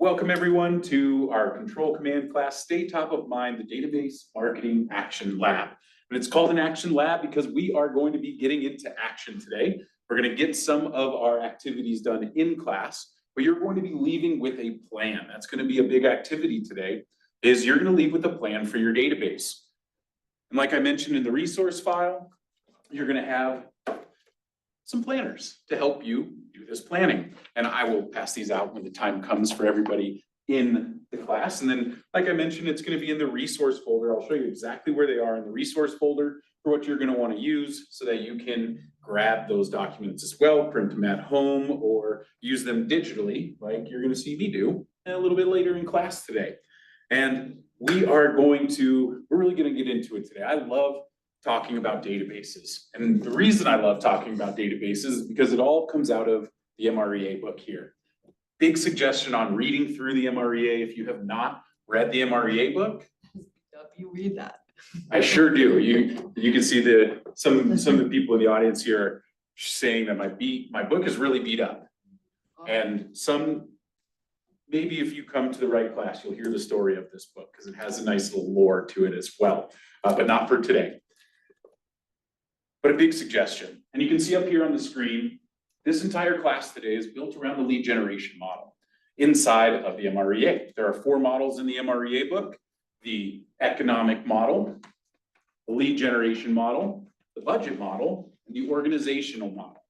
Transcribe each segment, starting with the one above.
Welcome everyone to our Control Command class. Stay top of mind, the Database Marketing Action Lab. And it's called an Action Lab because we are going to be getting into action today. We're going to get some of our activities done in class, but you're going to be leaving with a plan. That's going to be a big activity today, is you're going to leave with a plan for your database. And like I mentioned in the resource file, you're going to have some planners to help you do this planning. And I will pass these out when the time comes for everybody in the class. And then, like I mentioned, it's going to be in the resource folder. I'll show you exactly where they are in the resource folder for what you're going to want to use so that you can grab those documents as well, print them at home, or use them digitally, like you're going to see me do a little bit later in class today. And we're really going to get into it today. I love talking about databases. And the reason I love talking about databases is because it all comes out of the MREA book here. Big suggestion on reading through the MREA. If you have not read the MREA book, You read that. I sure do. You can see some of the people in the audience here are saying that my book is really beat up. And maybe if you come to the right class, you'll hear the story of this book because it has a nice little lore to it as well, but not for today. But a big suggestion, and you can see up here on the screen, this entire class today is built around the lead generation model inside of the MREA. There are 4 models in the MREA book: the economic model, the lead generation model, the budget model, and the organizational model.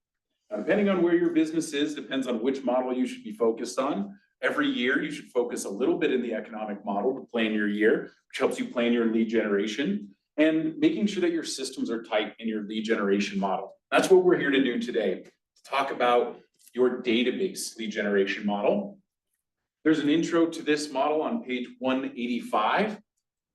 Now, depending on where your business is, depends on which model you should be focused on. Every year, you should focus a little bit in the economic model to plan your year, which helps you plan your lead generation, and making sure that your systems are tight in your lead generation model. That's what we're here to do today, to talk about your database lead generation model. There's an intro to this model on page 185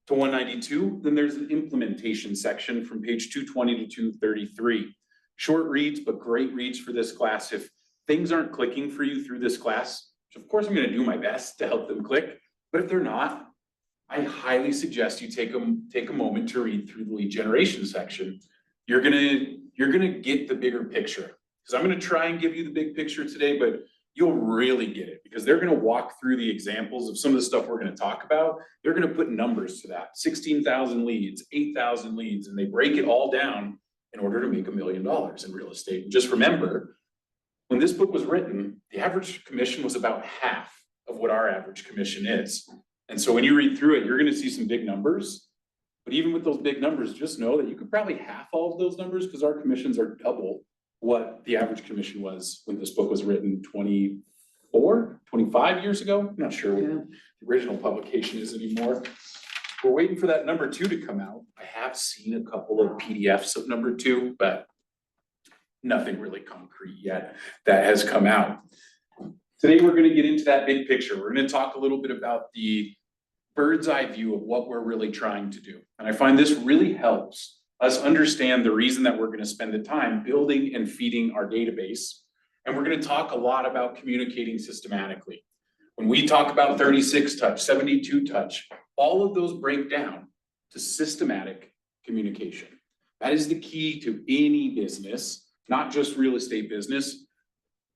to 192. Then there's an implementation section from page 220 to 233. Short reads, but great reads for this class. If things aren't clicking for you through this class, which of course I'm going to do my best to help them click, but if they're not, I highly suggest you take a moment to read through the lead generation section. You're gonna get the bigger picture, because I'm gonna try and give you the big picture today, but you'll really get it because they're gonna walk through the examples of some of the stuff we're gonna talk about. They're gonna put numbers to that: 16,000 leads, 8,000 leads, and they break it all down in order to make $1 million in real estate. And just remember, when this book was written, the average commission was about half of what our average commission is. And so when you read through it, you're going to see some big numbers. But even with those big numbers, just know that you could probably half all of those numbers because our commissions are double what the average commission was when this book was written 25 years ago. I'm not sure what the original publication is anymore. We're waiting for that number 2 to come out. I have seen a couple of PDFs of number 2, but nothing really concrete yet that has come out. Today, we're going to get into that big picture. We're going to talk a little bit about the bird's eye view of what we're really trying to do. And I find this really helps us understand the reason that we're going to spend the time building and feeding our database. And we're going to talk a lot about communicating systematically. When we talk about 36 touch, 72 touch, all of those break down to systematic communication. That is the key to any business, not just real estate business.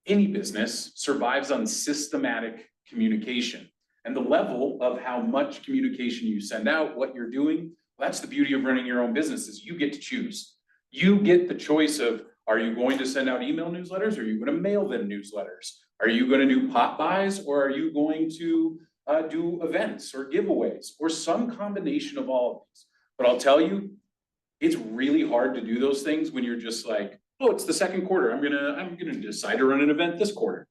Any business survives on systematic communication. And the level of how much communication you send out, what you're doing, that's the beauty of running your own business, is you get to choose. You get the choice of, are you going to send out email newsletters? Or are you going to mail them newsletters? Are you going to do pop buys? Or are you going to do events or giveaways or some combination of all of these? But I'll tell you, it's really hard to do those things when you're just like, oh, it's the second quarter. I'm gonna decide to run an event this quarter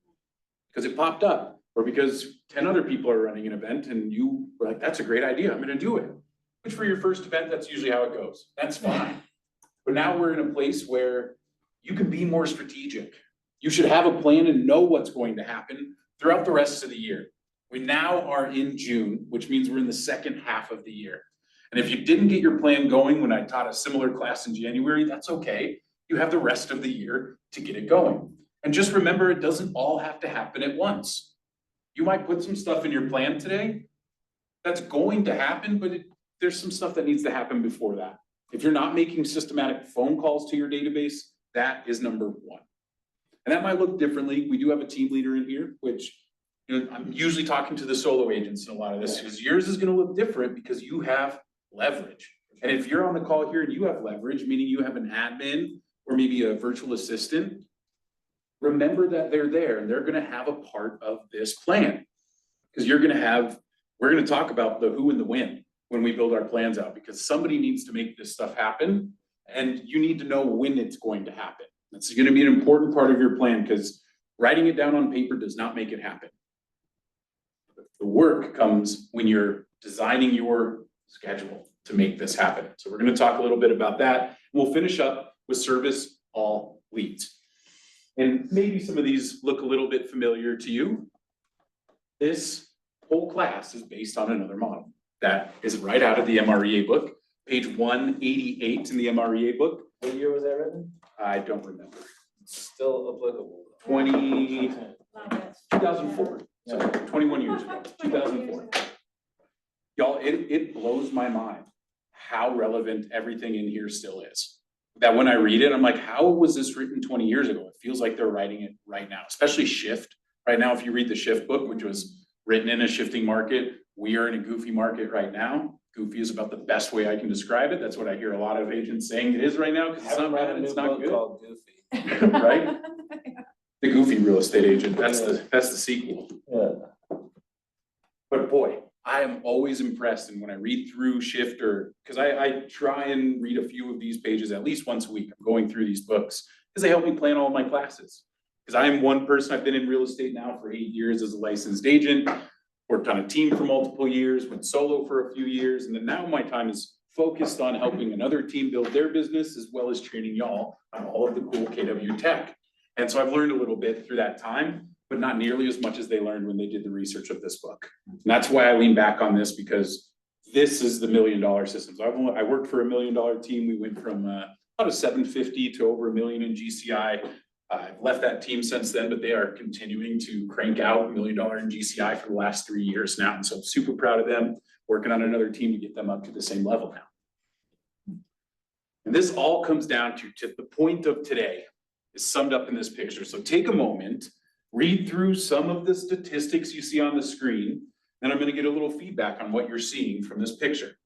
because it popped up, or because 10 other people are running an event and you were like, that's a great idea, I'm gonna do it. Which for your first event, that's usually how it goes. That's fine. But now we're in a place where you can be more strategic. You should have a plan and know what's going to happen throughout the rest of the year. We now are in June, which means we're in the second half of the year. And if you didn't get your plan going when I taught a similar class in January, that's okay. You have the rest of the year to get it going. And just remember, it doesn't all have to happen at once. You might put some stuff in your plan today that's going to happen, but there's some stuff that needs to happen before that. If you're not making systematic phone calls to your database, that is number 1. And that might look differently. We do have a team leader in here, which I'm usually talking to the solo agents in a lot of this, because yours is gonna look different because you have leverage. And if you're on the call here and you have leverage, meaning you have an admin or maybe a virtual assistant, remember that they're there and they're gonna have a part of this plan. Because we're gonna talk about the who and the when we build our plans out, because somebody needs to make this stuff happen. And you need to know when it's going to happen. That's gonna be an important part of your plan, because writing it down on paper does not make it happen. The work comes when you're designing your schedule to make this happen. So we're gonna talk a little bit about that. We'll finish up with service all leads. And maybe some of these look a little bit familiar to you. This whole class is based on another model that is right out of the MREA book, page 188 in the MREA book. What year was that written? I don't remember. Still applicable. 2004, so 21 years ago, 2004. Y'all, it blows my mind how relevant everything in here still is. That when I read it, I'm like, how was this written 20 years ago? It feels like they're writing it right now, especially Shift. Right now, if you read the Shift book, which was written in a shifting market, we are in a goofy market right now. Goofy is about the best way I can describe it. That's what I hear a lot of agents saying it is right now, because it's not bad and it's not good. Called Goofy. Right? The Goofy Real Estate Agent, that's the sequel. Yeah. But boy, I am always impressed, and when I read through Shifter, because I try and read a few of these pages at least once a week. I'm going through these books because they help me plan all my classes. Because I am one person, I've been in real estate now for 8 years as a licensed agent, worked on a team for multiple years, went solo for a few years, and then now my time is focused on helping another team build their business, as well as training y'all on all of the cool KW tech. And so I've learned a little bit through that time, but not nearly as much as they learned when they did the research of this book. And that's why I lean back on this, because this is the $1 million system. So I worked for $1 million team. We went from about a 750 to over $1 million in GCI. I've left that team since then, but they are continuing to crank out $1 million in GCI for the last 3 years now. And so I'm super proud of them, working on another team to get them up to the same level now. And this all comes down to the point of today is summed up in this picture. So take a moment, read through some of the statistics you see on the screen, then I'm gonna get a little feedback on what you're seeing from this picture.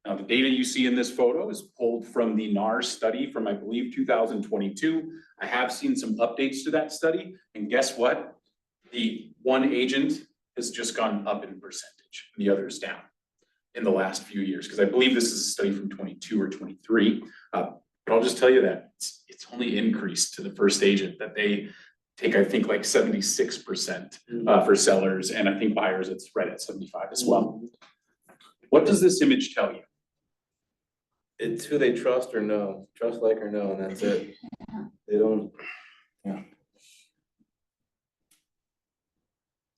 Now, the data you see in this photo is pulled from the NAR study from, I believe, 2022. I have seen some updates to that study, and guess what? The one agent has just gone up in percentage, and the others down in the last few years, because I believe this is a study from 22 or 23. But I'll just tell you that it's only increased to the first agent that they take, I think, like 76% for sellers, and I think buyers, it's right at 75 as well. What does this image tell you? It's who they trust or know, trust, like, or know, and that's it. They don't.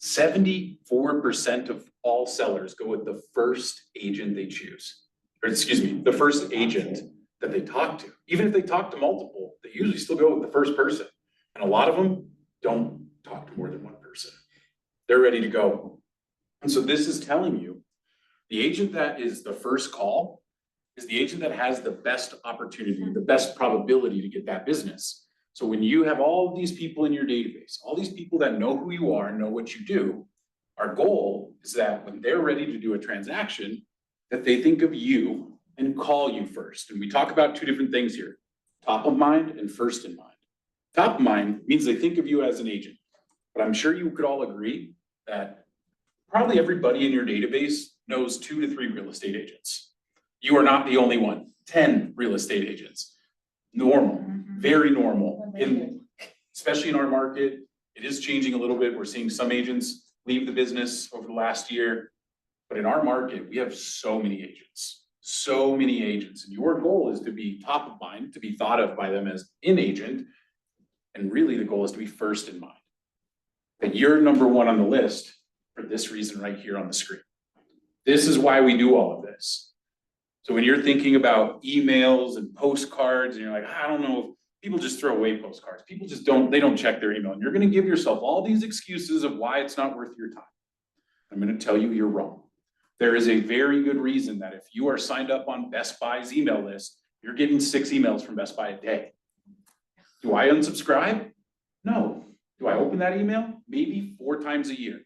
74% of all sellers go with the first agent they choose. Or excuse me, the first agent that they talk to. Even if they talk to multiple, they usually still go with the first person. And a lot of them don't talk to more than one person. They're ready to go. And so this is telling you, the agent that is the first call is the agent that has the best opportunity, the best probability to get that business. So when you have all of these people in your database, all these people that know who you are and know what you do, our goal is that when they're ready to do a transaction, that they think of you and call you first. And we talk about two different things here, top of mind and first in mind. Top of mind means they think of you as an agent, but I'm sure you could all agree that probably everybody in your database knows 2 to 3 real estate agents. You are not the only one. 10 real estate agents. Normal, very normal. Especially in our market, it is changing a little bit. We're seeing some agents leave the business over the last year. But in our market, we have so many agents. So many agents. And your goal is to be top of mind, to be thought of by them as an agent. And really the goal is to be first in mind. That you're number one on the list for this reason right here on the screen. This is why we do all of this. So when you're thinking about emails and postcards and you're like, I don't know, people just throw away postcards. People just they don't check their email. And you're gonna give yourself all these excuses of why it's not worth your time. I'm gonna tell you you're wrong. There is a very good reason that if you are signed up on Best Buy's email list, you're getting 6 emails from Best Buy a day. Do I unsubscribe? No. Do I open that email? Maybe 4 times a year.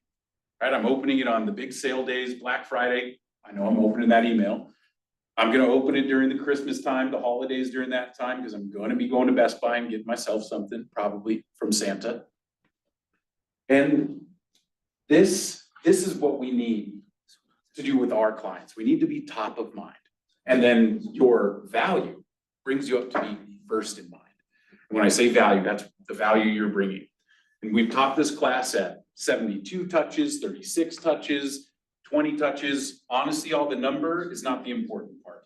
right? I'm opening it on the big sale days, Black Friday. I know I'm opening that email. I'm gonna open it during the Christmas time, the holidays during that time, because I'm gonna be going to Best Buy and getting myself something, probably from Santa. And this is what we need to do with our clients. We need to be top of mind. And then your value brings you up to be first in mind. And when I say value, that's the value you're bringing. And we've taught this class at 72 touches, 36 touches, 20 touches. Honestly, all the number is not the important part.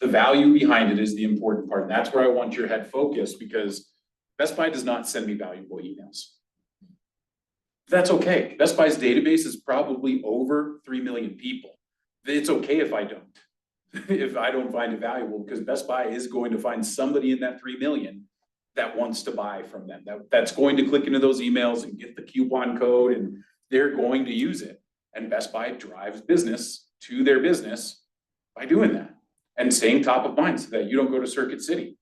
The value behind it is the important part. And that's where I want your head focused, because Best Buy does not send me valuable emails. That's okay. Best Buy's database is probably over 3 million people. It's okay if I don't. If I don't find it valuable, because Best Buy is going to find somebody in that 3 million that wants to buy from them, that's going to click into those emails and get the coupon code, and they're going to use it. And Best Buy drives business to their business by doing that and staying top of mind so that you don't go to Circuit City.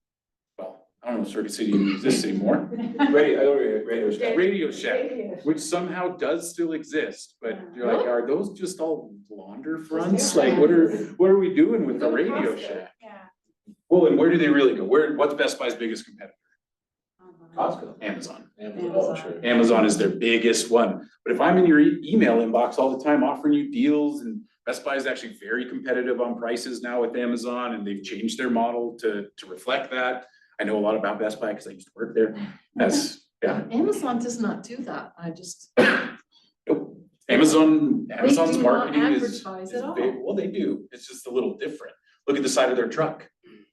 Well, I don't know if Circuit City even exists anymore. Radio Shack, which somehow does still exist, but you're like, are those just all launder fronts? Like, what are we doing with the Radio Shack? Yeah. Well, and where do they really go? What's Best Buy's biggest competitor? Costco. Amazon. Oh, sure. Amazon is their biggest one. But if I'm in your email inbox all the time offering you deals, and Best Buy is actually very competitive on prices now with Amazon, and they've changed their model to reflect that. I know a lot about Best Buy because I used to work there. Yeah. Amazon does not do that. I just. Nope. Amazon's do not marketing is advertise at all. big. Well, they do. It's just a little different. Look at the side of their truck.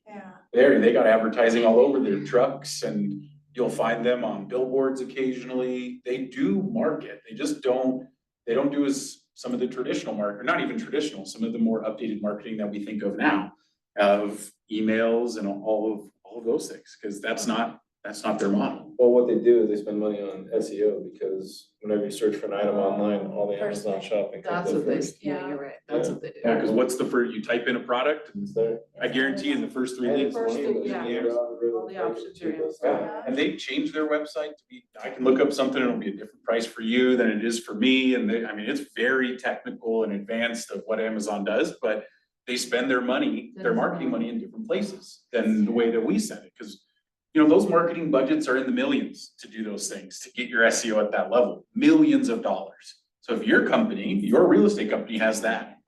Yeah. They got advertising all over their trucks, and you'll find them on billboards occasionally. They do market. They just don't do as some of the traditional market, not even traditional, some of the more updated marketing that we think of now, of emails and all of those things, because that's not their model. Well, what they do is they spend money on SEO, because whenever you search for an item online, all the First Amazon thing. shopping comes That's up what they, first. yeah, you're right. That's what they do. Yeah, because what's the first, you type in a product, It's there. I guarantee in the first three links. First thing, yeah. All the options are Amazon. Yeah, and they changed their website to be, I can look up something, it'll be a different price for you than it is for me, and it's very technical and advanced of what Amazon does, but they spend their money, their marketing money in different places than the way that we send it, because those marketing budgets are in the millions to do those things, to get your SEO at that level, millions of dollars. So if your company, your real estate company has that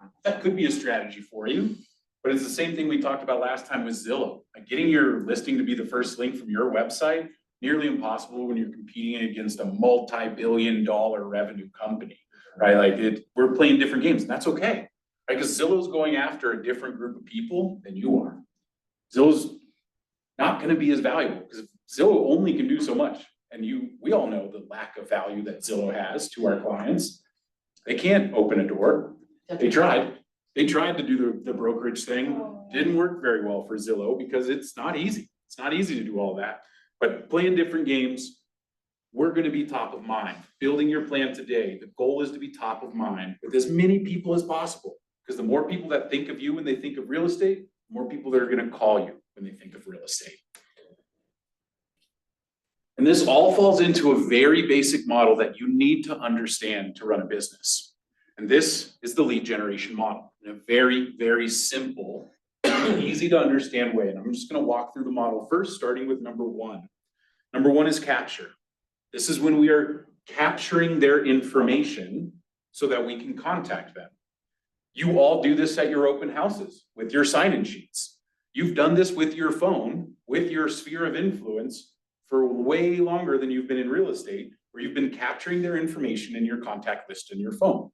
could be a strategy for you. But it's the same thing we talked about last time with Zillow. Like, getting your listing to be the first link from your website, nearly impossible when you're competing against a multi-billion-dollar revenue company, right? Like, we're playing different games, and that's okay, right? Because Zillow's going after a different group of people than you are. Zillow's not gonna be as valuable, because Zillow only can do so much. And we all know the lack of value that Zillow has to our clients. They can't open a door. They tried to do the brokerage thing. Didn't work very well for Zillow, because it's not easy. It's not easy to do all that. But playing different games, we're gonna be top of mind. Building your plan today, the goal is to be top of mind with as many people as possible. Because the more people that think of you when they think of real estate, the more people that are gonna call you when they think of real estate. And this all falls into a very basic model that you need to understand to run a business. And this is the lead generation model in a very, very simple, easy to understand way. And I'm just gonna walk through the model first, starting with number one. Number one is capture. This is when we are capturing their information so that we can contact them. You all do this at your open houses with your sign-in sheets. You've done this with your phone, with your sphere of influence for way longer than you've been in real estate, where you've been capturing their information in your contact list in your phone.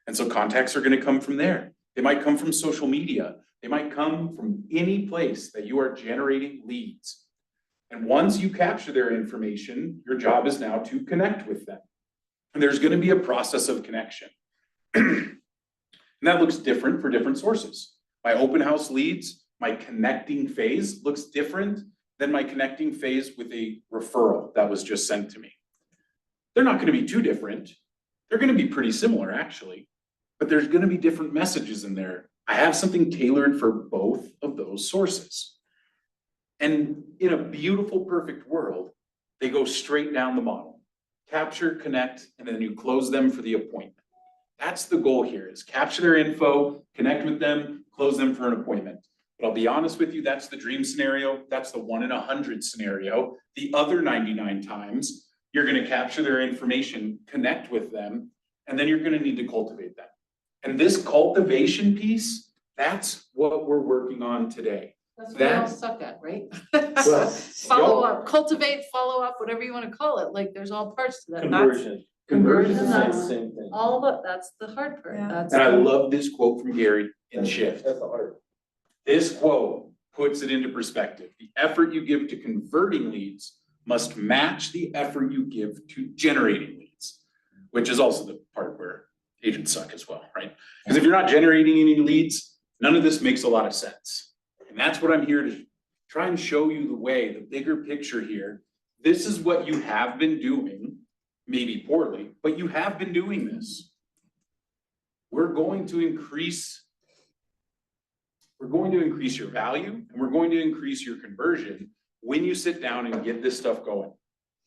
And so contacts are gonna come from there. They might come from social media. They might come from any place that you are generating leads. And once you capture their information, your job is now to connect with them. And there's gonna be a process of connection. And that looks different for different sources. My open house leads, my connecting phase looks different than my connecting phase with a referral that was just sent to me. They're not gonna be too different. They're gonna be pretty similar, actually, but there's gonna be different messages in there. I have something tailored for both of those sources. And in a beautiful, perfect world, they go straight down the model. Capture, connect, and then you close them for the appointment. That's the goal here, is capture their info, connect with them, close them for an appointment. But I'll be honest with you, that's the dream scenario. That's the 1 in 100 scenario. The other 99 times, you're gonna capture their information, connect with them, and then you're gonna need to cultivate them. And this cultivation piece, that's what we're working on today. That's what we all That- suck at, right? Well, Follow up, cultivate, follow up, whatever you wanna call it, like, there's all parts to that. That's Conversion. Conversion, Conversion, Same, that's same thing. all of it, that's the hard part, Yeah. that's. And I the- love this quote from Gary in Shift. That's the art. This quote puts it into perspective. The effort you give to converting leads must match the effort you give to generating leads, which is also the part where agents suck as well, right? Because if you're not generating any leads, none of this makes a lot of sense. And that's what I'm here to try and show you the way, the bigger picture here. This is what you have been doing, maybe poorly, but you have been doing this. We're going to increase your value, and we're going to increase your conversion when you sit down and get this stuff going.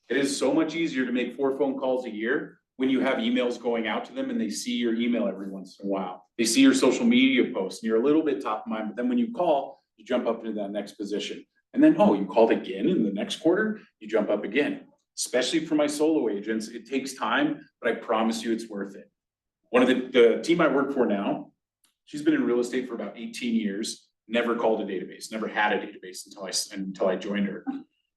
It is so much easier to make 4 phone calls a year when you have emails going out to them and they see your email every once in a while. They see your social media posts and you're a little bit top of mind, but then when you call, you jump up into that next position. And then, oh, you called again in the next quarter, you jump up again. Especially for my solo agents, it takes time, but I promise you it's worth it. One of the team I work for now, she's been in real estate for about 18 years, never called a database, never had a database until I joined her.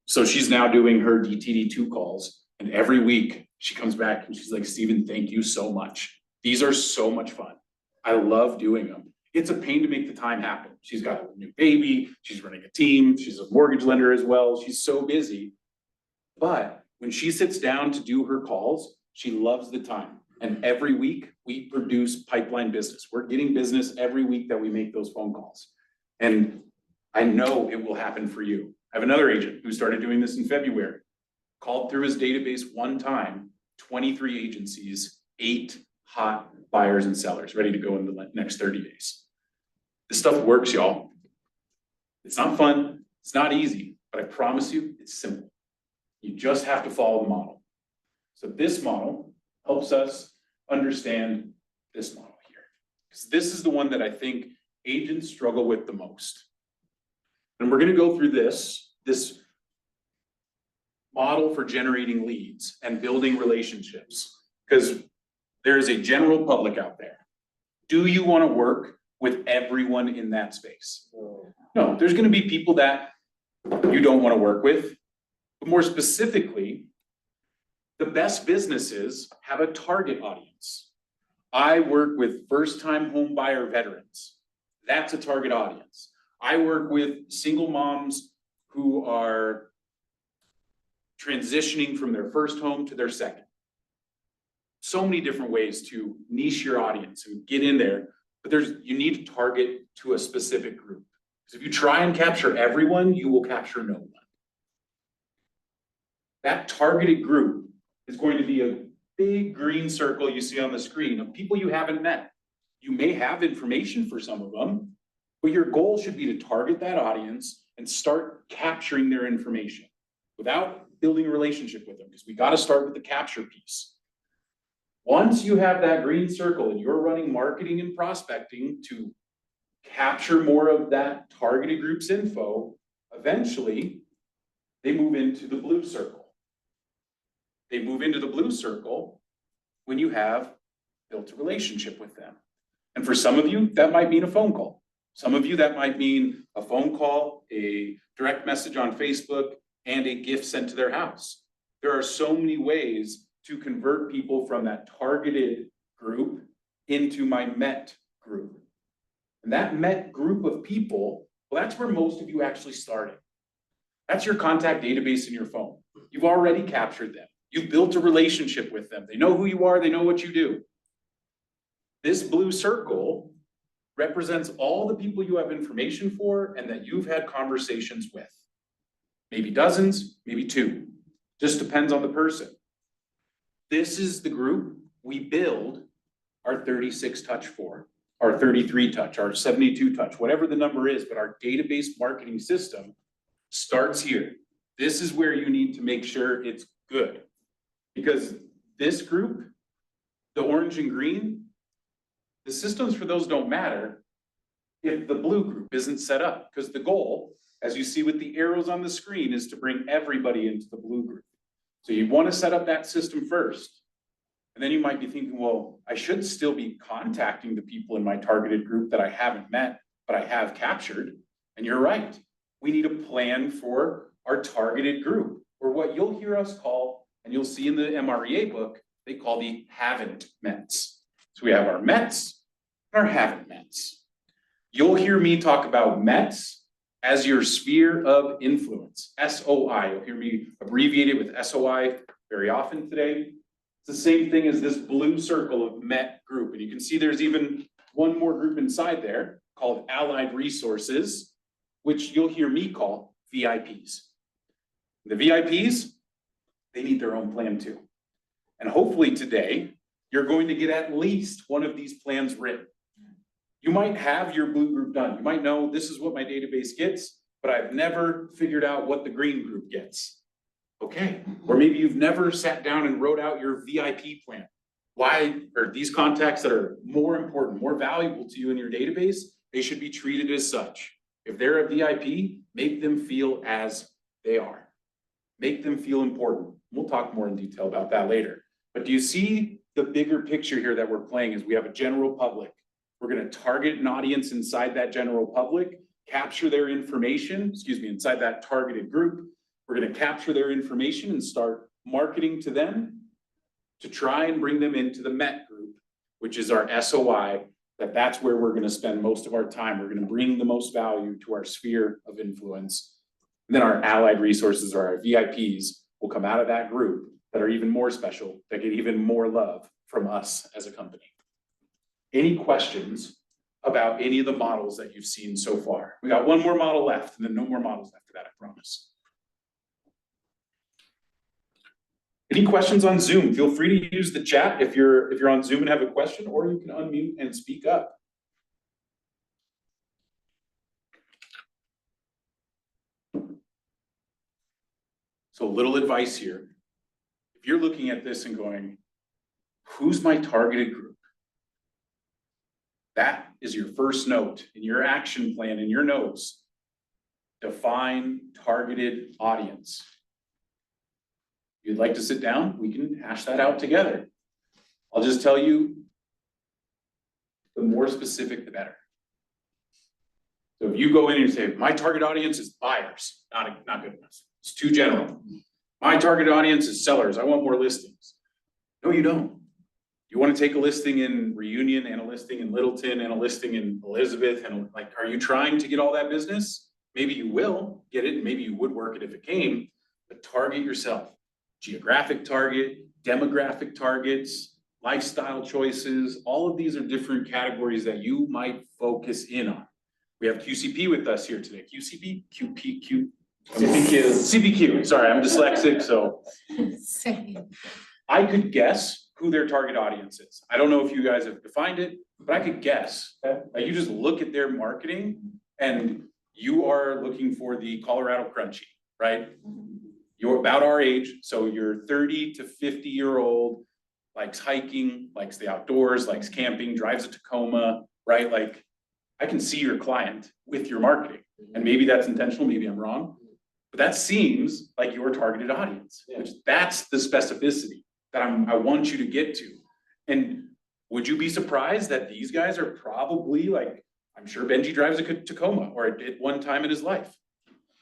So she's now doing her DTD2 calls, and every week she comes back and she's like, Steven, thank you so much. These are so much fun. I love doing them. It's a pain to make the time happen. She's got a new baby, she's running a team, she's a mortgage lender as well. She's so busy. But when she sits down to do her calls, she loves the time. And every week we produce pipeline business. We're getting business every week that we make those phone calls. And I know it will happen for you. I have another agent who started doing this in February, called through his database one time, 23 agencies, 8 hot buyers and sellers ready to go in the next 30 days. This stuff works, y'all. It's not fun, it's not easy, but I promise you, it's simple. You just have to follow the model. So this model helps us understand this model here. Because this is the one that I think agents struggle with the most. And we're gonna go through this model for generating leads and building relationships. Because there is a general public out there. Do you wanna work with everyone in that space? No, there's gonna be people that you don't wanna work with. But more specifically, the best businesses have a target audience. I work with first-time home buyer veterans. That's a target audience. I work with single moms who are transitioning from their first home to their second. So many different ways to niche your audience and get in there, but you need to target to a specific group. Because if you try and capture everyone, you will capture no one. That targeted group is going to be a big green circle you see on the screen of people you haven't met. You may have information for some of them, but your goal should be to target that audience and start capturing their information without building a relationship with them, because we got to start with the capture piece. Once you have that green circle and you're running marketing and prospecting to capture more of that targeted group's info, eventually they move into the blue circle. They move into the blue circle when you have built a relationship with them. And for some of you, that might mean a phone call. Some of you, that might mean a phone call, a direct message on Facebook, and a gift sent to their house. There are so many ways to convert people from that targeted group into my MET group. And that MET group of people, well, that's where most of you actually started. That's your contact database in your phone. You've already captured them. You've built a relationship with them. They know who you are, they know what you do. This blue circle represents all the people you have information for and that you've had conversations with. Maybe dozens, maybe 2. Just depends on the person. This is the group we build our 36 touch for, our 33 touch, our 72 touch, whatever the number is, but our database marketing system starts here. This is where you need to make sure it's good. Because this group, the orange and green, The systems for those don't matter if the blue group isn't set up, because the goal, as you see with the arrows on the screen, is to bring everybody into the blue group. So you want to set up that system first. And then you might be thinking, well, I should still be contacting the people in my targeted group that I haven't met, but I have captured. And you're right. We need a plan for our targeted group, or what you'll hear us call, and you'll see in the MREA book, they call the haven't mets. So we have our mets and our haven't mets. You'll hear me talk about mets as your sphere of influence, SOI. You'll hear me abbreviate it with SOI very often today. It's the same thing as this blue circle of MET group. And you can see there's even one more group inside there called Allied Resources, which you'll hear me call VIPs. The VIPs, they need their own plan too. And hopefully today, you're going to get at least one of these plans written. You might have your blue group done. You might know this is what my database gets, but I've never figured out what the green group gets. Okay, or maybe you've never sat down and wrote out your VIP plan. Why are these contacts that are more important, more valuable to you in your database? They should be treated as such. If they're a VIP, make them feel as they are. Make them feel important. We'll talk more in detail about that later. But do you see the bigger picture here that we're playing is we have a general public. We're going to target an audience inside that general public, capture their information, inside that targeted group. We're going to capture their information and start marketing to them to try and bring them into the MET group, which is our SOI, that's where we're going to spend most of our time. We're going to bring the most value to our sphere of influence. And then our allied resources, or our VIPs, will come out of that group that are even more special, that get even more love from us as a company. Any questions about any of the models that you've seen so far? We got one more model left, and then no more models after that, I promise. Any questions on Zoom? Feel free to use the chat if you're on Zoom and have a question, or you can unmute and speak up. So a little advice here. If you're looking at this and going, who's my targeted group? That is your first note in your action plan, in your notes. Define targeted audience. If you'd like to sit down, we can hash that out together. I'll just tell you, the more specific, the better. So if you go in and say, my target audience is buyers, not good enough. It's too general. My target audience is sellers. I want more listings. No, you don't. You want to take a listing in Reunion and a listing in Littleton and a listing in Elizabeth, and like, are you trying to get all that business? Maybe you will get it, and maybe you would work it if it came, but target yourself. Geographic target, demographic targets, lifestyle choices, all of these are different categories that you might focus in on. We have QCP with us here today. QCP? QPQ? CPQ, sorry, I'm dyslexic, so. Same. I could guess who their target audience is. I don't know if you guys have defined it, but I could guess. Like, you just look at their marketing and you are looking for the Colorado Crunchy, right? You're about our age, so you're 30 to 50-year-old, likes hiking, likes the outdoors, likes camping, drives a Tacoma, right? Like, I can see your client with your marketing, and maybe that's intentional, maybe I'm wrong, but that seems like your targeted audience, which that's the specificity that I want you to get to. And would you be surprised that these guys are probably like, I'm sure Benji drives a Tacoma, or at one time in his life.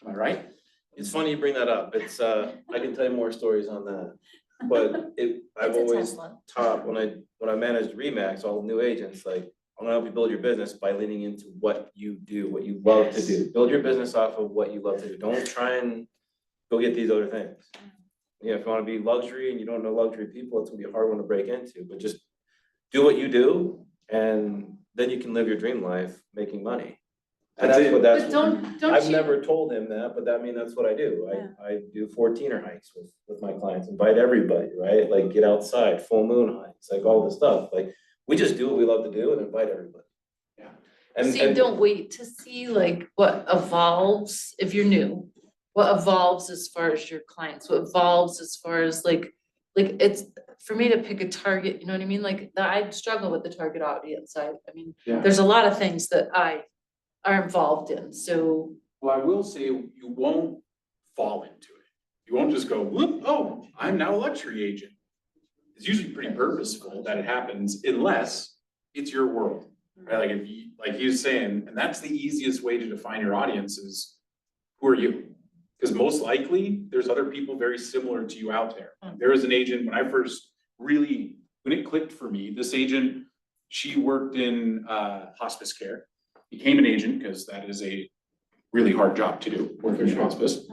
Am I right? It's funny you bring that up. It's I can tell you more stories on that. But I've always taught when I managed Remax, all new agents, like, I'm gonna help you build your business by leaning into what you do, what you love to do. Build your business off of what you love to do. Don't try and go get these other things. Yeah, if you want to be luxury and you don't know luxury people, it's gonna be a hard one to break into. But just do what you do, and then you can live your dream life making money. And But don't I've you? never told him that, but that's what I do. I do 14er hikes with my clients, invite everybody, right? Like, get outside, full moon hikes, like all this stuff. Like, we just do what we love to do and invite everybody. Yeah. And So you don't wait to see like what evolves if you're new, what evolves as far as your clients, what evolves as far as like it's, for me to pick a target, you know what I mean? Like, I struggle with the target audience. I mean, Yeah. there's a lot of things that I are involved in, so. Well, I will say you won't fall into it. You won't just go, whoop, oh, I'm now a luxury agent. It's usually pretty purposeful that it happens unless it's your world, right? Like if you, like he was saying, and that's the easiest way to define your audience is who are you? Because most likely there's other people very similar to you out there. There was an agent when I first really, when it clicked for me, this agent, she worked in hospice care, became an agent because that is a really hard job to do, working in hospice.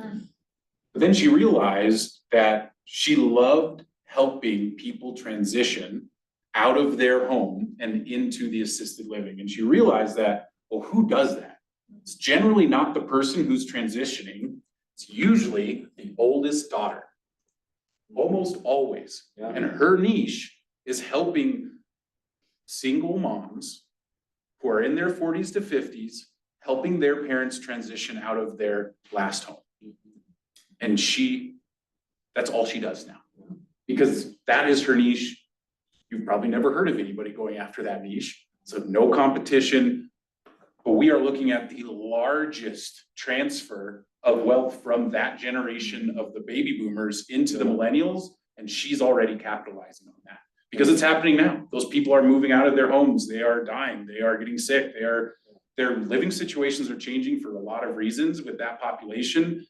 But then she realized that she loved helping people transition out of their home and into the assisted living. And she realized that, well, who does that? It's generally not the person who's transitioning. It's usually the oldest daughter, almost always. Yeah. And her niche is helping single moms who are in their 40s to 50s, helping their parents transition out of their last home. And that's all she does now. Because that is her niche. You've probably never heard of anybody going after that niche. So no competition. But we are looking at the largest transfer of wealth from that generation of the baby boomers into the millennials. And she's already capitalizing on that. Because it's happening now. Those people are moving out of their homes. They are dying. They are getting sick. Their living situations are changing for a lot of reasons with that population.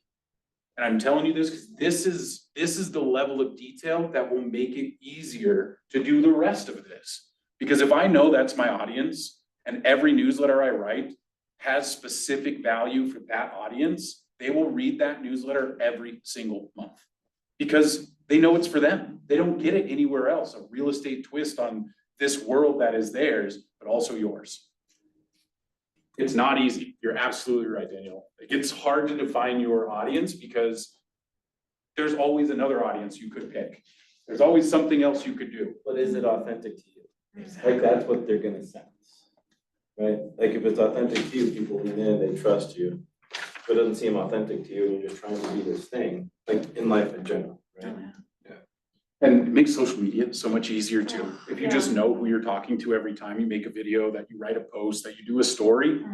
And I'm telling you this because this is the level of detail that will make it easier to do the rest of this. Because if I know that's my audience and every newsletter I write has specific value for that audience, they will read that newsletter every single month. Because they know it's for them. They don't get it anywhere else. A real estate twist on this world that is theirs, but also yours. It's not easy. You're absolutely right, Daniel. It's hard to define your audience because there's always another audience you could pick. There's always something else you could do. But is it authentic to you? Like, that's what they're gonna sense, right? Like, if it's authentic to you, people lean in, they trust you. If it doesn't seem authentic to you and you're just trying to be this thing, like in life in general, right? And it makes social media so much easier too. If you just know who you're talking to every time you make a video, that you write a post, that you do a story,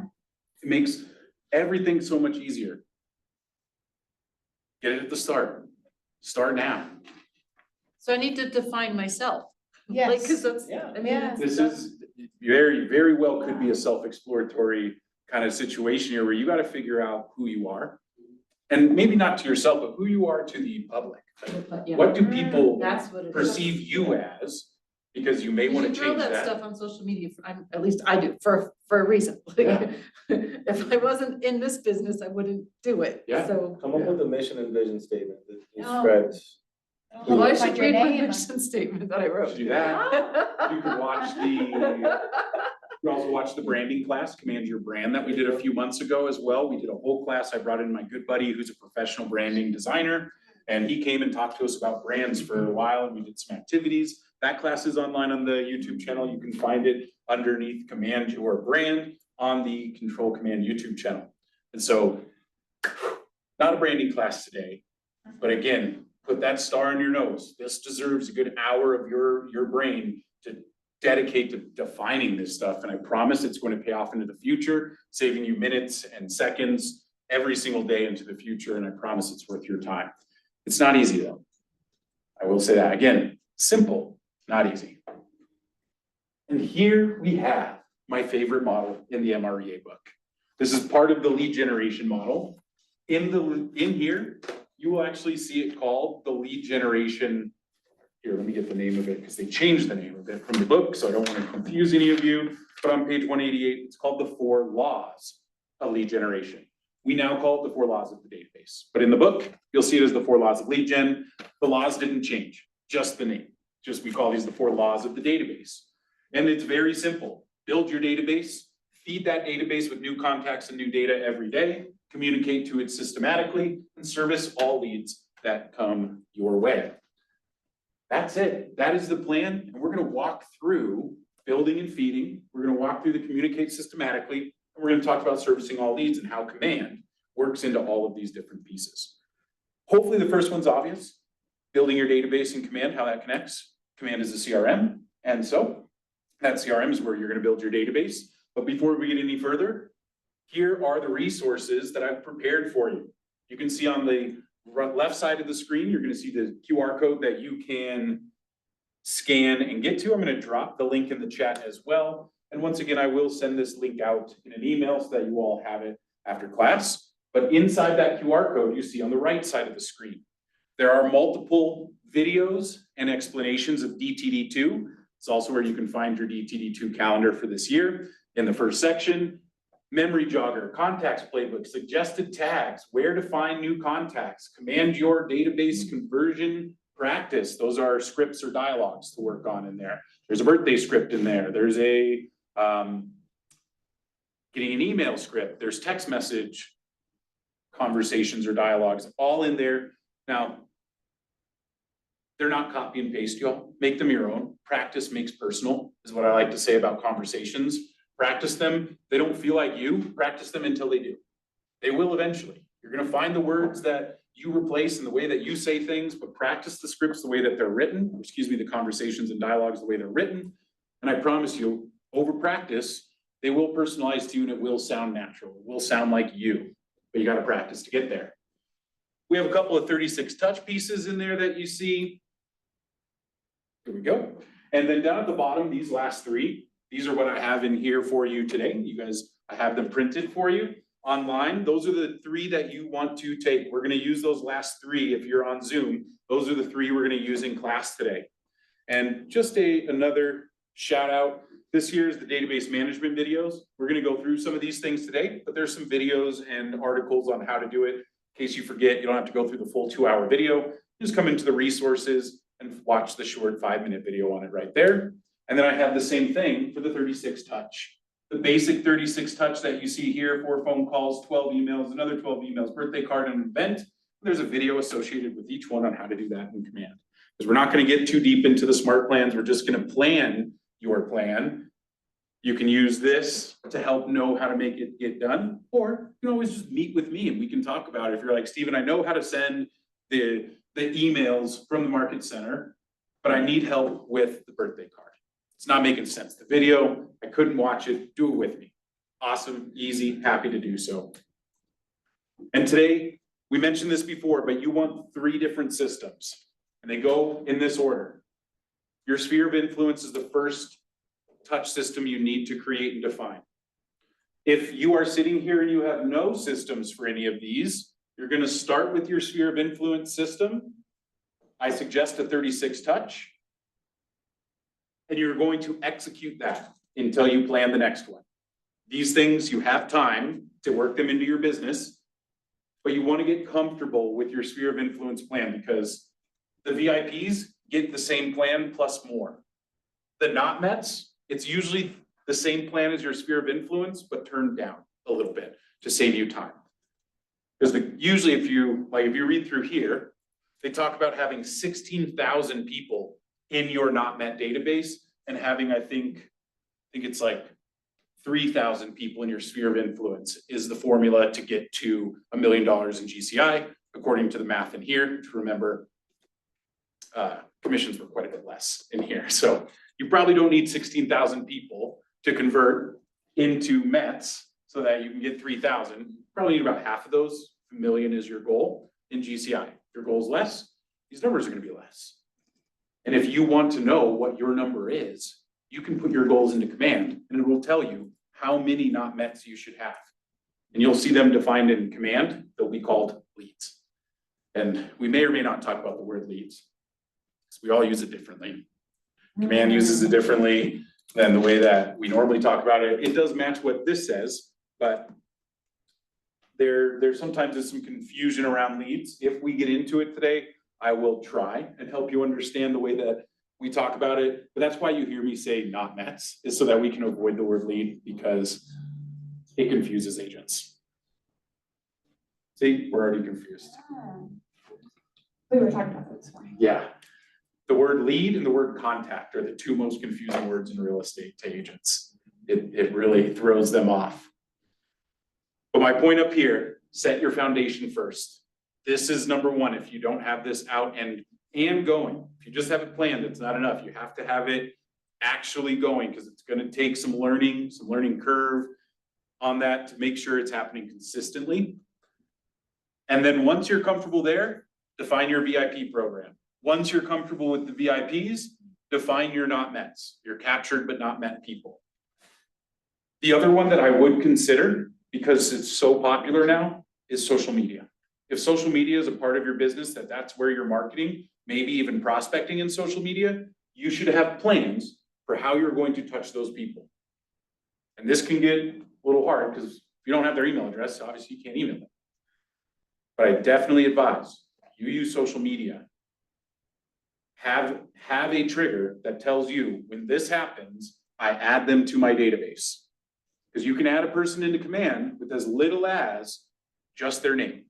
it makes everything so much easier. Get it at the start. Start now. So I need to define myself. Yes. Like, cause that's, Yeah. I mean, Yeah. This is very well could be a self-exploratory kind of situation here where you gotta figure out who you are. And maybe not to yourself, but who you are to the public. yeah. What do people That's what it is. perceive you as? Because you may wanna You throw change that that. stuff on social media, at least I do, for a reason. Yeah. If I wasn't in this business, I wouldn't do it, Yeah. so. Come up with a mission and vision statement that Oh. describes. Well, I Like should your read my name. mission statement that I wrote. Do that. You could watch you also watch the branding class, Command Your Brand, that we did a few months ago as well. We did a whole class. I brought in my good buddy who's a professional branding designer. And he came and talked to us about brands for a while and we did some activities. That class is online on the YouTube channel. You can find it underneath Command Your Brand on the Control Command YouTube channel. And so, not a branding class today, but again, put that star in your nose. This deserves a good hour of your brain to dedicate to defining this stuff. And I promise it's going to pay off into the future, saving you minutes and seconds every single day into the future. And I promise it's worth your time. It's not easy though. I will say that again, simple, not easy. And here we have my favorite model in the MREA book. This is part of the lead generation model. In here, you will actually see it called the lead generation. Here, let me get the name of it because they changed the name of it from the book, so I don't want to confuse any of you. But on page 188, it's called the 4 laws of lead generation. We now call it the 4 laws of the database. But in the book, you'll see it as the 4 laws of lead gen. The laws didn't change, just the name. Just we call these the 4 laws of the database. And it's very simple. Build your database, feed that database with new contacts and new data every day, communicate to it systematically, and service all leads that come your way. That's it. That is the plan. And we're going to walk through building and feeding. We're going to walk through the communicate systematically. And we're going to talk about servicing all leads and how Command works into all of these different pieces. Hopefully the first one's obvious. Building your database in Command, how that connects. Command is a CRM, and so that CRM is where you're gonna build your database. But before we get any further, here are the resources that I've prepared for you. You can see on the left side of the screen, you're gonna see the QR code that you can scan and get to. I'm gonna drop the link in the chat as well. And once again, I will send this link out in an email so that you all have it after class. But inside that QR code, you see on the right side of the screen, there are multiple videos and explanations of DTD2. It's also where you can find your DTD2 calendar for this year. In the first section, memory jogger, contacts playbook, suggested tags, where to find new contacts, command your database conversion practice. Those are scripts or dialogues to work on in there. There's a birthday script in there. There's a getting an email script. There's text message conversations or dialogues all in there. Now, they're not copy and paste, y'all. Make them your own. Practice makes personal, is what I like to say about conversations. Practice them. They don't feel like you. Practice them until they do. They will eventually. You're gonna find the words that you replace in the way that you say things, but practice the scripts the way that they're written, or excuse me, the conversations and dialogues the way they're written. And I promise you, over practice, they will personalize to you and it will sound natural. It will sound like you, but you gotta practice to get there. We have a couple of 36 touch pieces in there that you see. Here we go. And then down at the bottom, these last three, these are what I have in here for you today. You guys, I have them printed for you online. Those are the three that you want to take. We're gonna use those last three if you're on Zoom. Those are the three we're gonna use in class today. And just another shout out. This year is the database management videos. We're gonna go through some of these things today, but there's some videos and articles on how to do it. In case you forget, you don't have to go through the full 2-hour video. Just come into the resources and watch the short 5-minute video on it right there. And then I have the same thing for the 36 touch. The basic 36 touch that you see here, 4 phone calls, 12 emails, another 12 emails, birthday card and an event. There's a video associated with each one on how to do that in Command. Because we're not gonna get too deep into the smart plans. We're just gonna plan your plan. You can use this to help know how to make it get done, or you can always just meet with me and we can talk about it. If you're like, Steven, I know how to send the emails from the Market Center, but I need help with the birthday card. It's not making sense. The video, I couldn't watch it, do it with me. Awesome, easy, happy to do so. And today, we mentioned this before, but you want 3 different systems and they go in this order. Your sphere of influence is the first touch system you need to create and define. If you are sitting here and you have no systems for any of these, you're gonna start with your sphere of influence system. I suggest a 36 touch. And you're going to execute that until you plan the next one. These things, you have time to work them into your business, but you wanna get comfortable with your sphere of influence plan because the VIPs get the same plan plus more. The not Mets, it's usually the same plan as your sphere of influence, but turned down a little bit to save you time. Because usually if you read through here, they talk about having 16,000 people in your not met database and having, I think it's like 3,000 people in your sphere of influence is the formula to get to $1 million in GCI, according to the math in here. To remember, commissions were quite a bit less in here. So you probably don't need 16,000 people to convert into Mets so that you can get 3,000. Probably need about half of those. $1 million is your goal in GCI. If your goal is less, these numbers are gonna be less. And if you want to know what your number is, you can put your goals into Command and it will tell you how many not Mets you should have. And you'll see them defined in Command. They'll be called leads. And we may or may not talk about the word leads, because we all use it differently. Command uses it differently than the way that we normally talk about it. It does match what this says, but there sometimes is some confusion around leads. If we get into it today, I will try and help you understand the way that we talk about it. But that's why you hear me say not Mets, is so that we can avoid the word lead because it confuses agents. See, we're already confused. We were talking about that this morning. Yeah. The word lead and the word contact are the 2 most confusing words in real estate to agents. It really throws them off. But my point up here, set your foundation first. This is number 1. If you don't have this out and and going. If you just have it planned, it's not enough. You have to have it actually going, because it's gonna take some learning curve on that to make sure it's happening consistently. And then once you're comfortable there, define your VIP program. Once you're comfortable with the VIPs, define your not mets, your captured but not met people. The other one that I would consider, because it's so popular now, is social media. If social media is a part of your business, that's where you're marketing, maybe even prospecting in social media, you should have plans for how you're going to touch those people. And this can get a little hard because if you don't have their email address, obviously you can't email them. But I definitely advise you use social media. Have a trigger that tells you when this happens, I add them to my database. Because you can add a person into command with as little as just their name.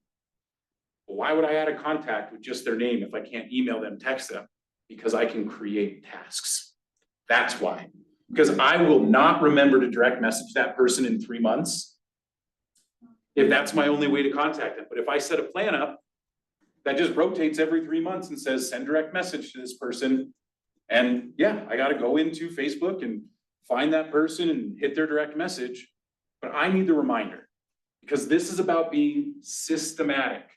Well, why would I add a contact with just their name if I can't email them, text them? Because I can create tasks. That's why. Because I will not remember to direct message that person in 3 months if that's my only way to contact them. But if I set a plan up that just rotates every 3 months and says, send direct message to this person. And yeah, I got to go into Facebook and find that person and hit their direct message. But I need the reminder, because this is about being systematic.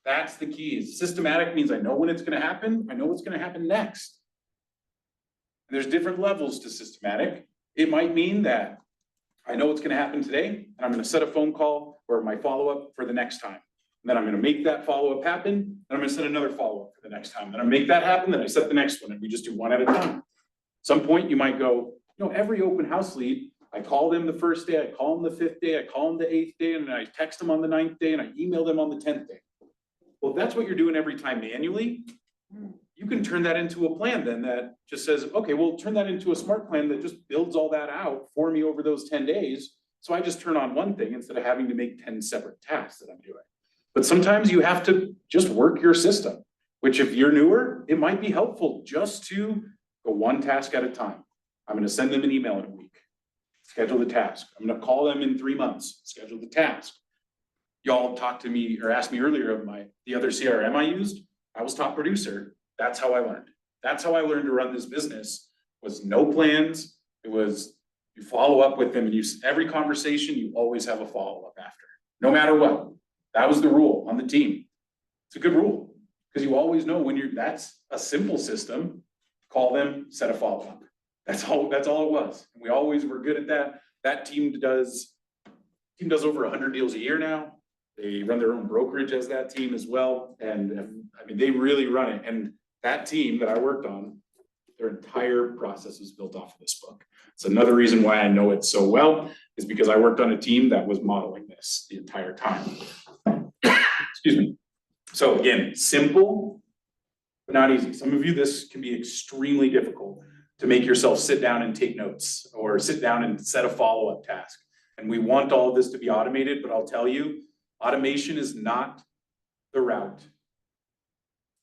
That's the key. Systematic means I know when it's going to happen. I know what's going to happen next. And there's different levels to systematic. It might mean that I know what's going to happen today, and I'm going to set a phone call or my follow-up for the next time. And then I'm going to make that follow-up happen, and I'm going to set another follow-up for the next time. Then I make that happen, then I set the next one, and we just do one at a time. At some point, you might go, every open house lead, I call them the first day, I call them the 5th day, I call them the 8th day, and then I text them on the 9th day, and I email them on the 10th day. Well, if that's what you're doing every time manually, you can turn that into a plan then that just says, okay, we'll turn that into a smart plan that just builds all that out for me over those 10 days. So I just turn on one thing instead of having to make 10 separate tasks that I'm doing. But sometimes you have to just work your system, which if you're newer, it might be helpful just to go one task at a time. I'm going to send them an email in a week, schedule the task. I'm going to call them in 3 months, schedule the task. Y'all talked to me or asked me earlier of the other CRM I used. I was top producer. That's how I learned. That's how I learned to run this business, was no plans. It was you follow up with them, and every conversation, you always have a follow-up after, no matter what. That was the rule on the team. It's a good rule because you always know when that's a simple system. Call them, set a follow-up. That's all it was. And we always were good at that. That team does over 100 deals a year now. They run their own brokerage as that team as well. And I mean, they really run it. And that team that I worked on, their entire process was built off of this book. It's another reason why I know it so well, is because I worked on a team that was modeling this the entire time. Excuse me. So again, simple, but not easy. Some of you, this can be extremely difficult to make yourself sit down and take notes or sit down and set a follow-up task. And we want all of this to be automated, but I'll tell you, automation is not the route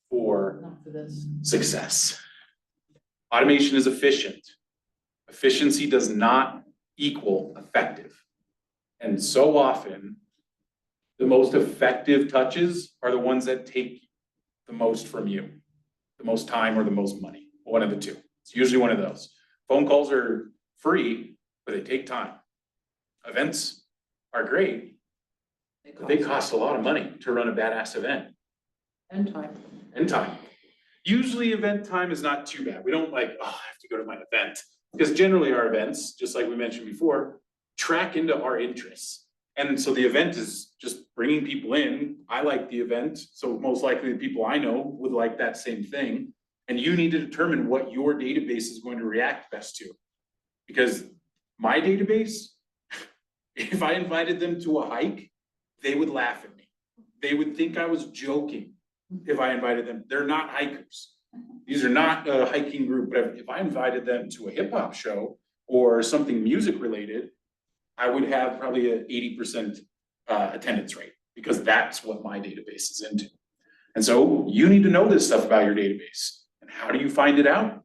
for success. Automation is efficient. Efficiency does not equal effective. And so often, the most effective touches are the ones that take the most from you, the most time or the most money, one of the two. It's usually one of those. Phone calls are free, but they take time. Events are great, but they cost a lot of money to run a badass event. And time. And time. Usually event time is not too bad. We don't I have to go to my event. Because generally our events, just like we mentioned before, track into our interests. And so the event is just bringing people in. I like the event, so most likely the people I know would like that same thing. And you need to determine what your database is going to react best to. Because my database, if I invited them to a hike, they would laugh at me. They would think I was joking if I invited them. They're not hikers. These are not a hiking group, but if I invited them to a hip hop show or something music related, I would have probably an 80% attendance rate, because that's what my database is into. And so you need to know this stuff about your database. And how do you find it out?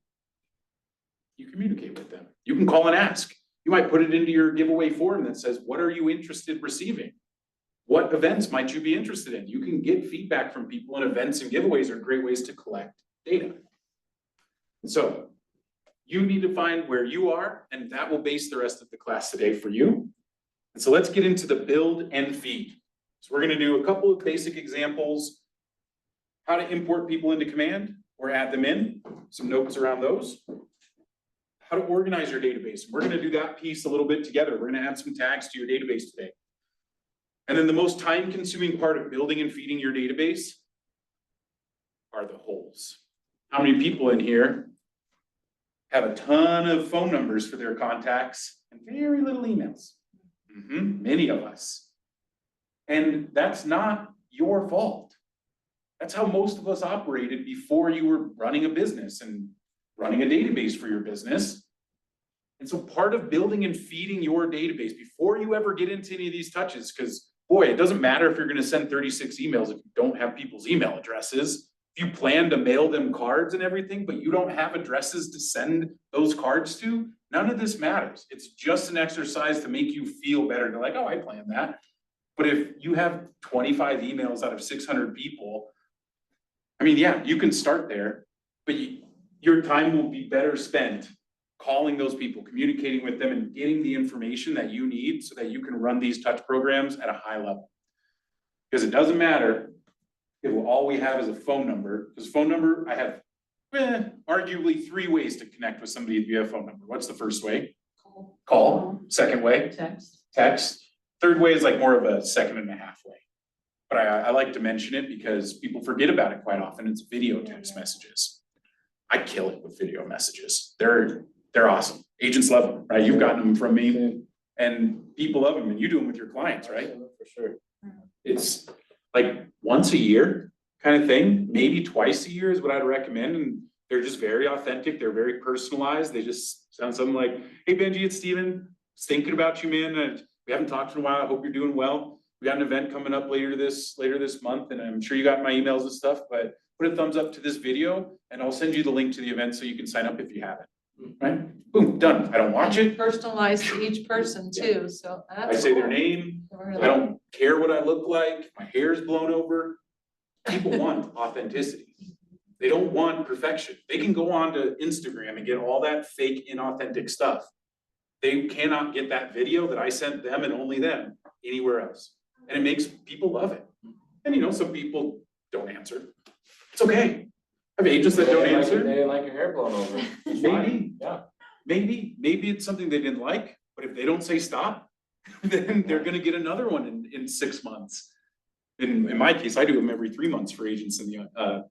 You communicate with them. You can call and ask. You might put it into your giveaway form that says, what are you interested in receiving? What events might you be interested in? You can get feedback from people, and events and giveaways are great ways to collect data. So you need to find where you are, and that will base the rest of the class today for you. And so let's get into the build and feed. So we're gonna do a couple of basic examples, how to import people into command or add them in, some notes around those. How to organize your database. We're gonna do that piece a little bit together. We're gonna add some tags to your database today. And then the most time-consuming part of building and feeding your database are the holes. How many people in here have a ton of phone numbers for their contacts and very little emails? Many of us. And that's not your fault. That's how most of us operated before you were running a business and running a database for your business. And so part of building and feeding your database before you ever get into any of these touches, because boy, it doesn't matter if you're gonna send 36 emails if you don't have people's email addresses. If you plan to mail them cards and everything, but you don't have addresses to send those cards to, none of this matters. It's just an exercise to make you feel better. They're like, oh, I planned that. But if you have 25 emails out of 600 people, I mean, yeah, you can start there, but your time will be better spent calling those people, communicating with them, and getting the information that you need so that you can run these touch programs at a high level. Because it doesn't matter if all we have is a phone number, because phone number, I have arguably 3 ways to connect with somebody via phone number. What's the first way? Call. Second way? Text. Third way is like more of a 2.5 way. But I like to mention it because people forget about it quite often. It's video text messages. I kill it with video messages. They're awesome. Agents love them, right? You've gotten them from me and people love them, and you do them with your clients, right? For sure. It's like once a year kind of thing, maybe twice a year is what I'd recommend. And they're just very authentic. They're very personalized. They just sound something like, hey, Benji, it's Steven. Just thinking about you, man. And we haven't talked in a while. I hope you're doing well. We got an event coming up later this month, and I'm sure you got my emails and stuff, but put a thumbs up to this video and I'll send you the link to the event so you can sign up if you haven't. Right? Boom, done. I don't watch it. Personalized to each person too, so I that's. say their name. I don't care what I look like. My hair's blown over. People want authenticity. They don't want perfection. They can go on to Instagram and get all that fake, inauthentic stuff. They cannot get that video that I sent them and only them anywhere else. And it makes people love it. And you know, some people don't answer. It's okay. I have agents that don't answer. They didn't like your hair blown over. Maybe. Yeah. Maybe it's something they didn't like, but if they don't say stop, then they're gonna get another one in 6 months. In my case, I do them every 3 months for agents in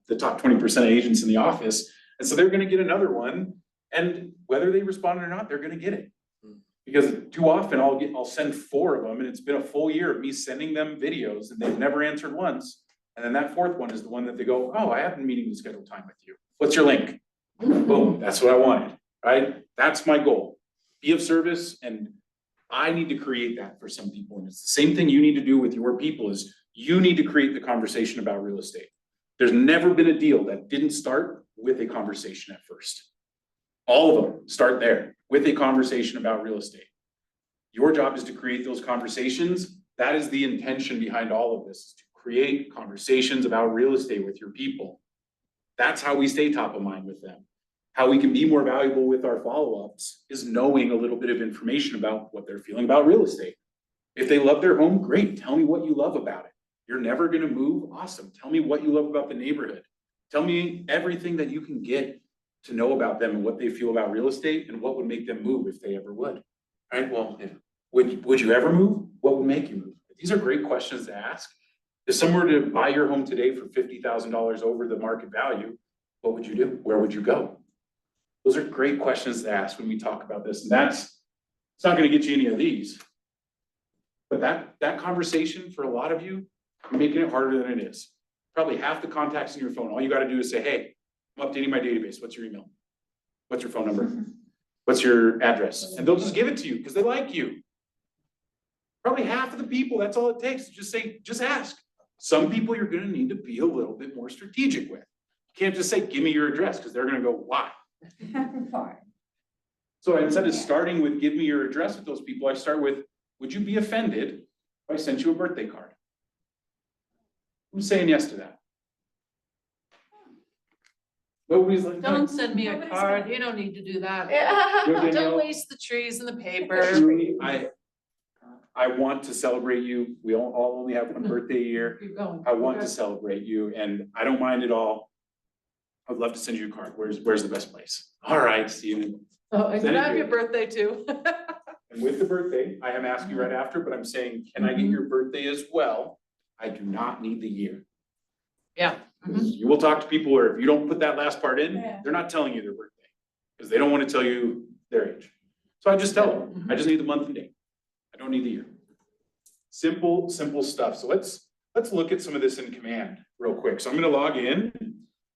the top 20% of agents in the office. And so they're gonna get another one, and whether they respond or not, they're gonna get it. Because too often I'll send 4 of them, and it's been a full year of me sending them videos and they've never answered once. And then that 4th one is the one that they go, oh, I have been meeting to schedule time with you. What's your link? Boom, that's what I wanted, right? That's my goal. Be of service, and I need to create that for some people. And it's the same thing you need to do with your people is you need to create the conversation about real estate. There's never been a deal that didn't start with a conversation at first. All of them start there with a conversation about real estate. Your job is to create those conversations. That is the intention behind all of this, is to create conversations about real estate with your people. That's how we stay top of mind with them. How we can be more valuable with our follow-ups is knowing a little bit of information about what they're feeling about real estate. If they love their home, great. Tell me what you love about it. You're never gonna move, awesome. Tell me what you love about the neighborhood. Tell me everything that you can get to know about them and what they feel about real estate and what would make them move if they ever would. All right, well, would you ever move? What would make you move? These are great questions to ask. If someone were to buy your home today for $50,000 over the market value, what would you do? Where would you go? Those are great questions to ask when we talk about this. And it's not gonna get you any of these. But that conversation for a lot of you, you're making it harder than it is. Probably half the contacts in your phone, all you gotta do is say, hey, I'm updating my database. What's your email? What's your phone number? What's your address? And they'll just give it to you because they like you. Probably half of the people, that's all it takes. Just ask. Some people you're gonna need to be a little bit more strategic with. You can't just say, give me your address, because they're gonna go, why? So instead of starting with give me your address with those people, I start with, would you be offended if I sent you a birthday card? I'm saying yes to that. Nobody's like. Don't send me a Nobody's card, gonna- you don't need to do that. No, Don't Danielle, waste the trees and the paper. truly, I want to celebrate you. We all only have one birthday a year. Keep going. I want to celebrate you and I don't mind at all. I'd love to send you a card. Where's the best place? All right, Steven. Oh, and Send can it I have to your me. birthday too? And with the birthday, I am asking right after, but I'm saying, can I get your birthday as well? I do not need the year. Yeah. You will talk to people where if you don't put that last part in, Yeah. they're not telling you their birthday. Because they don't want to tell you their age. So I just tell them, I just need the month and day. I don't need the year. Simple stuff. So let's look at some of this in Command real quick. So I'm gonna log in.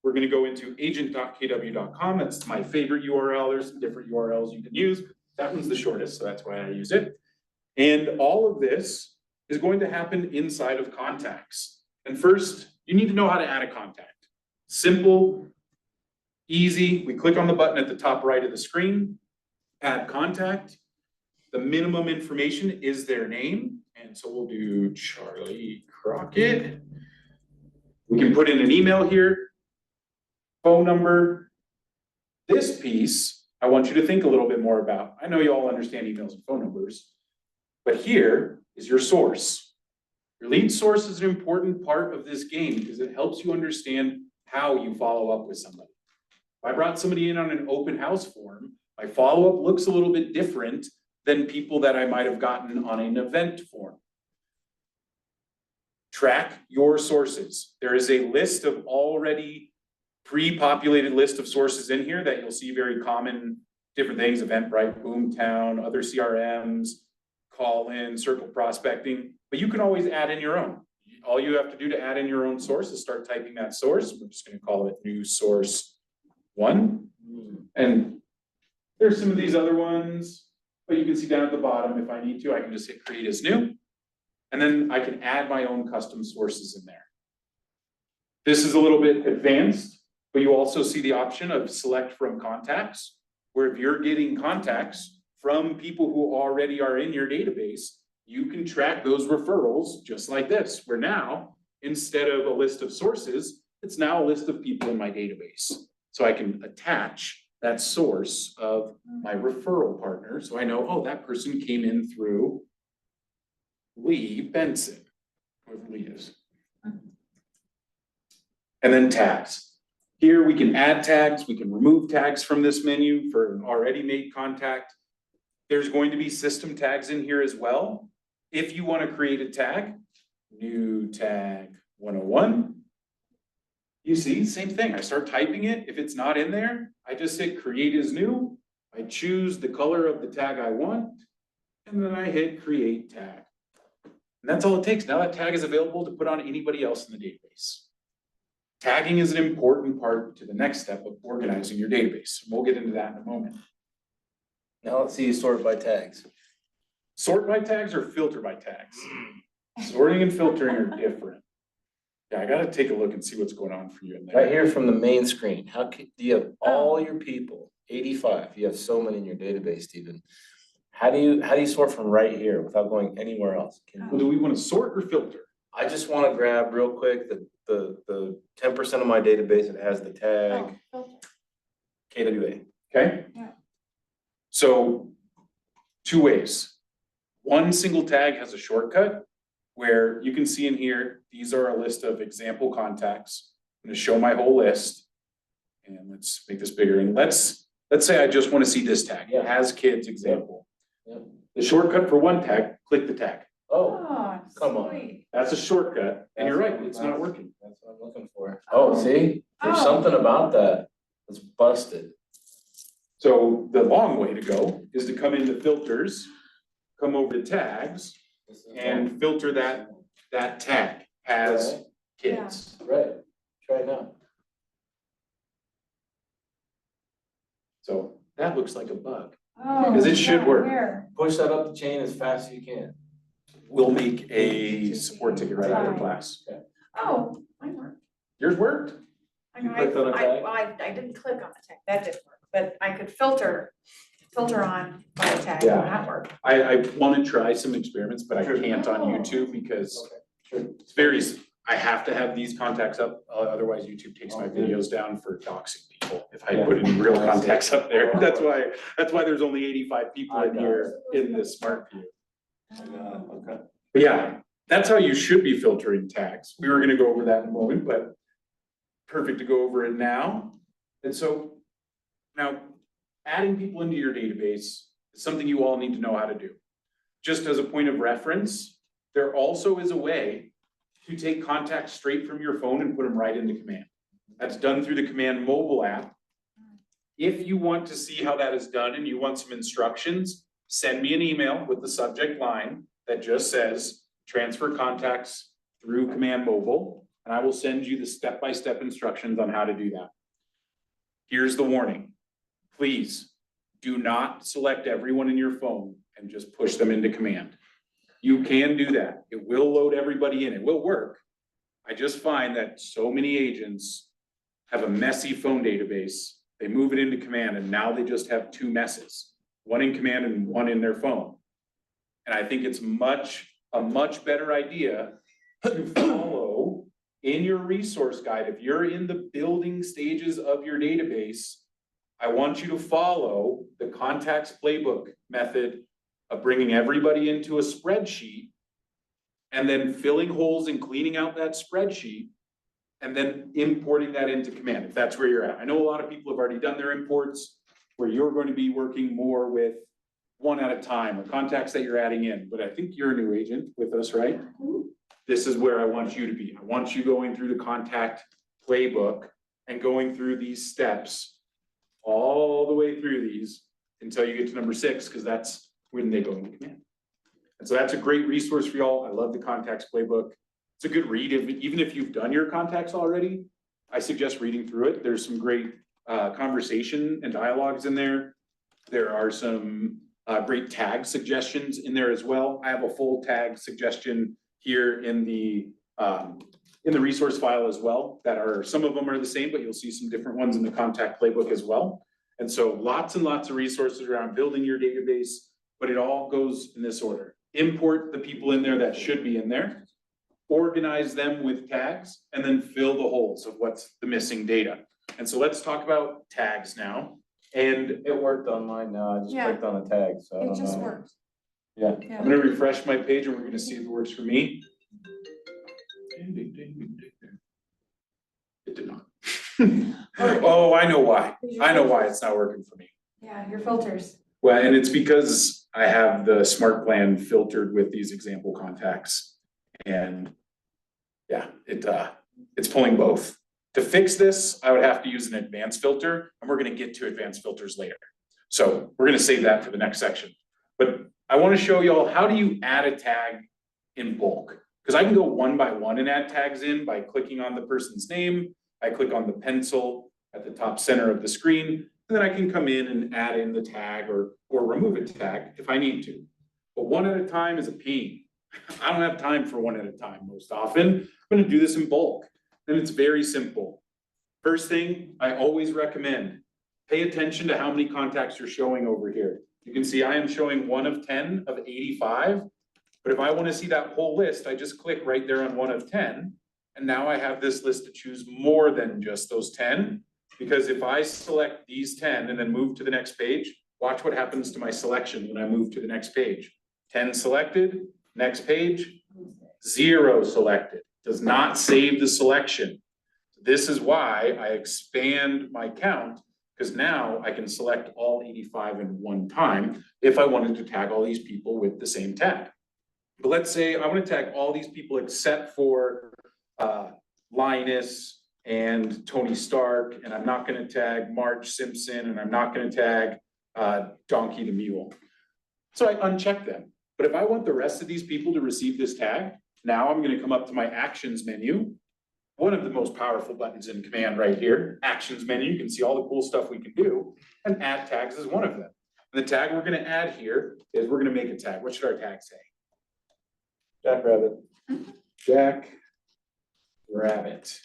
We're gonna go into agent.kw.com. That's my favorite URL. There's some different URLs you can use. That one's the shortest, so that's why I use it. And all of this is going to happen inside of contacts. And first, you need to know how to add a contact. Simple, easy. We click on the button at the top right of the screen, add contact. The minimum information is their name. And so we'll do Charlie Crockett. We can put in an email here, phone number. This piece, I want you to think a little bit more about. I know you all understand emails and phone numbers, but here is your source. Your lead source is an important part of this game because it helps you understand how you follow up with somebody. If I brought somebody in on an open house form, my follow-up looks a little bit different than people that I might have gotten on an event form. Track your sources. There is a list of already pre-populated list of sources in here that you'll see very common different things, Eventbrite, Boomtown, other CRMs, call-in, circle prospecting, but you can always add in your own. All you have to do to add in your own source is start typing that source. We're just gonna call it new source 1. And there's some of these other ones, but you can see down at the bottom, if I need to, I can just hit create as new. And then I can add my own custom sources in there. This is a little bit advanced, but you also see the option of select from contacts, where if you're getting contacts from people who already are in your database, you can track those referrals just like this, where now, instead of a list of sources, it's now a list of people in my database. So I can attach that source of my referral partner, so I know, oh, that person came in through Lee Benson, whoever Lee is. And then tags. Here we can add tags, we can remove tags from this menu for an already made contact. There's going to be system tags in here as well. If you want to create a tag, new tag 101. You see, same thing. I start typing it. If it's not in there, I just hit create as new. I choose the color of the tag I want, and then I hit create tag. And that's all it takes. Now that tag is available to put on anybody else in the database. Tagging is an important part to the next step of organizing your database. We'll get into that in a moment. Now let's see you sort by tags. Sort by tags or filter by tags? Sorting and filtering are different. Yeah, I gotta take a look and see what's going on for you in Right there. here from the main screen, how do you have all your people, 85, you have so many in your database, Stephen. How do you sort from right here without going anywhere else? Well, do we want to sort or filter? I just wanna grab real quick the 10% of my database that has the tag Oh, KWA. Okay? Yeah. So, 2 ways. One single tag has a shortcut where you can see in here, these are a list of example contacts. I'm gonna show my whole list. And let's make this bigger. And let's say I just want to see this tag. It Yeah. has kids example. Yep. The shortcut for one tag, click the tag. Oh, come on. sweet. That's a shortcut. And you're That's right, what it's I'm- not working. That's what I'm looking for. Oh, see, there's Oh. something about that that's busted. So the long way to go is to come into filters, come over to tags, and filter that tag as kids. Right, try it now. So that looks like a bug. Oh, 'Cause it should yeah, work. where? Push that up the chain as fast as you can. We'll make a support ticket right after class. Oh, mine worked. Yours worked? I You know, clicked on a tag? well, I didn't click on the tag, that didn't work, but I could filter on by a tag, Yeah. and that worked. I want to try some experiments, but I Sure. can't on Oh. YouTube because Sure. it's very, I have to have these contacts up, otherwise YouTube takes my videos down for doxing people. If I put any real contacts up there, that's why there's only 85 people in here in this smart view. Okay. But yeah, that's how you should be filtering tags. We were gonna go over that in a moment, but perfect to go over it now. And so now adding people into your database is something you all need to know how to do. Just as a point of reference, there also is a way to take contacts straight from your phone and put them right into command. That's done through the Command mobile app. If you want to see how that is done and you want some instructions, send me an email with the subject line that just says transfer contacts through Command mobile, and I will send you the step-by-step instructions on how to do that. Here's the warning. Please do not select everyone in your phone and just push them into command. You can do that. It will load everybody in. It will work. I just find that so many agents have a messy phone database. They move it into command and now they just have two messes, one in command and one in their phone. And I think it's a much better idea to follow in your resource guide. If you're in the building stages of your database, I want you to follow the contacts playbook method of bringing everybody into a spreadsheet and then filling holes and cleaning out that spreadsheet and then importing that into command, if that's where you're at. I know a lot of people have already done their imports where you're going to be working more with one at a time or contacts that you're adding in, but I think you're a new agent with us, right? This is where I want you to be. I want you going through the contact playbook and going through these steps all the way through these until you get to number 6, because that's when they go into command. And so that's a great resource for y'all. I love the contacts playbook. It's a good read. Even if you've done your contacts already, I suggest reading through it. There's some great conversation and dialogues in there. There are some great tag suggestions in there as well. I have a full tag suggestion here in the resource file as well, that are, some of them are the same, but you'll see some different ones in the contact playbook as well. And so lots and lots of resources around building your database, but it all goes in this order. Import the people in there that should be in there, organize them with tags, and then fill the holes of what's the missing data. And so let's talk about tags now. And It worked on mine now, I just Yeah. clicked on the tag, so I It don't just know. worked. Yeah. Yeah. I'm gonna refresh my page and we're gonna see if it works for me. It did not. Oh, I know why. I know why it's not working for me. Yeah, your filters. Well, and it's because I have the smart plan filtered with these example contacts. And yeah, it's pulling both. To fix this, I would have to use an advanced filter, and we're gonna get to advanced filters later. So we're gonna save that for the next section. But I wanna show y'all, how do you add a tag in bulk? Because I can go one by one and add tags in by clicking on the person's name. I click on the pencil at the top center of the screen, and then I can come in and add in the tag or remove a tag if I need to. But one at a time is a pain. I don't have time for one at a time most often. I'm gonna do this in bulk, and it's very simple. First thing, I always recommend, pay attention to how many contacts you're showing over here. You can see I am showing 1 of 10 of 85, but if I wanna see that whole list, I just click right there on 1 of 10, and now I have this list to choose more than just those 10, because if I select these 10 and then move to the next page, watch what happens to my selection when I move to the next page. 10 selected, next page, 0 selected, does not save the selection. This is why I expand my count, because now I can select all 85 in one time if I wanted to tag all these people with the same tag. But let's say I want to tag all these people except for Linus and Tony Stark, and I'm not going to tag Marge Simpson, and I'm not going to tag Donkey the Mule. So I uncheck them. But if I want the rest of these people to receive this tag, now I'm going to come up to my actions menu. One of the most powerful buttons in Command right here, actions menu. You can see all the cool stuff we can do, and add tags is one of them. And the tag we're going to add here is we're going to make a tag. What should our tag say? Jack Rabbit. Jack Rabbit.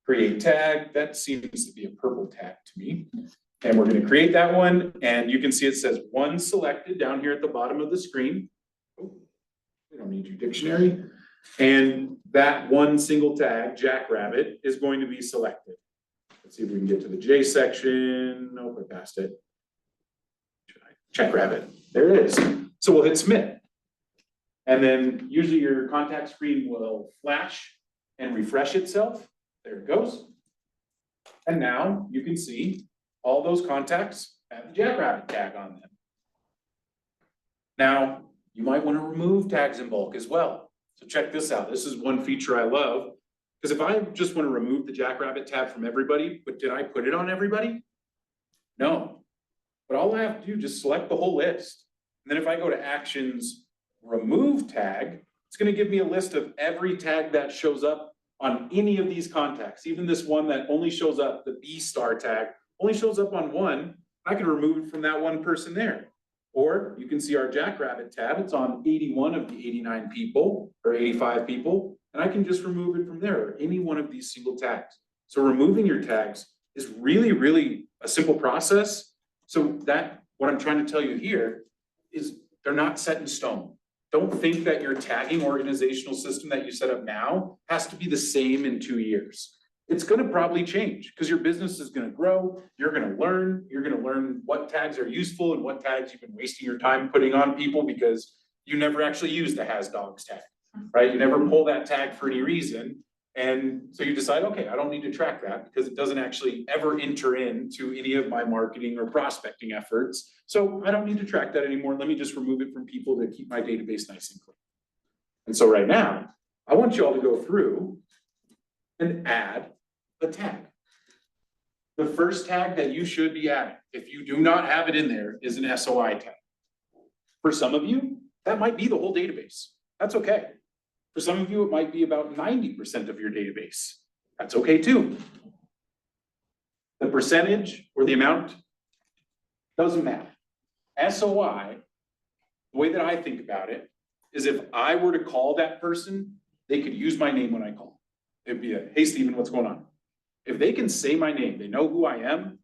Create tag. That seems to be a purple tag to me. And we're going to create that one. And you can see it says 1 selected down here at the bottom of the screen. Oh, we don't need your dictionary. And that one single tag, Jackrabbit, is going to be selected. Let's see if we can get to the J section. Nope, I passed it. Jackrabbit, there it is. So we'll hit submit. And then usually your contact screen will flash and refresh itself. There it goes. And now you can see all those contacts have the Jackrabbit tag on them. Now, you might want to remove tags in bulk as well. So check this out. This is one feature I love. Because if I just want to remove the Jackrabbit tab from everybody, but did I put it on everybody? No. But all I have to do is just select the whole list. And then if I go to Actions, Remove Tag, it's going to give me a list of every tag that shows up on any of these contacts. Even this one that only shows up, the B star tag, only shows up on one. I can remove it from that one person there. Or you can see our Jackrabbit tab. It's on 81 of the 89 people or 85 people. And I can just remove it from there, or any one of these single tags. So removing your tags is really, really a simple process. So that, what I'm trying to tell you here is they're not set in stone. Don't think that your tagging organizational system that you set up now has to be the same in 2 years. It's gonna probably change because your business is gonna grow, you're gonna learn what tags are useful and what tags you've been wasting your time putting on people because you never actually use the has dogs tag, right? You never pull that tag for any reason. And so you decide, okay, I don't need to track that because it doesn't actually ever enter into any of my marketing or prospecting efforts. So I don't need to track that anymore. Let me just remove it from people to keep my database nice and clean. And so right now, I want you all to go through and add a tag. The first tag that you should be adding, if you do not have it in there, is an SOI tag. For some of you, that might be the whole database. That's okay. For some of you, it might be about 90% of your database. That's okay too. The percentage or the amount doesn't matter. SOI, the way that I think about it, is if I were to call that person, they could use my name when I call. It'd be a, hey, Stephen, what's going on? If they can say my name, they know who I am,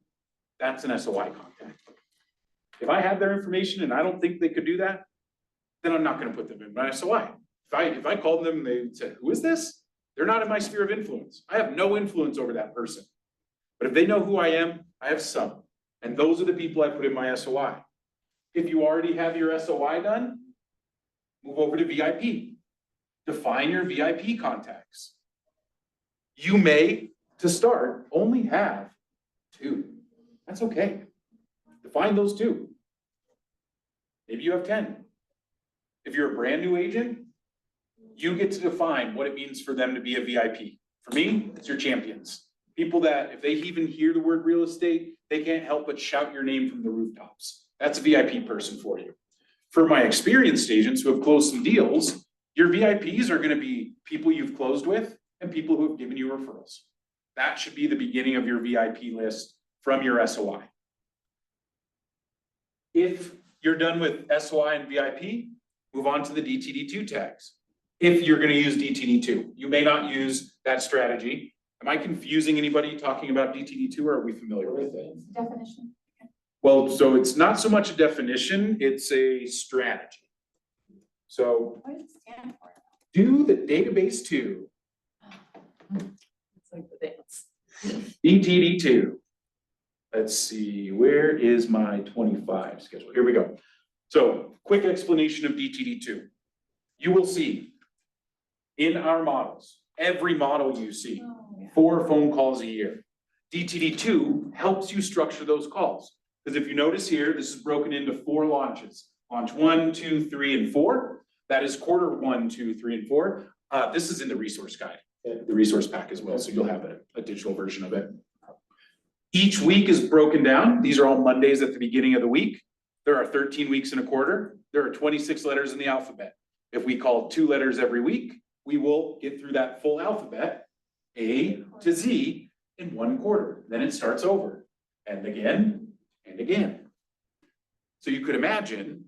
that's an SOI contact. If I have their information and I don't think they could do that, then I'm not gonna put them in my SOI. If I called them and they said, who is this? They're not in my sphere of influence. I have no influence over that person. But if they know who I am, I have some. And those are the people I put in my SOI. If you already have your SOI done, move over to VIP. Define your VIP contacts. You may, to start, only have 2. That's okay. Define those 2. Maybe you have 10. If you're a brand new agent, you get to define what it means for them to be a VIP. For me, it's your champions. People that, if they even hear the word real estate, they can't help but shout your name from the rooftops. That's a VIP person for you. For my experienced agents who have closed some deals, your VIPs are gonna be people you've closed with and people who have given you referrals. That should be the beginning of your VIP list from your SOI. If you're done with SOI and VIP, move on to the DTD2 tags. If you're gonna use DTD2, you may not use that strategy. Am I confusing anybody talking about DTD2 or are we familiar with it? Definition. Well, so it's not so much a definition, it's a strategy. So What does it stand for? do the database 2, It's like the dance. DTD2. Let's see, where is my 25 schedule? Here we go. So quick explanation of DTD2. You will see in our models, every model you see, Oh, yeah. 4 phone calls a year. DTD2 helps you structure those calls. Because if you notice here, this is broken into 4 launches. Launch 1, 2, 3, and 4. That is quarter 1, 2, 3, and 4. This is in the resource guide, the resource pack as well, so you'll have a digital version of it. Each week is broken down. These are all Mondays at the beginning of the week. There are 13 weeks in a quarter. There are 26 letters in the alphabet. If we call 2 letters every week, we will get through that full alphabet, A to Z, in 1 quarter. Then it starts over, and again, and again. So you could imagine,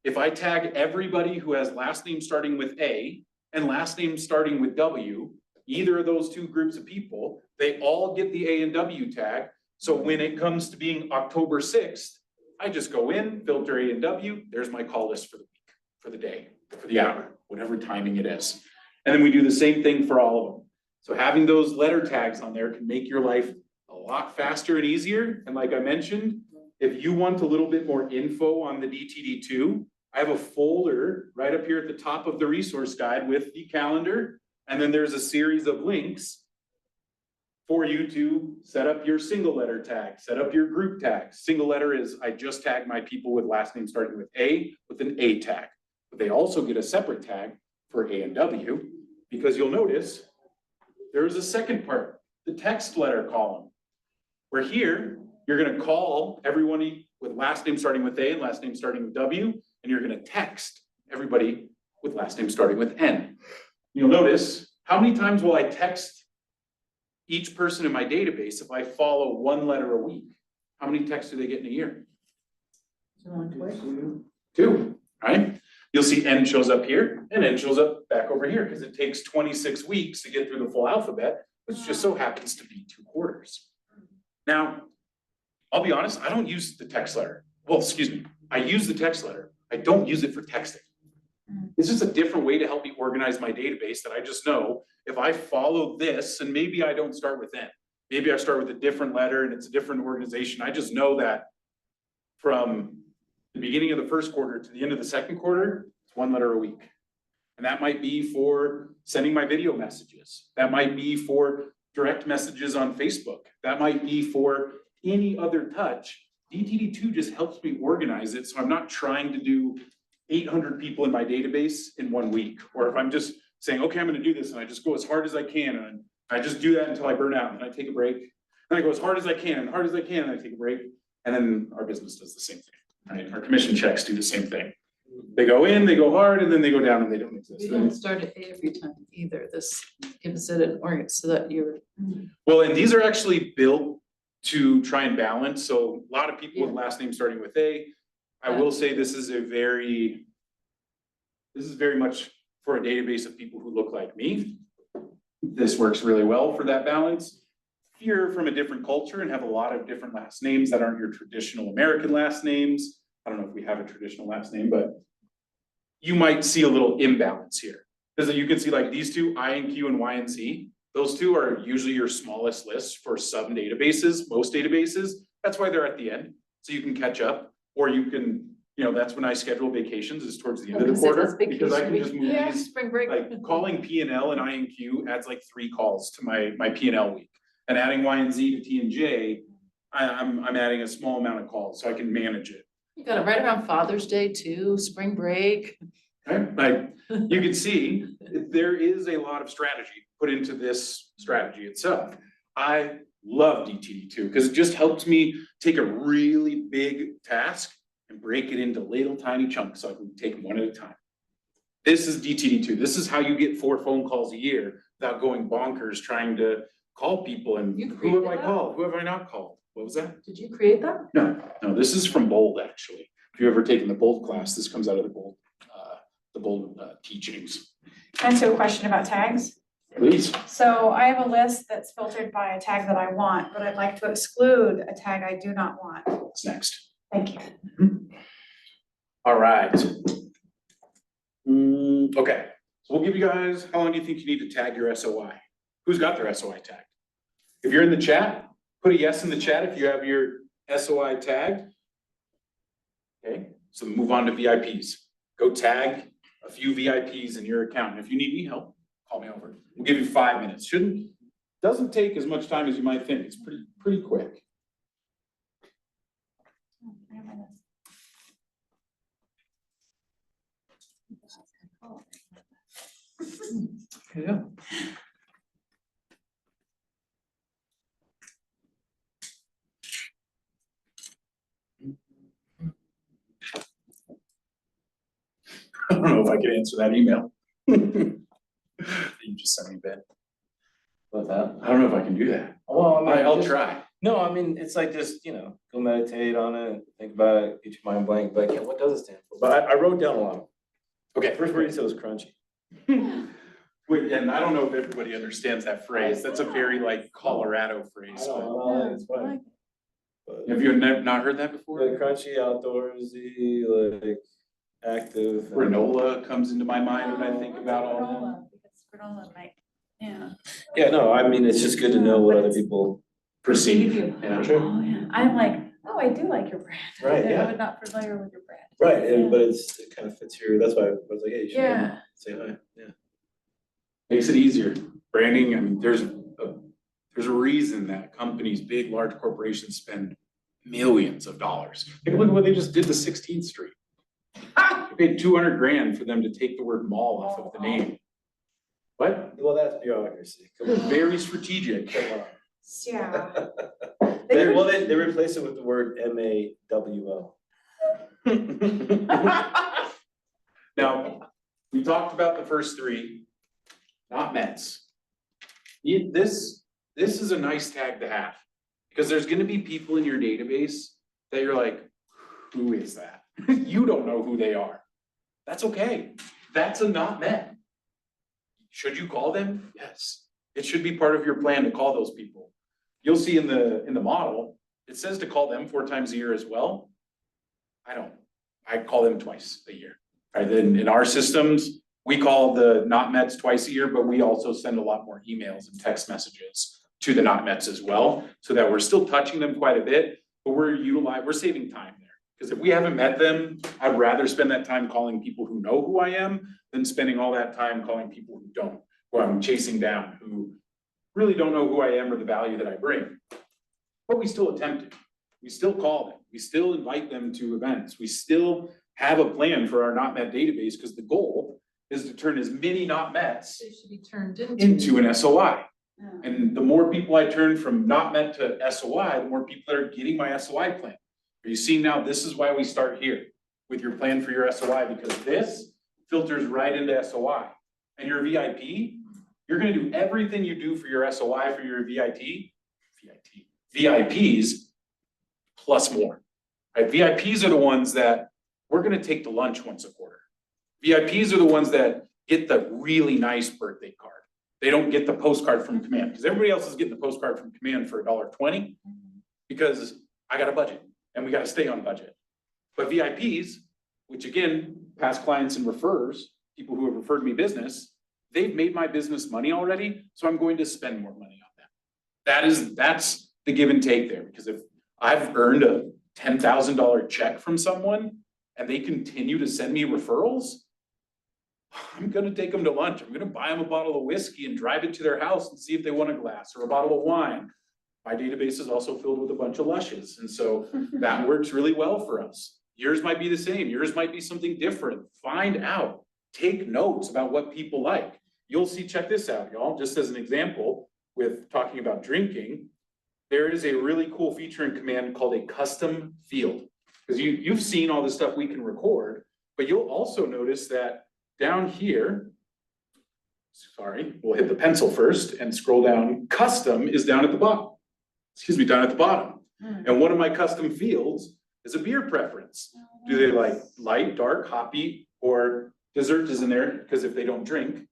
if I tag everybody who has last name starting with A and last name starting with W, either of those 2 groups of people, they all get the A and W tag. So when it comes to being October 6th, I just go in, filter A and W, there's my call list for the week, for the day, for the hour, whatever timing it is. And then we do the same thing for all of them. So having those letter tags on there can make your life a lot faster and easier. And like I mentioned, if you want a little bit more info on the DTD2, I have a folder right up here at the top of the resource guide with the calendar. And then there's a series of links for you to set up your single letter tag, set up your group tag. Single letter is I just tag my people with last name starting with A with an A tag. But they also get a separate tag for A and W, because you'll notice there is a second part, the text letter column, where here you're gonna call everyone with last name starting with A and last name starting with W, and you're gonna text everybody with last name starting with N. You'll notice, how many times will I text each person in my database if I follow one letter a week? How many texts do they get in a year? Two, right? You'll see N shows up here and N shows up back over here because it takes 26 weeks to get through the full alphabet, which just so happens to be 2 quarters. Now, I'll be honest, I don't use the text letter. Well, excuse me, I use the text letter. I don't use it for texting. It's just a different way to help me organize my database that I just know if I follow this, and maybe I don't start with N, maybe I start with a different letter and it's a different organization. I just know that from the beginning of the first quarter to the end of the second quarter, it's 1 letter a week. And that might be for sending my video messages. That might be for direct messages on Facebook. That might be for any other touch. DTD2 just helps me organize it, so I'm not trying to do 800 people in my database in 1 week. Or if I'm just saying, okay, I'm gonna do this, and I just go as hard as I can, and I just do that until I burn out, and I take a break. Then I go as hard as I can, and hard as I can, and I take a break. And then our business does the same thing, right? Our commission checks do the same thing. They go in, they go hard, and then they go down and they don't exist. We don't start at A every time either. This gives it an org so that you're. Well, and these are actually built to try and balance. So a lot of people with last names starting with A. I will say this is very much for a database of people who look like me. This works really well for that balance. If you're from a different culture and have a lot of different last names that aren't your traditional American last names, I don't know if we have a traditional last name, but you might see a little imbalance here. Because you can see like these two, I and Q and Y and Z, those two are usually your smallest lists for some databases, most databases. That's why they're at the end, so you can catch up, or you can, that's when I schedule vacations is towards the end of the quarter, because I can just move these, Spring break. like calling P&L and I and Q adds like 3 calls to my P&L week. And adding Y and Z to T and J, I'm adding a small amount of calls, so I can manage it. You got it right around Father's Day too, spring break. Right? Like, you can see, there is a lot of strategy put into this strategy itself. I love DTD2 because it just helps me take a really big task and break it into little tiny chunks so I can take them one at a time. This is DTD2. This is how you get 4 phone calls a year without going bonkers trying to call people and You who have I created that? called? Who have I not called? What was that? Did you create that? No, this is from Bold, actually. If you've ever taken the Bold class, this comes out of the Bold teachings. Can I ask you a question about tags? Please. So I have a list that's filtered by a tag that I want, but I'd like to exclude a tag I do not want. What's next? Thank you. All right. Okay, so we'll give you guys, how long do you think you need to tag your SOI? Who's got their SOI tagged? If you're in the chat, put a yes in the chat if you have your SOI tagged. Okay, so move on to VIPs. Go tag a few VIPs in your account. And if you need any help, call me over. We'll give you 5 minutes. Doesn't take as much time as you might think. It's pretty quick. Yeah. I don't know if I can answer that email. You just sent me, Ben. What's that? I don't know if I can do that. Well, I'll try. No, I mean, it's like just, go meditate on it, think about it, get your mind blank, but what does it stand for? But I wrote down a lot of them. Okay, First word you said was crunchy. Wait, and I don't know if everybody understands that phrase. That's a very like Colorado phrase. I don't but- know, it's fine. But Have you not heard that before? like crunchy, outdoorsy, like active. Granola comes into my mind when I think about all that. granola might Yeah. Yeah, no, I mean, it's just good to know what other people Perceive perceive. you. Yeah, Oh, yeah, I'm like, oh, I do like your brand. Right, I yeah. was not familiar with your brand. Right, Yeah. but it kind of fits your, that's why I was like, hey, you should Yeah. say hi, yeah. Makes it easier. Branding, I mean, there's a reason that companies, big, large corporations spend millions of dollars. Take a look at what they just did to 16th Street. They paid 200 grand for them to take the word mall off of the name. What? Well, that's bureaucracy, come They're on. very strategic. Come on. Yeah. They replace it with the word MAWO. Now, we talked about the first three, not Mets. This is a nice tag to have, because there's gonna be people in your database that you're like, who is that? You don't know who they are. That's okay. That's a not Met. Should you call them? Yes. It should be part of your plan to call those people. You'll see in the model, it says to call them 4 times a year as well. I don't. I call them twice a year. Right, then in our systems, we call the not Mets twice a year, but we also send a lot more emails and text messages to the not Mets as well, so that we're still touching them quite a bit, but we're saving time there. Because if we haven't met them, I'd rather spend that time calling people who know who I am than spending all that time calling people who don't, who I'm chasing down, who really don't know who I am or the value that I bring. But we still attempt it. We still call them. We still invite them to events. We still have a plan for our not met database, because the goal is to turn as many not mets They should be turned into. into an SOI. Yeah. And the more people I turn from not met to SOI, the more people that are getting my SOI plan. Are you seeing now? This is why we start here with your plan for your SOI, because this filters right into SOI. And your VIP, you're gonna do everything you do for your SOI for your VIPs plus more. Right? VIPs are the ones that we're gonna take to lunch once a quarter. VIPs are the ones that get the really nice birthday card. They don't get the postcard from Command, because everybody else is getting the postcard from Command for $1.20, because I got a budget and we gotta stay on budget. But VIPs, which again, past clients and refers, people who have referred me business, they've made my business money already, so I'm going to spend more money on them. That's the give and take there, because if I've earned a $10,000 check from someone and they continue to send me referrals, I'm gonna take them to lunch. I'm gonna buy them a bottle of whiskey and drive it to their house and see if they want a glass or a bottle of wine. My database is also filled with a bunch of Lushes, and so that works really well for us. Yours might be the same. Yours might be something different. Find out. Take notes about what people like. You'll see, check this out, y'all, just as an example with talking about drinking. There is a really cool feature in Command called a custom field. Because you've seen all the stuff we can record, but you'll also notice that down here, sorry, we'll hit the pencil first and scroll down. Custom is down at the bottom. Excuse me, down at the bottom. And one of my custom fields is a beer preference. Do they like light, dark, hoppy, or dessert is in there? Because if they don't drink,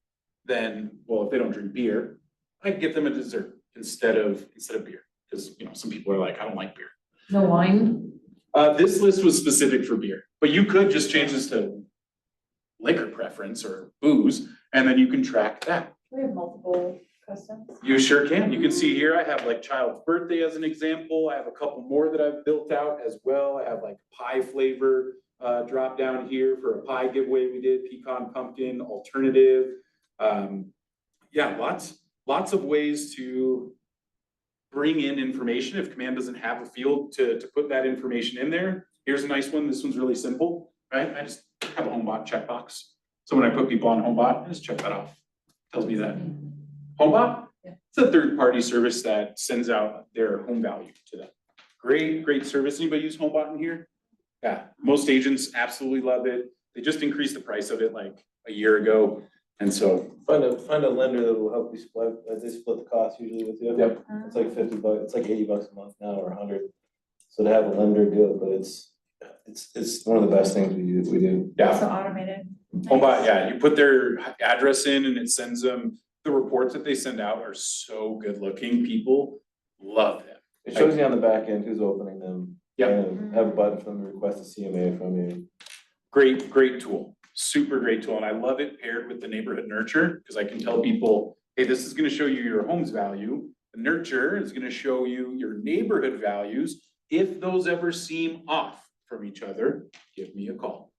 then, well, if they don't drink beer, I give them a dessert instead of beer. Because, you know, some people are like, I don't like beer. No wine? This list was specific for beer, but you could just change this to liquor preference or booze, and then you can track that. We have multiple customs. You sure can. You can see here, I have like child's birthday as an example. I have a couple more that I've built out as well. I have like pie flavor drop down here for a pie giveaway we did, pecan, pumpkin, alternative. Yeah, lots of ways to bring in information if Command doesn't have a field to put that information in there. Here's a nice one. This one's really simple, right? I just have a HomeBot checkbox. So when I put people on HomeBot, I just check that off. Tells me that. HomeBot? Yeah. It's a third-party service that sends out their home value to them. Great service. Anybody use HomeBot in here? Yeah, most agents absolutely love it. They just increased the price of it like a year ago. And so. Find a lender that will help you split, they split the cost usually with you. Yep. It's like $50, it's like $80 a month now or 100. So to have a lender do it, but it's one of the best things we do. Yeah. Also automated. HomeBot, yeah, you put their address in and it sends them, the reports that they send out are so good looking. People love them. It shows you on the back end who's opening them. Yep. And have a button for them to request a CMA from you. Great tool. super great tool, and I love it paired with the neighborhood nurture, because I can tell people, hey, this is gonna show you your home's value. The nurture is gonna show you your neighborhood values. If those ever seem off from each other, give me a call.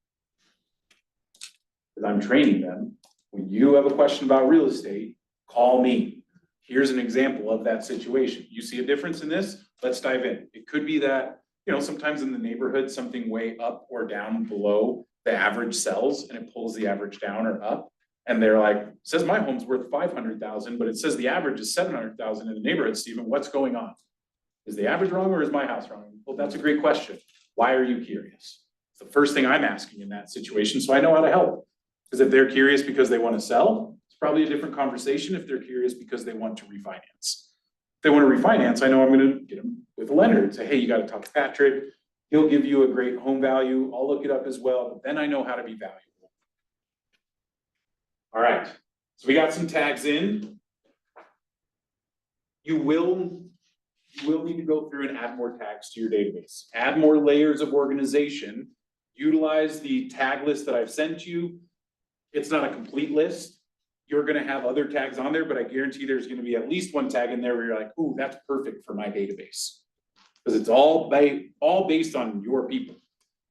Because I'm training them. When you have a question about real estate, call me. Here's an example of that situation. You see a difference in this? Let's dive in. It could be that, sometimes in the neighborhood, something way up or down below the average sells and it pulls the average down or up. And they're like, says my home's worth 500,000, but it says the average is 700,000 in the neighborhood, Stephen, what's going on? Is the average wrong or is my house wrong? Well, that's a great question. Why are you curious? It's the first thing I'm asking in that situation, so I know how to help. Because if they're curious because they want to sell, it's probably a different conversation. If they're curious because they want to refinance. If they want to refinance, I know I'm going to get them with a lender and say, hey, you got to talk to Patrick. He'll give you a great home value. I'll look it up as well, but then I know how to be valuable. All right, so we got some tags in. You will need to go through and add more tags to your database. Add more layers of organization. Utilize the tag list that I've sent you. It's not a complete list. You're gonna have other tags on there, but I guarantee there's gonna be at least one tag in there where you're like, ooh, that's perfect for my database. Because it's all based on your people.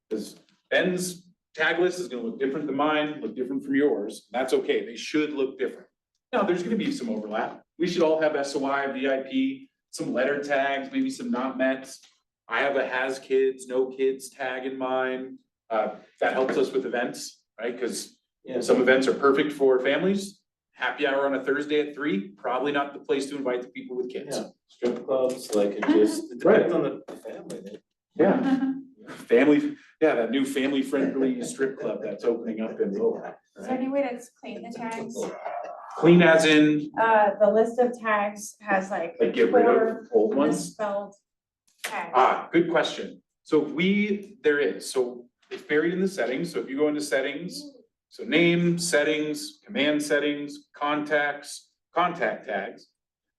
Because Ben's tag list is gonna look different than mine, look different from yours. That's okay, they should look different. Now, there's gonna be some overlap. We should all have SOI, VIP, some letter tags, maybe some not mets. I have a has kids, no kids tag in mine. That helps us with events, right? Because some events are perfect for families. Happy hour on a Thursday at 3, probably not the place to invite the people with kids. Yeah, strip clubs, like it depends on the family. Yeah, that new family-friendly strip club that's opening up in Lowell. Is there any way to clean the tags? Clean as in, The list of tags has like get rid of four old ones? misspelled tags. Good question. So there is, so it's buried in the settings. So if you go into settings, so name, settings, command settings, contacts, contact tags.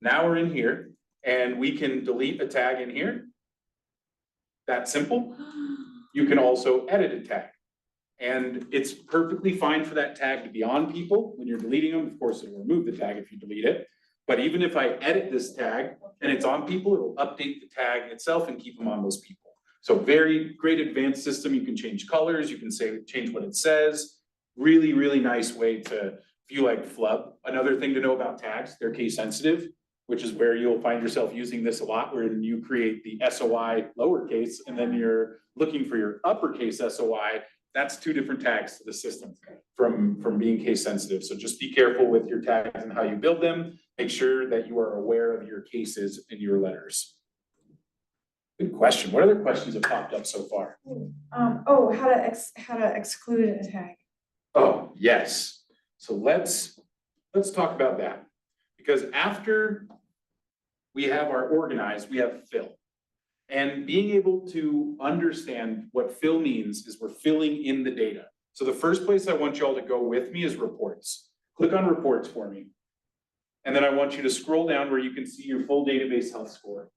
Now we're in here and we can delete a tag in here. That simple. You can also edit a tag. And it's perfectly fine for that tag to be on people when you're deleting them. Of course, it'll remove the tag if you delete it. But even if I edit this tag and it's on people, it'll update the tag itself and keep them on those people. So very great advanced system. You can change colors. You can change what it says. Really, really nice way to, if you like flub. Another thing to know about tags, they're case sensitive, which is where you'll find yourself using this a lot, where you create the SOI lowercase and then you're looking for your uppercase SOI. That's two different tags to the system from being case sensitive. So just be careful with your tags and how you build them. Make sure that you are aware of your cases in your letters. Good question. What other questions have popped up so far? How to exclude a tag. Oh, yes. So let's talk about that. Because after we have our organized, we have fill. And being able to understand what fill means is we're filling in the data. So the first place I want y'all to go with me is reports. Click on reports for me. And then I want you to scroll down where you can see your full database health score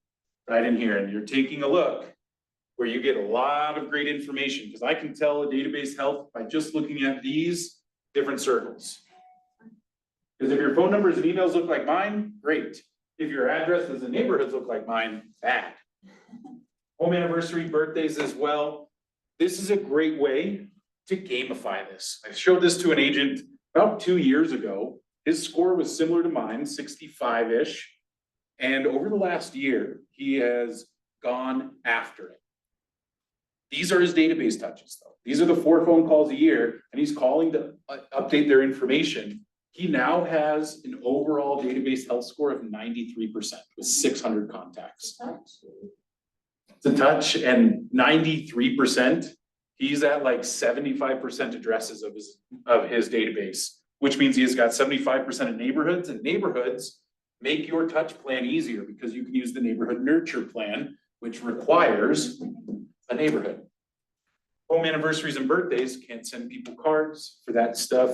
right in here. And you're taking a look where you get a lot of great information, because I can tell a database health by just looking at these different circles. Because if your phone numbers and emails look like mine, great. If your addresses and neighborhoods look like mine, bad. Home anniversary, birthdays as well. This is a great way to gamify this. I showed this to an agent about 2 years ago. His score was similar to mine, 65-ish. And over the last year, he has gone after it. These are his database touches though. These are the 4 phone calls a year, and he's calling to update their information. He now has an overall database health score of 93% with 600 contacts. It's a touch, and 93%, he's at like 75% addresses of his database, which means he has got 75% of neighborhoods, and neighborhoods make your touch plan easier because you can use the neighborhood nurture plan, which requires a neighborhood. Home anniversaries and birthdays, can't send people cards for that stuff.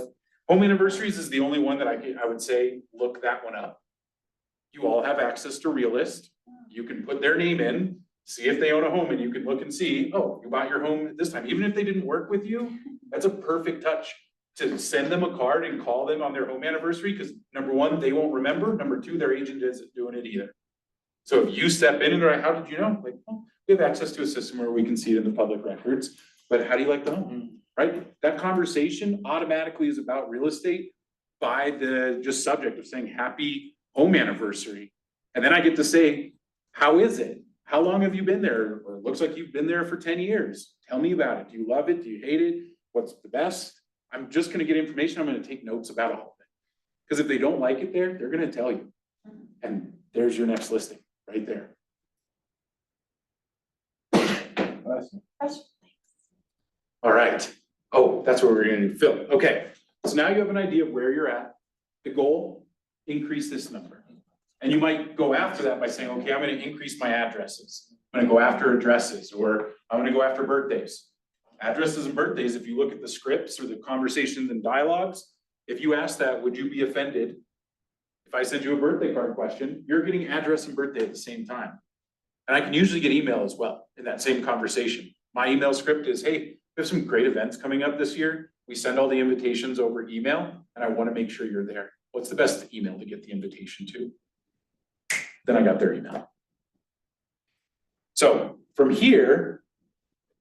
Home anniversaries is the only one that I would say, look that one up. You all have access to Realist. You can put their name in, see if they own a home, and you can look and see, oh, you bought your home at this time. Even if they didn't work with you, that's a perfect touch. to send them a card and call them on their home anniversary, because number one, they won't remember, number two, their agent isn't doing it either. So if you step in and they're like, how did you know? Like, well, we have access to a system where we can see it in the public records, but how do you like the home? Right? That conversation automatically is about real estate by the just subject of saying happy home anniversary. And then I get to say, how is it? How long have you been there? Or it looks like you've been there for 10 years. Tell me about it. Do you love it? Do you hate it? What's the best? I'm just gonna get information. I'm gonna take notes about all of it. Because if they don't like it there, they're gonna tell you. And there's your next listing, right there. All right. Oh, that's what we're gonna do, Phil. Okay, so now you have an idea of where you're at. The goal, increase this number. And you might go after that by saying, okay, I'm gonna increase my addresses. I'm gonna go after addresses, or I'm gonna go after birthdays. Addresses and birthdays, if you look at the scripts or the conversations and dialogues, if you ask that, would you be offended? If I send you a birthday card question, you're getting address and birthday at the same time. And I can usually get email as well in that same conversation. My email script is, hey, we have some great events coming up this year. We send all the invitations over email, and I want to make sure you're there. What's the best email to get the invitation to? Then I got their email. So from here,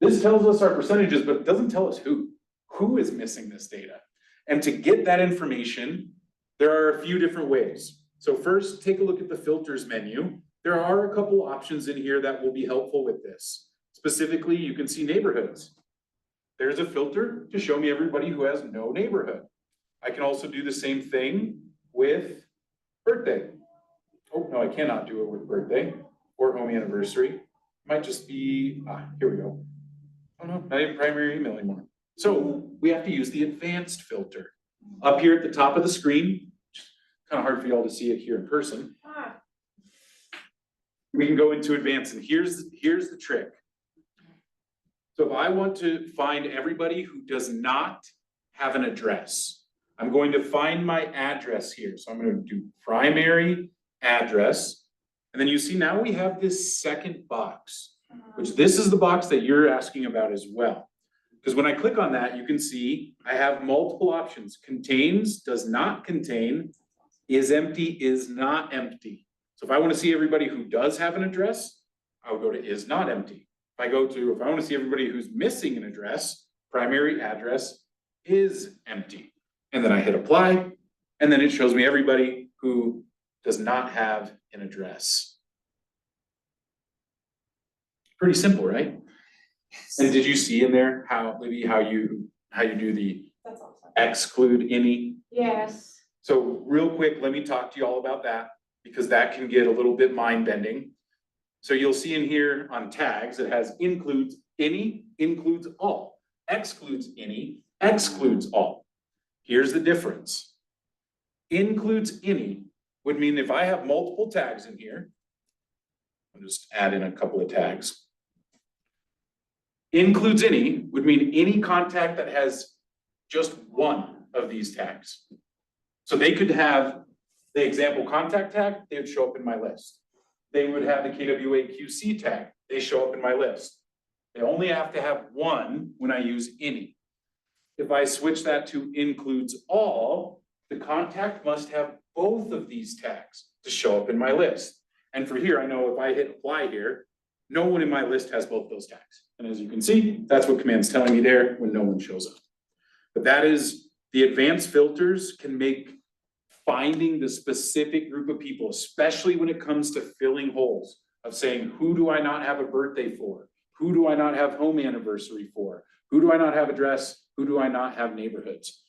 this tells us our percentages, but it doesn't tell us who is missing this data. And to get that information, there are a few different ways. So first, take a look at the filters menu. There are a couple options in here that will be helpful with this. Specifically, you can see neighborhoods. There's a filter to show me everybody who has no neighborhood. I can also do the same thing with birthday. Oh, no, I cannot do it with birthday or home anniversary. Might just be, here we go. Oh no, not even primary email anymore. So we have to use the advanced filter. Up here at the top of the screen, kind of hard for y'all to see it here in person. We can go into advanced, and here's the trick. So if I want to find everybody who does not have an address, I'm going to find my address here. So I'm going to do primary address. And then you see now we have this second box, which this is the box that you're asking about as well. Because when I click on that, you can see I have multiple options. Contains, does not contain, is empty, is not empty. So if I want to see everybody who does have an address, I'll go to is not empty. If I want to see everybody who's missing an address, primary address is empty. And then I hit apply, and then it shows me everybody who does not have an address. Pretty simple, right? And did you see in there how you do the That's awesome. exclude any? Yes. So real quick, let me talk to you all about that, because that can get a little bit mind bending. So you'll see in here on tags, it has includes any, includes all, excludes any, excludes all. Here's the difference. Includes any would mean if I have multiple tags in here, I'll just add in a couple of tags. Includes any would mean any contact that has just one of these tags. So they could have the example contact tag, they would show up in my list. They would have the KWA QC tag, they show up in my list. They only have to have one when I use any. If I switch that to includes all, the contact must have both of these tags to show up in my list. And for here, I know if I hit apply here, no one in my list has both those tags. And as you can see, that's what Command's telling me there when no one shows up. But that is, the advanced filters can make finding the specific group of people, especially when it comes to filling holes of saying, who do I not have a birthday for? Who do I not have home anniversary for? Who do I not have address? Who do I not have neighborhoods?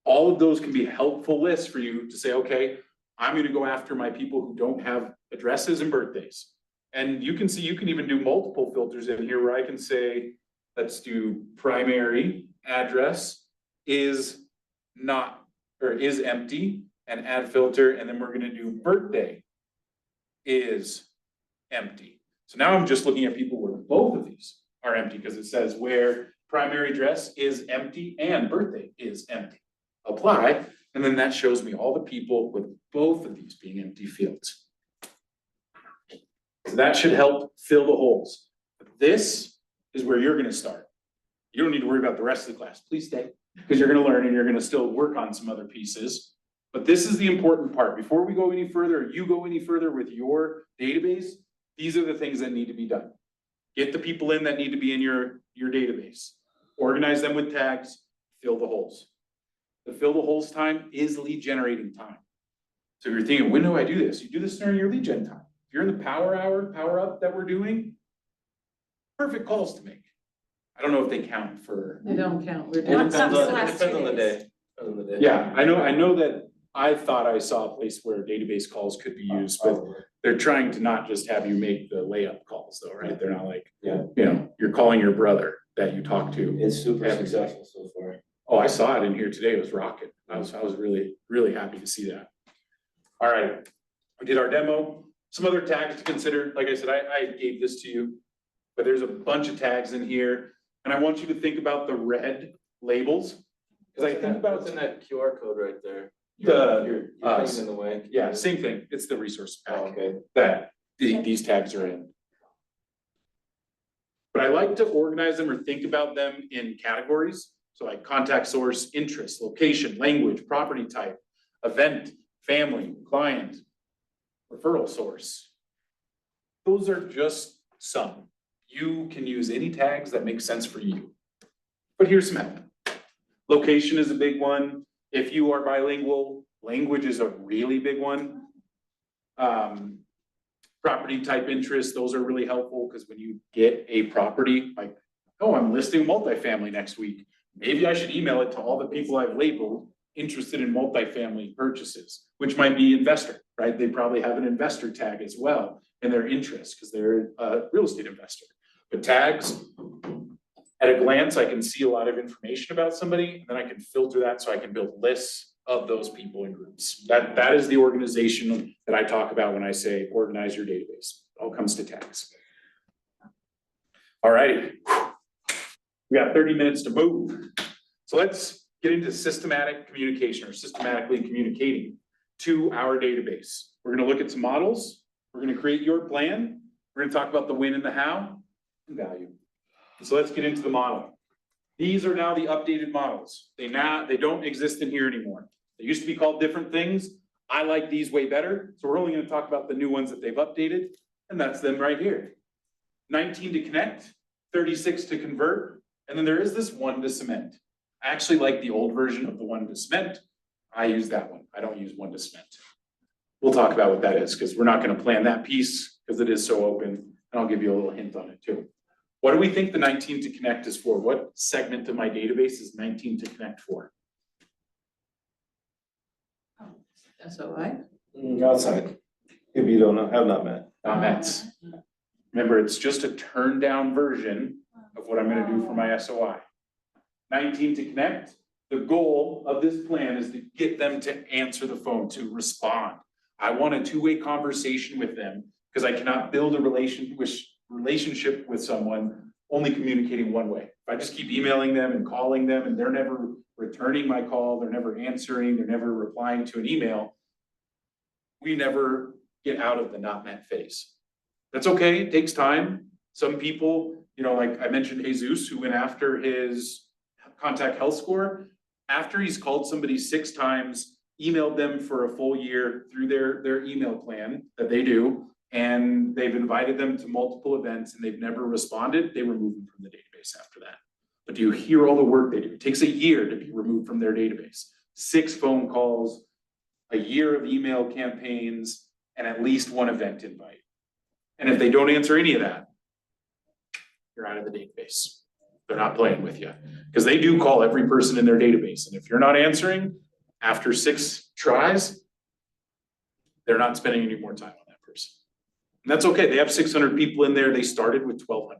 All of those can be helpful lists for you to say, okay, I'm gonna go after my people who don't have addresses and birthdays. And you can see, you can even do multiple filters in here where I can say, let's do primary address is not, or is empty, and add filter, and then we're gonna do birthday is empty. So now I'm just looking at people where both of these are empty, because it says where primary address is empty and birthday is empty. Apply, and then that shows me all the people with both of these being empty fields. So that should help fill the holes. This is where you're gonna start. You don't need to worry about the rest of the class. Please stay. Because you're gonna learn and you're gonna still work on some other pieces. But this is the important part. Before we go any further, you go any further with your database, these are the things that need to be done. Get the people in that need to be in your database. Organize them with tags, fill the holes. The fill the holes time is lead generating time. So if you're thinking, when do I do this? You do this during your lead gen time. If you're in the power hour, power up that we're doing, perfect calls to make. I don't know if they count for. They don't count, we're It doing. depends on, it last depends 2 on the days. day. Depends on the day. Yeah, I know that I thought I saw a place where database calls could be used, but they're trying to not just have you make the layup calls though, right? They're not like, Yeah. you know, you're calling your brother that you talk to. It's super Every day. successful so far. Oh, I saw it in here today. It was rocking. I was really, really happy to see that. All right, we did our demo. Some other tags to consider. Like I said, I gave this to you, but there's a bunch of tags in here. And I want you to think about the red labels. Cause I think about, What's in that QR code right there? The, Your thing's in the way. yeah, same thing. It's the resource Oh, pack okay. that these tags are in. But I like to organize them or think about them in categories. So like contact source, interest, location, language, property type, event, family, client, referral source. Those are just some. You can use any tags that make sense for you. But here's some help. Location is a big one. If you are bilingual, language is a really big one. Property type interest, those are really helpful because when you get a property, like, oh, I'm listing multifamily next week. Maybe I should email it to all the people I've labeled interested in multifamily purchases, which might be investor, right? They probably have an investor tag as well in their interest because they're a real estate investor. But tags, at a glance, I can see a lot of information about somebody, and then I can filter that so I can build lists of those people in groups. That is the organization that I talk about when I say organize your database. It all comes to tags. All righty. We got 30 minutes to move. So let's get into systematic communication or systematically communicating to our database. We're gonna look at some models. We're gonna create your plan. We're gonna talk about the when and the how and value. So let's get into the model. These are now the updated models. They don't exist in here anymore. They used to be called different things. I like these way better. So we're only gonna talk about the new ones that they've updated, and that's them right here. 19 to connect, 36 to convert, and then there is this 1 to cement. I actually like the old version of the 1 to cement. I use that one. I don't use 1 to cement. We'll talk about what that is because we're not gonna plan that piece because it is so open, and I'll give you a little hint on it too. What do we think the 19 to connect is for? What segment of my database is 19 to connect for? SOI? Outside. If you don't know, have not met. Not Remember, it's just a turned down version of what I'm gonna do for my SOI. 19 to connect, the goal of this plan is to get them to answer the phone, to respond. I want a two-way conversation with them because I cannot build a relationship with someone only communicating one way. If I just keep emailing them and calling them and they're never returning my call, they're never answering, they're never replying to an email, we never get out of the not met phase. That's okay, it takes time. Some people, you know, like I mentioned Jesus, who went after his contact health score, after he's called somebody 6 times, emailed them for a full year through their email plan that they do, and they've invited them to multiple events and they've never responded, they remove them from the database after that. But do you hear all the work they do? It takes a year to be removed from their database. 6 phone calls, a year of email campaigns, and at least 1 event invite. And if they don't answer any of that, you're out of the database. They're not playing with you because they do call every person in their database. And if you're not answering after 6 tries, they're not spending any more time on that person. And that's okay. They have 600 people in there. They started with 1,200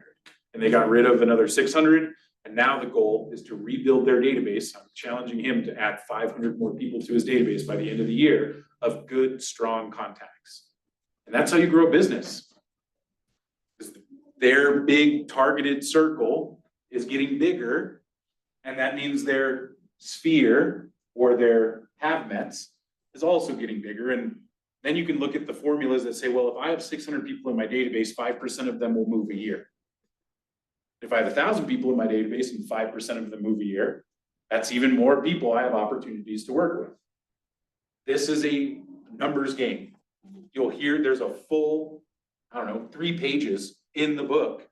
and they got rid of another 600. And now the goal is to rebuild their database. I'm challenging him to add 500 more people to his database by the end of the year of good, strong contacts. And that's how you grow a business. Their big targeted circle is getting bigger, and that means their sphere or their have-mets is also getting bigger. And then you can look at the formulas that say, well, if I have 600 people in my database, 5% of them will move a year. If I have 1,000 people in my database and 5% of them move a year, That's even more people I have opportunities to work with. This is a numbers game. You'll hear there's a full, I don't know, 3 pages in the book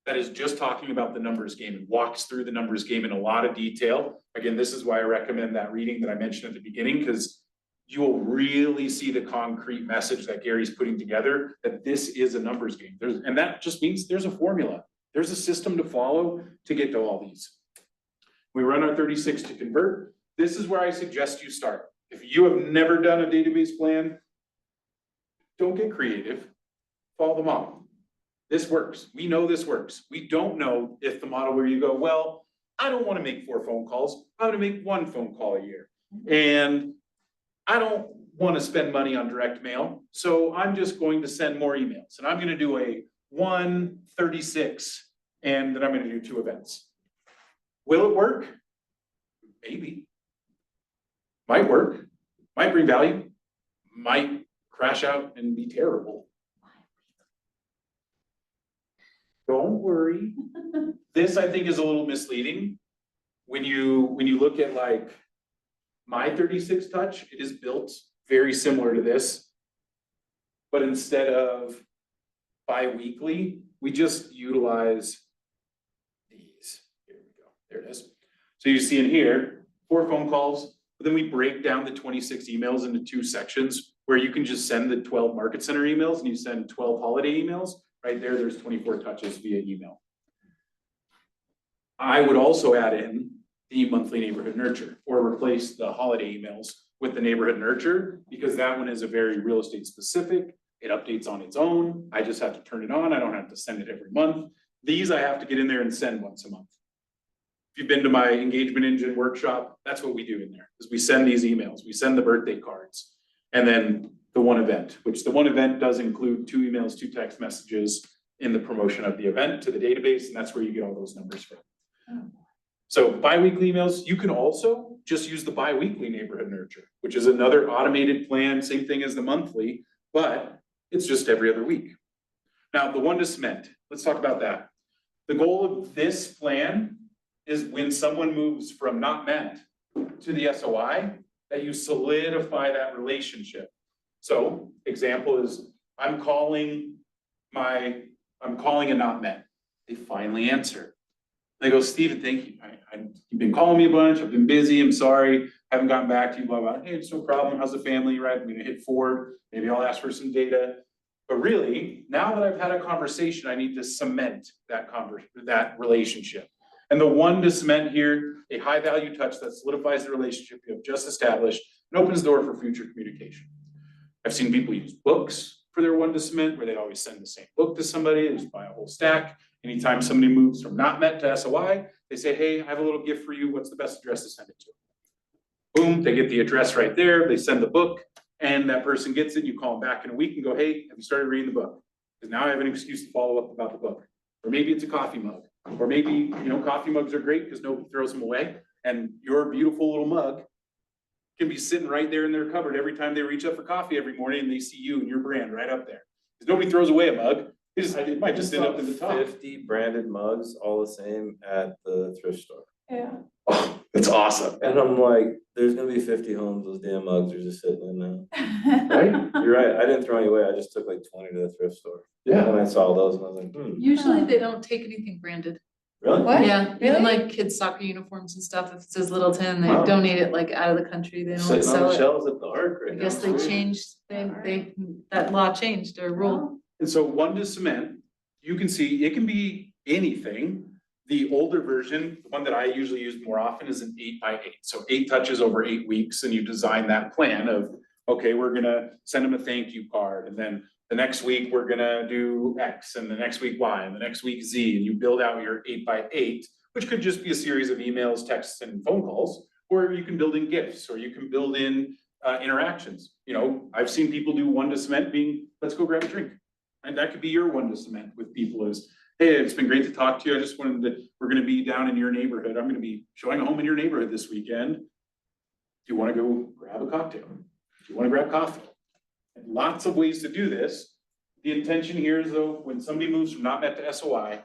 that is just talking about the numbers game and walks through the numbers game in a lot of detail. Again, this is why I recommend that reading that I mentioned at the beginning, because you'll really see the concrete message that Gary's putting together, that this is a numbers game. And that just means there's a formula. There's a system to follow to get to all these. We run our 36 to convert. This is where I suggest you start. If you have never done a database plan, don't get creative, follow the model. This works. We know this works. We don't know if the model where you go, well, I don't want to make 4 phone calls. I'm going to make 1 phone call a year. And I don't want to spend money on direct mail. So I'm just going to send more emails. And I'm going to do a 136 and then I'm going to do 2 events. Will it work? Maybe. Might work. Might bring value. Might crash out and be terrible. Don't worry. This, I think, is a little misleading. When you look at like my 36 touch, it is built very similar to this. But instead of bi-weekly, we just utilize these. Here we go. There it is. So you see in here, 4 phone calls, but then we break down the 26 emails into 2 sections where you can just send the 12 market center emails and you send 12 holiday emails. Right there, there's 24 touches via email. I would also add in the monthly neighborhood nurture or replace the holiday emails with the neighborhood nurture, because that one is a very real estate specific. It updates on its own. I just have to turn it on. I don't have to send it every month. These I have to get in there and send once a month. If you've been to my engagement engine workshop, that's what we do in there, is we send these emails. We send the birthday cards and then the 1 event, which the 1 event does include 2 emails, 2 text messages in the promotion of the event to the database, and that's where you get all those numbers from. So bi-weekly emails, you can also just use the bi-weekly neighborhood nurture, which is another automated plan, same thing as the monthly, but it's just every other week. Now, the 1 to cement, let's talk about that. The goal of this plan is when someone moves from not met to the SOI, that you solidify that relationship. So example is I'm calling a not met. They finally answer. They go, Steven, thank you. You've been calling me a bunch. I've been busy. I'm sorry. I haven't gotten back to you, blah, blah. Hey, it's no problem. How's the family, right? I'm gonna hit forward. Maybe I'll ask for some data. But really, now that I've had a conversation, I need to cement that relationship. And the 1 to cement here, a high value touch that solidifies the relationship you have just established and opens the door for future communication. I've seen people use books for their 1 to cement, where they always send the same book to somebody. They just buy a whole stack. Anytime somebody moves from not met to SOI, they say, hey, I have a little gift for you. What's the best address to send it to? Boom, they get the address right there. They send the book and that person gets it. You call them back in a week and go, hey, have you started reading the book? Because now I have an excuse to follow up about the book. Or maybe it's a coffee mug. Or maybe, coffee mugs are great because nobody throws them away. And your beautiful little mug can be sitting right there in their cupboard every time they reach up for coffee every morning and they see you and your brand right up there. Because nobody throws away a mug. It might just end up in the top. 50 branded mugs, all the same at the thrift store. Yeah. Oh, that's awesome. And I'm like, there's gonna be 50 homes, those damn mugs are just sitting in there. Right? You're right, I didn't throw any away, I just took like 20 to the thrift store. Yeah. And I saw those and I was like, Usually they don't take anything branded. really? What? Yeah, Really? even like kids soccer uniforms and stuff, if it says Littleton, they Wow. donate it like out of the country, they don't Sitting on sell the it. shelves at the art right I now. guess they changed, that law changed or rule. And so 1 to cement, you can see it can be anything. The older version, the one that I usually use more often, is an 8x8. So 8 touches over 8 weeks, and you design that plan of, okay, we're gonna send them a thank you card, and then the next week we're gonna do X, and the next week Y, and the next week Z, and you build out your 8x8, which could just be a series of emails, texts, and phone calls, or you can build in gifts, or you can build in interactions. I've seen people do 1 to cement being, let's go grab a drink. And that could be your 1 to cement with people is, hey, it's been great to talk to you. I just wanted to, we're gonna be down in your neighborhood. I'm gonna be showing a home in your neighborhood this weekend. Do you wanna go grab a cocktail? Do you wanna grab coffee? And lots of ways to do this. The intention here is though, when somebody moves from not met to SOI,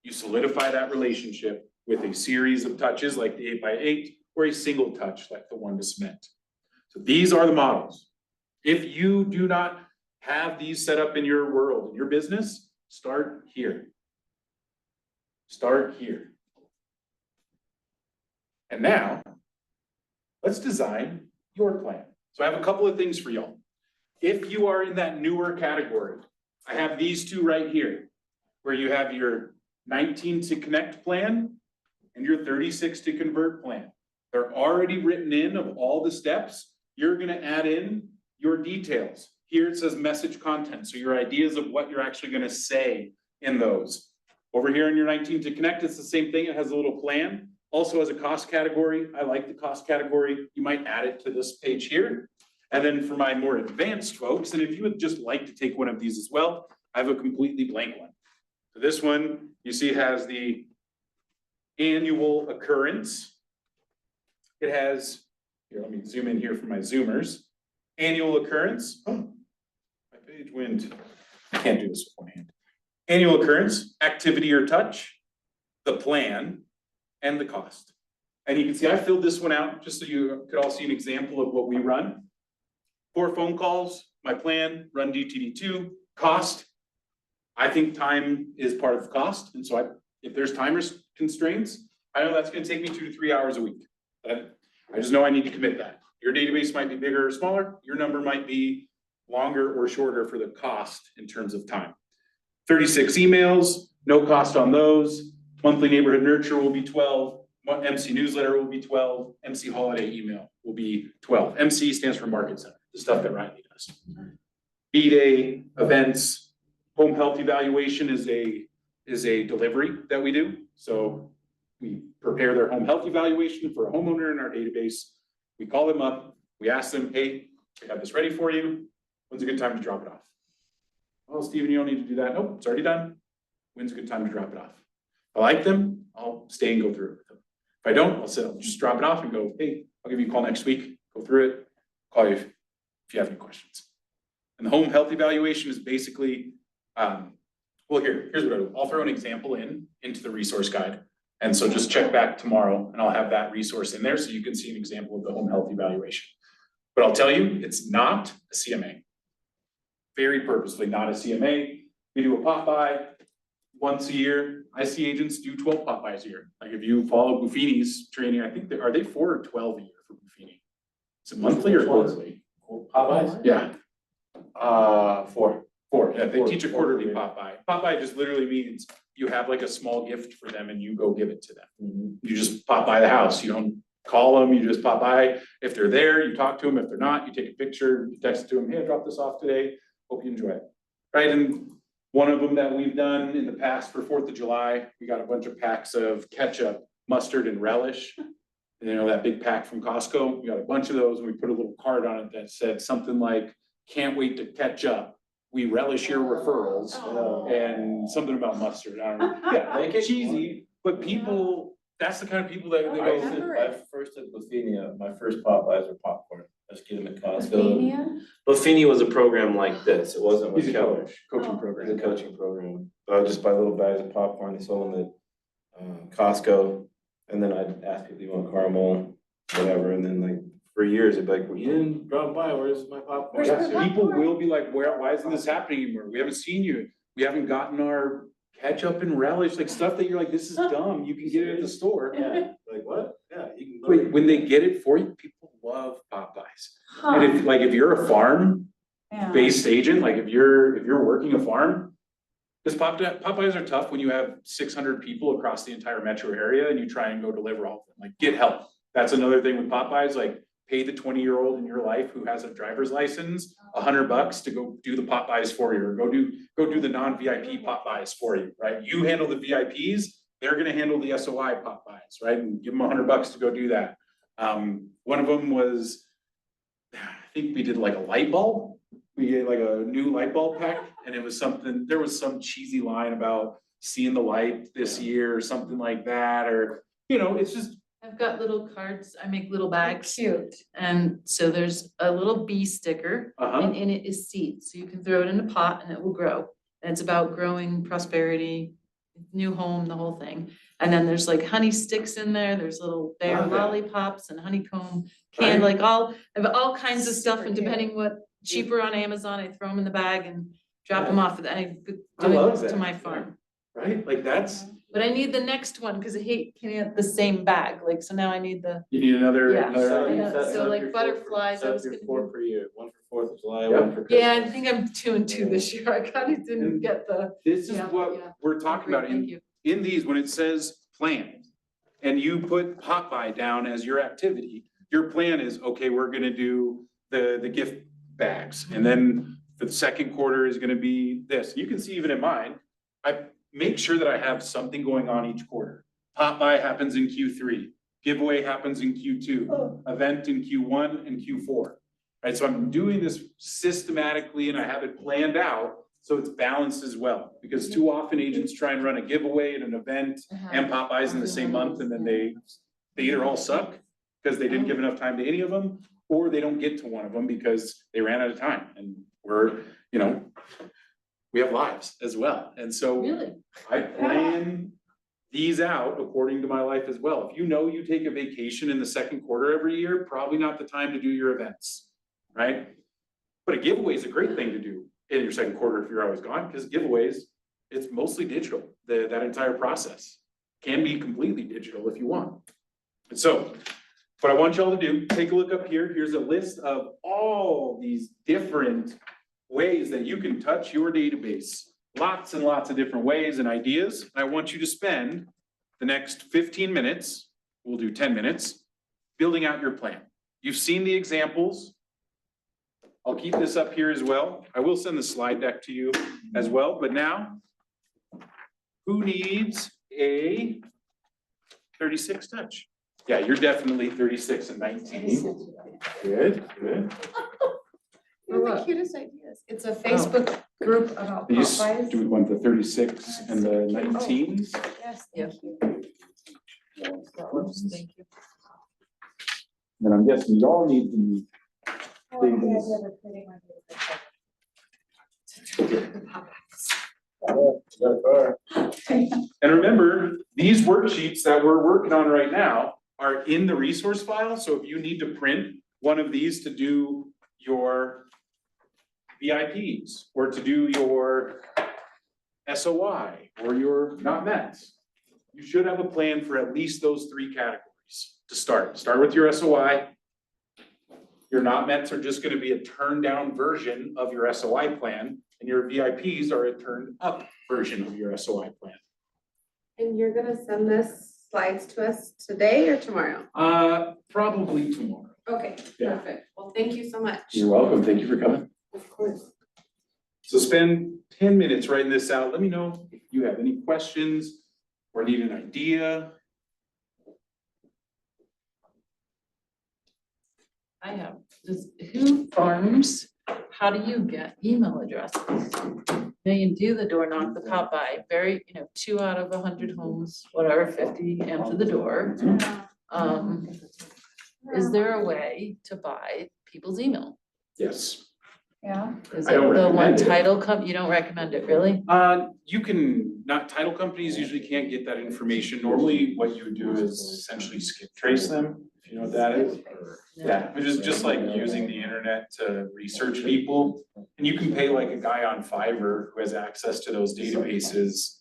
you solidify that relationship with a series of touches like the 8x8 or a single touch like the one to cement. So these are the models. If you do not have these set up in your world, in your business, start here. Start here. And now, let's design your plan. So I have a couple of things for y'all. If you are in that newer category, I have these two right here, where you have your 19 to connect plan and your 36 to convert plan. They're already written in of all the steps. You're gonna add in your details. Here it says message content, so your ideas of what you're actually gonna say in those. Over here in your 19 to connect, it's the same thing. It has a little plan. Also has a cost category. I like the cost category. You might add it to this page here. And then for my more advanced folks, and if you would just like to take one of these as well, I have a completely blank one. So this one, you see, has the annual occurrence. It has, here, let me zoom in here for my zoomers. Annual occurrence. Oh, my page went, I can't do this with one hand. Annual occurrence, activity or touch, the plan, and the cost. And you can see I filled this one out just so you could all see an example of what we run. 4 phone calls, my plan, run DTD2, cost. I think time is part of cost, and so if there's time constraints, I know that's gonna take me 2 to 3 hours a week. But I just know I need to commit that. Your database might be bigger or smaller, your number might be longer or shorter for the cost in terms of time. 36 emails, no cost on those. Monthly neighborhood nurture will be 12. MC newsletter will be 12. MC holiday email will be 12. MC stands for Market Center, the stuff that Riley does. B-Day events, home health evaluation is a delivery that we do. So we prepare their home health evaluation for a homeowner in our database. We call them up, we ask them, hey, we have this ready for you. When's a good time to drop it off? Well, Steven, you don't need to do that. Nope, it's already done. When's a good time to drop it off? If I like them, I'll stay and go through it with them. If I don't, I'll just drop it off and go, hey, I'll give you a call next week, go through it, call you if you have any questions. And the home health evaluation is basically, well, here's what I'll do. I'll throw an example into the resource guide. And so just check back tomorrow and I'll have that resource in there so you can see an example of the home health evaluation. But I'll tell you, it's not a CMA. Very purposefully not a CMA. We do a pop by once a year. I see agents do 12 pop buys a year. Like if you follow Buffini's training, I think are they 4 or 12 a year for Buffini? Is it monthly or quarterly? Pop buys? Yeah. 4. Yeah, they teach a quarterly Quarterly. pop by. Pop by just literally means you have like a small gift for them and you go give it to them. You just pop by the house. You don't call them, you just pop by. If they're there, you talk to them. If they're not, you take a picture, you text it to them, hey, I dropped this off today. Hope you enjoy it. Right, and one of them that we've done in the past for 4th of July, we got a bunch of packs of ketchup, mustard, and relish. And you know that big pack from Costco? We got a bunch of those and we put a little card on it that said something like, can't wait to catch up. We relish your referrals, and something about mustard. I don't know. Yeah, like it's cheesy, but people, that's the kind of people that they I go, used to, my first at Buffini, my first pop buys were popcorn. I just get them at Costco. Buffini was a program like this. It wasn't with He's a Keller. coaching It was program. a coaching program. I would just buy little bags of popcorn. They sold them at Costco. And then I'd ask people, you want caramel, whatever. And then like for years, it'd be like, well, you didn't drop by. Where's my popcorn? Where's my Yeah. People will be like, why isn't this happening anymore? We haven't seen you. We haven't gotten our ketchup and relish, like stuff that you're like, this is dumb. You can get it at the store. Yeah. Like what? Yeah. You can go. Wait, when they get it for you, people love Popeyes. And if you're a farm-based agent, like if you're working a farm, because Popeyes are tough when you have 600 people across the entire metro area and you try and go deliver all of them. Like get help. That's another thing with Popeyes, like pay the 20-year-old in your life who has a driver's license $100 to go do the Popeyes for you, or go do the non-VIP Popeyes for you, right? You handle the VIPs, they're gonna handle the SOI Popeyes, right? And give them $100 to go do that. One of them was, I think we did like a light bulb. We gave like a new light bulb pack, and it was something, there was some cheesy line about seeing the light this year or something like that, or, you know, it's just, I've got little cards, I make little bags, Cute. and so there's a little bee sticker, and in it is seeds, so you can throw it in a pot and it will grow. And it's about growing prosperity, new home, the whole thing. And then there's like honey sticks in there, there's little bear Love that. lollipops and honeycomb Right. candy, like I have all kinds of stuff, Super and cute. depending what cheaper on Amazon, I throw them in the bag and drop them off, and I I love do it to that. my farm. Right? Like that's, But I need the next one, cause I hate can't have the same bag, like, so now I need the, you need another, Yeah. another. I know, Set- so set up like your four for- butterflies, I set up was your gonna 4 do- per year, one for 4th of July, Yep. one for Christmas. yeah, I think I'm 2 and 2 this year, I kinda didn't get the. This is Yeah, what yeah. we're talking Great, about thank you. in these, when it says plan. And you put pop by down as your activity, your plan is, okay, we're gonna do the gift bags. And then the second quarter is gonna be this. You can see even in mine, I make sure that I have something going on each quarter. Pop by happens in Q3, giveaway happens in Q2, event in Q1 and Q4. Right, so I'm doing this systematically and I have it planned out, so it's balanced as well. Because too often agents try and run a giveaway and an event and Popeyes in the same month, and then they either all suck because they didn't give enough time to any of them, or they don't get to one of them because they ran out of time. And we're, you know, we have lives as well. And so Really? I plan these out according to my life as well. If you know you take a vacation in the second quarter every year, probably not the time to do your events, right? But a giveaway is a great thing to do in your second quarter if you're always gone, because giveaways, it's mostly digital. That entire process can be completely digital if you want. And so what I want y'all to do, take a look up here. Here's a list of all these different ways that you can touch your database. Lots and lots of different ways and ideas. I want you to spend the next 15 minutes, we'll do 10 minutes, building out your plan. You've seen the examples. I'll keep this up here as well. I will send the slide deck to you as well, but now, who needs a 36 touch? Yeah, you're definitely 36 and 19. Good, good. They're the cutest ideas. It's a Facebook group about These, Popeyes. do we want the 36 and the 19s? Yes, Yep. thank you. Thank you. And I'm guessing y'all need the Oh, yeah, the other pretty one. And remember, these worksheets that we're working on right now are in the resource file, so if you need to print one of these to do your VIPs, or to do your SOI, or your not mets, you should have a plan for at least those 3 categories to start. Start with your SOI. Your not mets are just gonna be a turned down version of your SOI plan, and your VIPs are a turned up version of your SOI plan. And you're gonna send this slides to us today or tomorrow? Probably tomorrow. Okay, Yeah. perfect. Well, thank you so much. You're welcome. Thank you for coming. Of course. So spend 10 minutes writing this out. Let me know if you have any questions or need an idea. I have, who farms, how do you get email addresses? Now you do the door knock, the pop by, very, 2 out of 100 homes, whatever, 50 enter the door. Is there a way to buy people's email? Yes. Yeah. Is I it don't the one recommend it. title you don't recommend it, really? You can, not, title companies usually can't get that information. Normally, what you would do is essentially skip trace them, if you know what that is. Yeah, which is just like using the internet to research people. And you can pay like a guy on Fiverr who has access to those databases,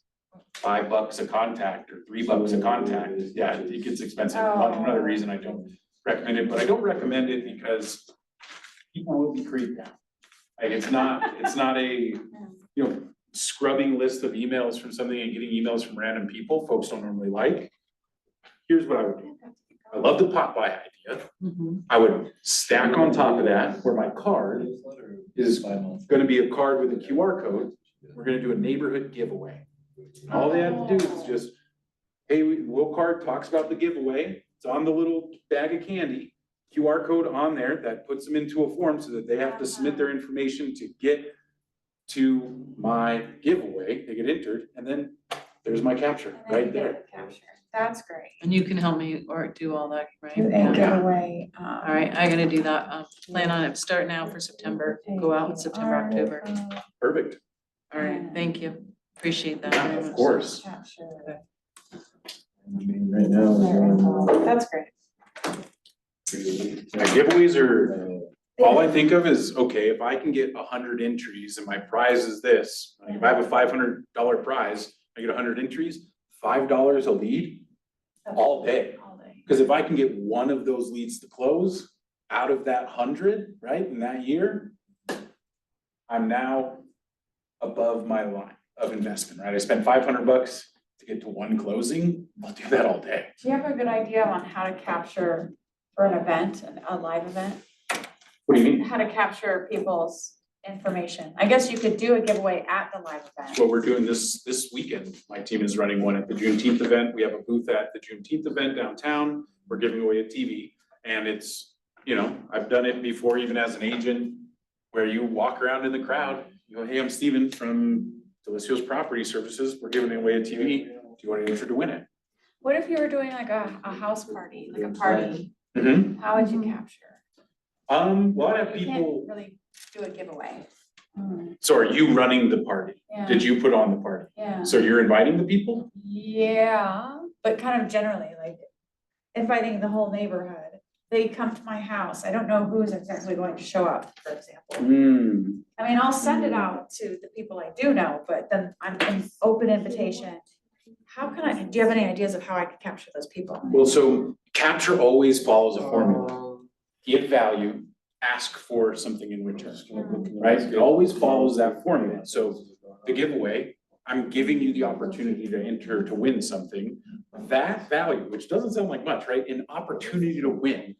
$5 a contact or $3 a contact. Yeah, it gets expensive. Another reason I don't recommend it, but I don't recommend it because people will be creeped out. Like, it's not a, scrubbing list of emails from something and getting emails from random people, folks don't normally like. Here's what I would do. I love the Popeye idea. Mhm. I would stack on top of that where my card is gonna be a card with a QR code. We're gonna do a neighborhood giveaway. All they have to do is just, hey, Will Card talks about the giveaway. It's on the little bag of candy, QR code on there that puts them into a form so that they have to submit their information to get to my giveaway. They get entered, and then there's my capture right there. Capture. That's great. And you can help me or do all that, right? Do a Yeah. giveaway. All right, I gotta do that. Plan on it. Start now for September. Go out in September, October. Perfect. All right, thank you. Appreciate that Yeah, very of much. course. Capture. Right now. That's great. My giveaways are, all I think of is, okay, if I can get 100 entries and my prize is this, like if I have a $500 prize, I get 100 entries, $5 a lead all day. All day. Because if I can get one of those leads to close out of that 100, right, in that year, I'm now above my line of investment, right? I spent $500 to get to one closing, I'll do that all day. Do you have a good idea on how to capture for an event, a live event? What do you mean? How to capture people's information? I guess you could do a giveaway at the live event. That's what we're doing this weekend. My team is running one at the Juneteenth event. We have a booth at the Juneteenth event downtown. We're giving away a TV. And it's, you know, I've done it before, even as an agent, where you walk around in the crowd, you go, hey, I'm Steven from Delicios Property Services. We're giving away a TV. Do you want to enter to win it? What if you were doing like a house party, like a party? Mm-hmm. How would you capture? Well, I have You can't people, really do a giveaway. so are you running the party? Yeah, Did you put on the party? yeah. So you're inviting the people? Yeah, but kind of generally, like inviting the whole neighborhood. They come to my house. I don't know who's exactly going to show up, for example. Hmm. I mean, I'll send it out to the people I do know, but then I'm an open invitation. How can I, do you have any ideas of how I could capture those people? Well, so capture always follows a formula. Give value, ask for something in return, right? It always follows that formula. So the giveaway, I'm giving you the opportunity to enter to win something. That value, which doesn't sound like much, right? An opportunity to win.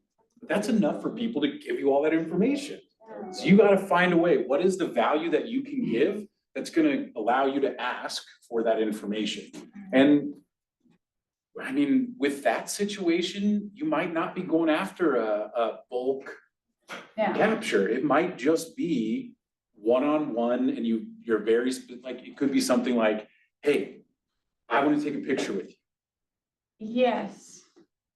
That's enough for people to give you all that information. So you gotta find a way. What is the value that you can give that's gonna allow you to ask for that information? And I mean, with that situation, you might not be going after a bulk Yeah, capture. It might just be one-on-one and you're very, like, it could be something like, hey, I want to take a picture with you, yes,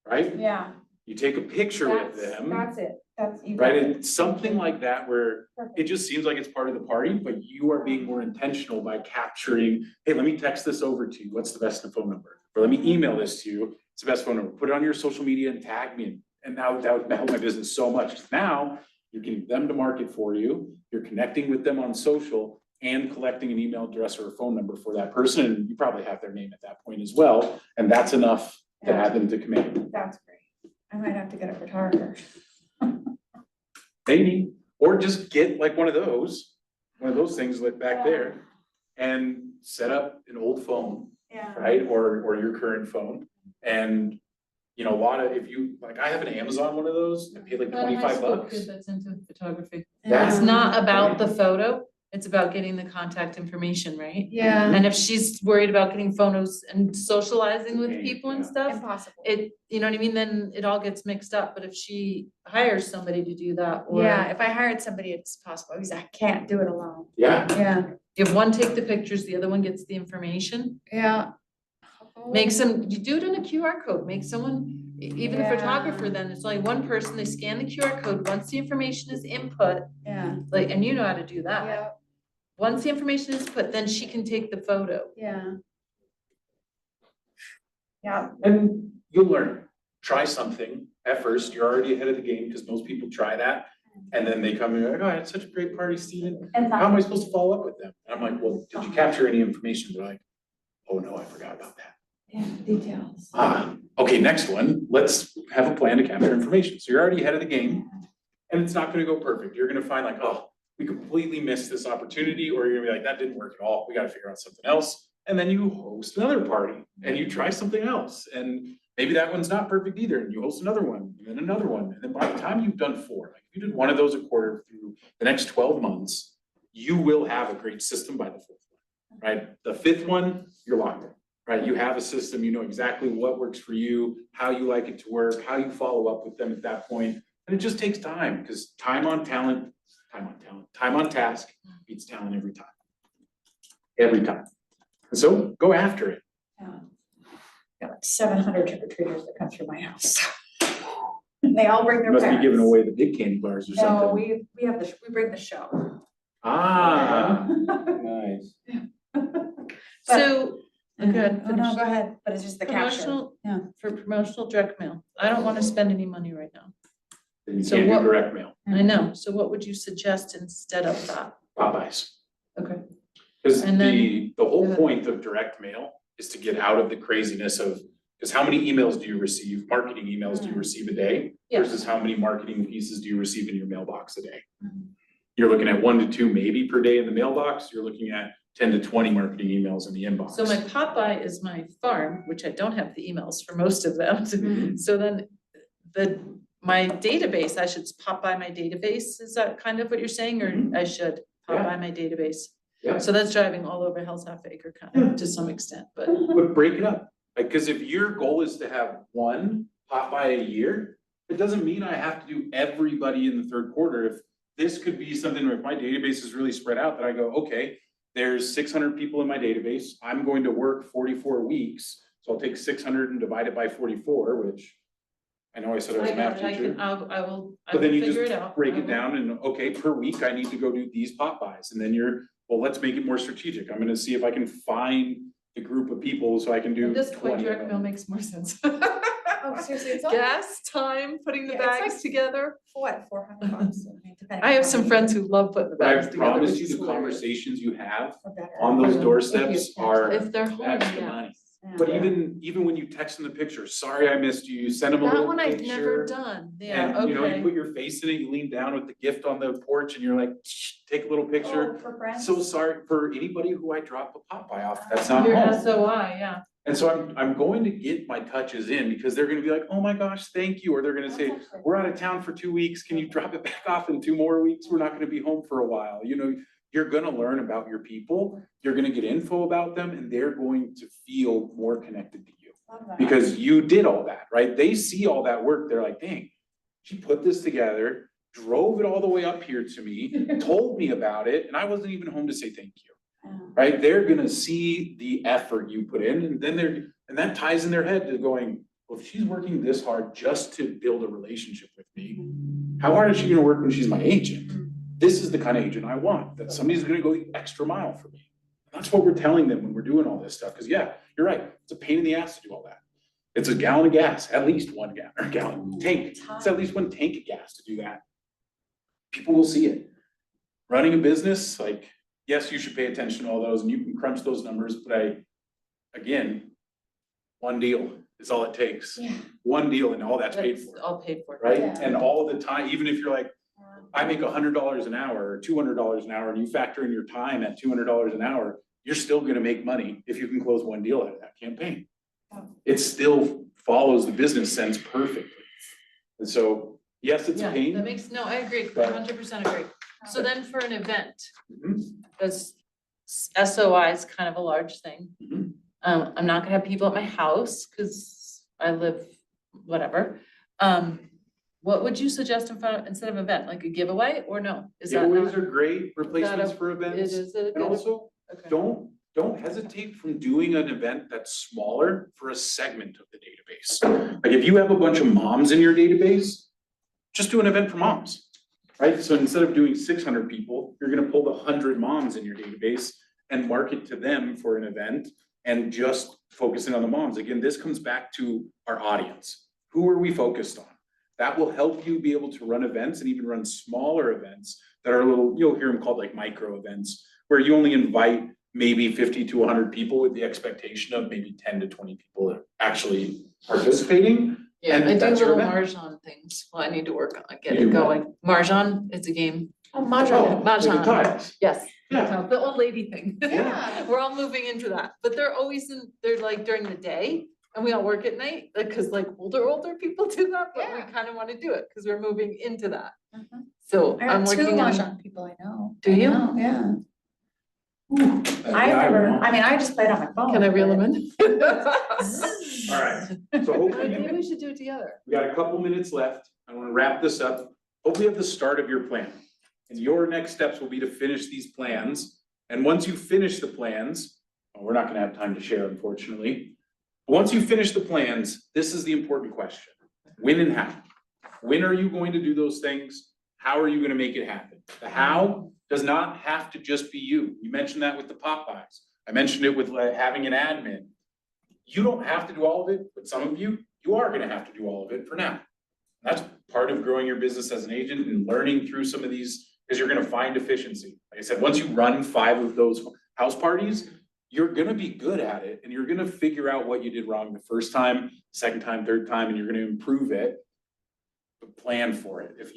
right? yeah. You take a picture with them, That's it. That's, you got right? it. And something like that where Perfect. it just seems like it's part of the party, but you are being more intentional by capturing, hey, let me text this over to you. What's the best phone number? Or let me email this to you. It's the best phone number. Put it on your social media and tag me. And now that would help my business so much. Now you're getting them to market for you. You're connecting with them on social and collecting an email address or a phone number for that person. And you probably have their name at that point as well. And that's enough to add them to command. That's great. I might have to get a photographer. Maybe, or just get like one of those things like back there and set up an old phone, Yeah. right? Or your current phone. And, you know, a lot of, if you, like, I have an Amazon one of those, I paid like Got a high school $25. kid that's into photography. That's It's not about the photo, it's about getting the contact information, right? Yeah. And if she's worried about getting photos and socializing with people and Yeah. stuff, Impossible. it, you know what I mean, then it all gets mixed up, but if she hires somebody to do that, or. Yeah, if I hired somebody, it's possible, because I can't do it alone. Yeah, Yeah. You have one take the pictures, the other one gets the information, Yeah. make some, you do it in a QR code, make someone, even a Yeah. photographer, then it's only one person, they scan the QR code, once the information is input, Yeah, like, and you know how to do that. yeah, Once the information is put, then she can take the photo. yeah. Yeah, and you'll learn. Try something at first. You're already ahead of the game because most people try that. And then they come and you're like, oh, I had such a great party, Steven. and How am I supposed to follow up with them? And I'm like, well, did you capture any information? They're like, oh no, I forgot about that. yeah, details. Okay, next one, let's have a plan to capture information. So you're already ahead of the game and it's not gonna go perfect. You're gonna find like, oh, we completely missed this opportunity, or you're gonna be like, that didn't work at all. We gotta figure out something else. And then you host another party and you try something else. And maybe that one's not perfect either. And you host another one and then another one. And then by the time you've done 4, like if you did one of those a quarter through the next 12 months, you will have a great system by the 4th one, right? The 5th one, you're locked in. Right, you have a system, you know exactly what works for you, how you like it to work, how you follow up with them at that point. And it just takes time, because time on task beats talent every time. Every time. And so go after it. Yeah. Got like 700 trick or treaters that come through my house. They all bring You their must parents. be giving away the big candy bars or No, something. we have we bring the show. Ah, Nice. So Good. Oh, no, go ahead, but it's just the caption. Promotional, Yeah. for promotional direct mail. I don't wanna spend any money right now. Then you So can't do what- direct mail, I know, so what would you suggest instead of that? Popeyes. Okay. Cause And then- the whole Yeah. point of direct mail is to get out of the craziness of, cause how many emails do you receive, marketing emails do you receive a day? Yeah. Versus how many marketing pieces do you receive in your mailbox a day? Mhm. You're looking at 1 to 2 maybe per day in the mailbox, you're looking at 10 to 20 marketing emails in the inbox. So my Popeye is my farm, which I don't have the emails for most of them. Mhm. So then my database, I should pop by my database, is that kind of what you're saying, or Mhm. I should pop Yeah. by my database? Yeah. So that's driving all over Hell's Half Acre kind Yeah. of to some extent, but But break it up, like, cause if your goal is to have one Popeye a year, it doesn't mean I have to do everybody in the third quarter. If this could be something where if my database is really spread out, that I go, okay, there's 600 people in my database, I'm going to work 44 weeks. So I'll take 600 and divide it by 44, which I know I said I was I a math got it, teacher. I will But then you figure it just out. break I it will. down and, okay, per week, I need to go do these Popeyes, and then well, let's make it more strategic, I'm gonna see if I can find the group of people, so I can do At this 20 point, of direct mail them. makes more sense. Oh, seriously, it's only, Gas, time, putting the Yeah, it's bags like- together. what, $400? depending I have on some how friends many who love putting the But I bags together, promise which you, is the hilarious. conversations you have are better. on those Yeah. doorsteps are If they're home, extra yeah. money. Yeah. But even when you text them the picture, sorry I missed you, you send them a That little one I've never picture. done, yeah, And, you know, you okay. put your face in it, you lean down with the gift on the porch, and you're like, take a little picture. Oh, for friends? So sorry for anybody who I drop a Popeye off, that's not Your home. SOI, yeah. And so I'm going to get my touches in, because they're gonna be like, oh my gosh, thank you, or they're gonna say, That's actually- we're out of town for 2 weeks, can you drop it back off in 2 more weeks? We're not gonna be home for a while, you know, you're gonna learn about your people, you're gonna get info about them, and they're going to feel more connected to you. Love that. Because you did all that, right? They see all that work, they're like, dang, she put this together, drove it all the way up here to me, told me about it, and I wasn't even home to say thank you. Yeah. Right? They're gonna see the effort you put in, and then and that ties in their head to going, well, if she's working this hard just to build a relationship with me, how hard is she gonna work when she's my agent? This is the kind of agent I want, that somebody's gonna go the extra mile for me. That's what we're telling them when we're doing all this stuff, because yeah, you're right, it's a pain in the ass to do all that. It's a gallon of gas, at least 1 gallon, or gallon, tank, it's at least 1 tank of gas to do that. People will see it. Running a business, like, yes, you should pay attention to all those, and you can crunch those numbers, but again, 1 deal is all it takes. Yeah. 1 deal and all that's paid That's for, all paid for. right? Yeah. And all the time, even if you're like, I make $100 an hour or $200 an hour, and you factor in your time at $200 an hour, you're still gonna make money if you can close 1 deal out of that campaign. Yeah. It still follows the business sense perfectly. And so, yes, it's a Yeah, pain. that makes, no, I agree, But- 100% agree. So then for an event, Mhm, because SOI is kind of a large thing. mhm. I'm not gonna have people at my house, because I live, whatever. What would you suggest instead of event, like a giveaway, or no? Is that Giveaways not? are great replacements for It events. is a And good, also, okay. don't hesitate from doing an event that's smaller for a segment of the database. Like if you have a bunch of moms in your database, just do an event for moms, right? So instead of doing 600 people, you're gonna pull the 100 moms in your database and market to them for an event and just focusing on the moms. Again, this comes back to our audience. Who are we focused on? That will help you be able to run events and even run smaller events that are a little, you'll hear them called like micro events, where you only invite maybe 50 to 100 people with the expectation of maybe 10 to 20 people actually participating. Yeah, And I do that's your little event. Mahjong things. Well, I need to work on You getting do what? going. Mahjong, it's a game. Oh, Oh, Mahjong. like the Mahjong, tiles. yes. Yeah. The old lady thing. Yeah. We're all moving into that, but they're like during the day and we all work at night, like, cause like older people do that, but we Yeah. kind of want to do it because we're moving into that. Mhm. So I I'm got 2 working on. Mahjong people I know. Do you? I know, yeah. Yeah, I mean, I just played on my phone. Can I reel them but- in? All right, so hopefully Maybe we should do it together. we got a couple minutes left. I want to wrap this up. Hopefully you have the start of your plan. And your next steps will be to finish these plans. And once you finish the plans, well, we're not gonna have time to share, unfortunately. But once you finish the plans, this is the important question. When and how? When are you going to do those things? How are you gonna make it happen? The how does not have to just be you. You mentioned that with the Popeyes. I mentioned it with having an admin. You don't have to do all of it, but some of you are gonna have to do all of it for now. That's part of growing your business as an agent and learning through some of these, because you're gonna find efficiency. Like I said, once you run 5 of those house parties, you're gonna be good at it and you're gonna figure out what you did wrong the first time, second time, third time, and you're gonna improve it. But plan for it. If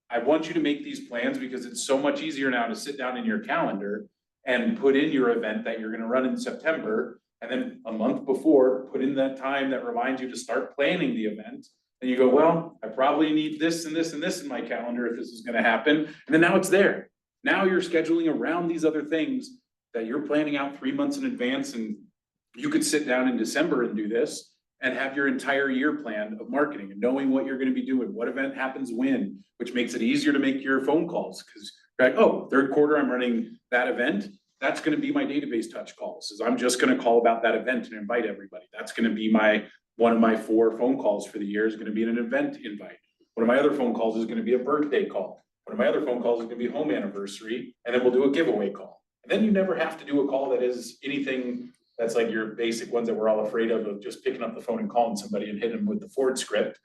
I want you to make these plans because it's so much easier now to sit down in your calendar and put in your event that you're gonna run in September. And then a month before, put in that time that reminds you to start planning the event. And you go, well, I probably need this and this and this in my calendar if this is gonna happen. And then now it's there. Now you're scheduling around these other things that you're planning out 3 months in advance, and you could sit down in December and do this and have your entire year plan of marketing and knowing what you're gonna be doing, what event happens when, which makes it easier to make your phone calls. Cause you're like, oh, third quarter, I'm running that event. That's gonna be my database touch calls, is I'm just gonna call about that event and invite everybody. That's gonna be one of my 4 phone calls for the year is gonna be an event invite. One of my other phone calls is gonna be a birthday call. One of my other phone calls is gonna be home anniversary, and then we'll do a giveaway call. And then you never have to do a call that is anything that's like your basic ones that we're all afraid of just picking up the phone and calling somebody and hitting them with the Ford script.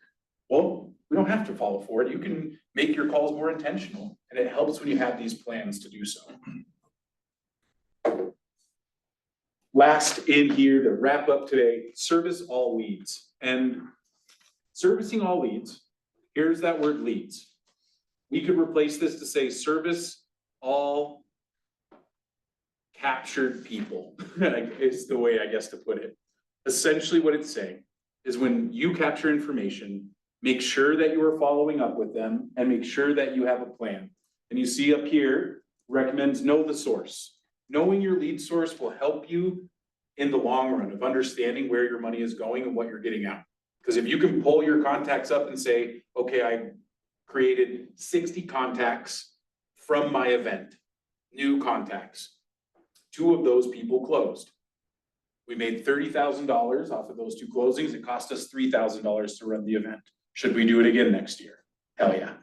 Well, we don't have to follow Ford. You can make your calls more intentional, and it helps when you have these plans to do so. Last in here to wrap up today, service all leads. And servicing all leads, here's that word leads. We could replace this to say service all captured people, is the way I guess to put it. Essentially what it's saying is when you capture information, make sure that you are following up with them and make sure that you have a plan. And you see up here, recommends know the source. Knowing your lead source will help you in the long run of understanding where your money is going and what you're getting out. Because if you can pull your contacts up and say, okay, I created 60 contacts from my event, new contacts. 2 of those people closed. We made $30,000 off of those 2 closings. It cost us $3,000 to run the event. Should we do it again next year? Hell yeah.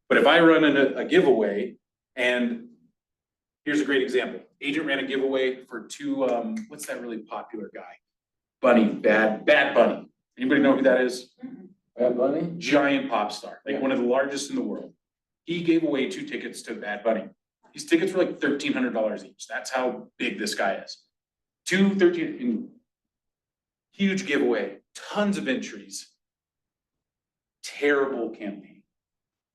But if I run a giveaway, and here's a great example. Agent ran a giveaway for 2, what's that really popular guy? Bunny, Bad Bunny. Anybody know who that is? Bad Bunny? Giant pop star, like one of the largest in the world. He gave away 2 tickets to Bad Bunny. These tickets were like $1,300 each. That's how big this guy is. 13 huge giveaway, tons of entries. Terrible campaign.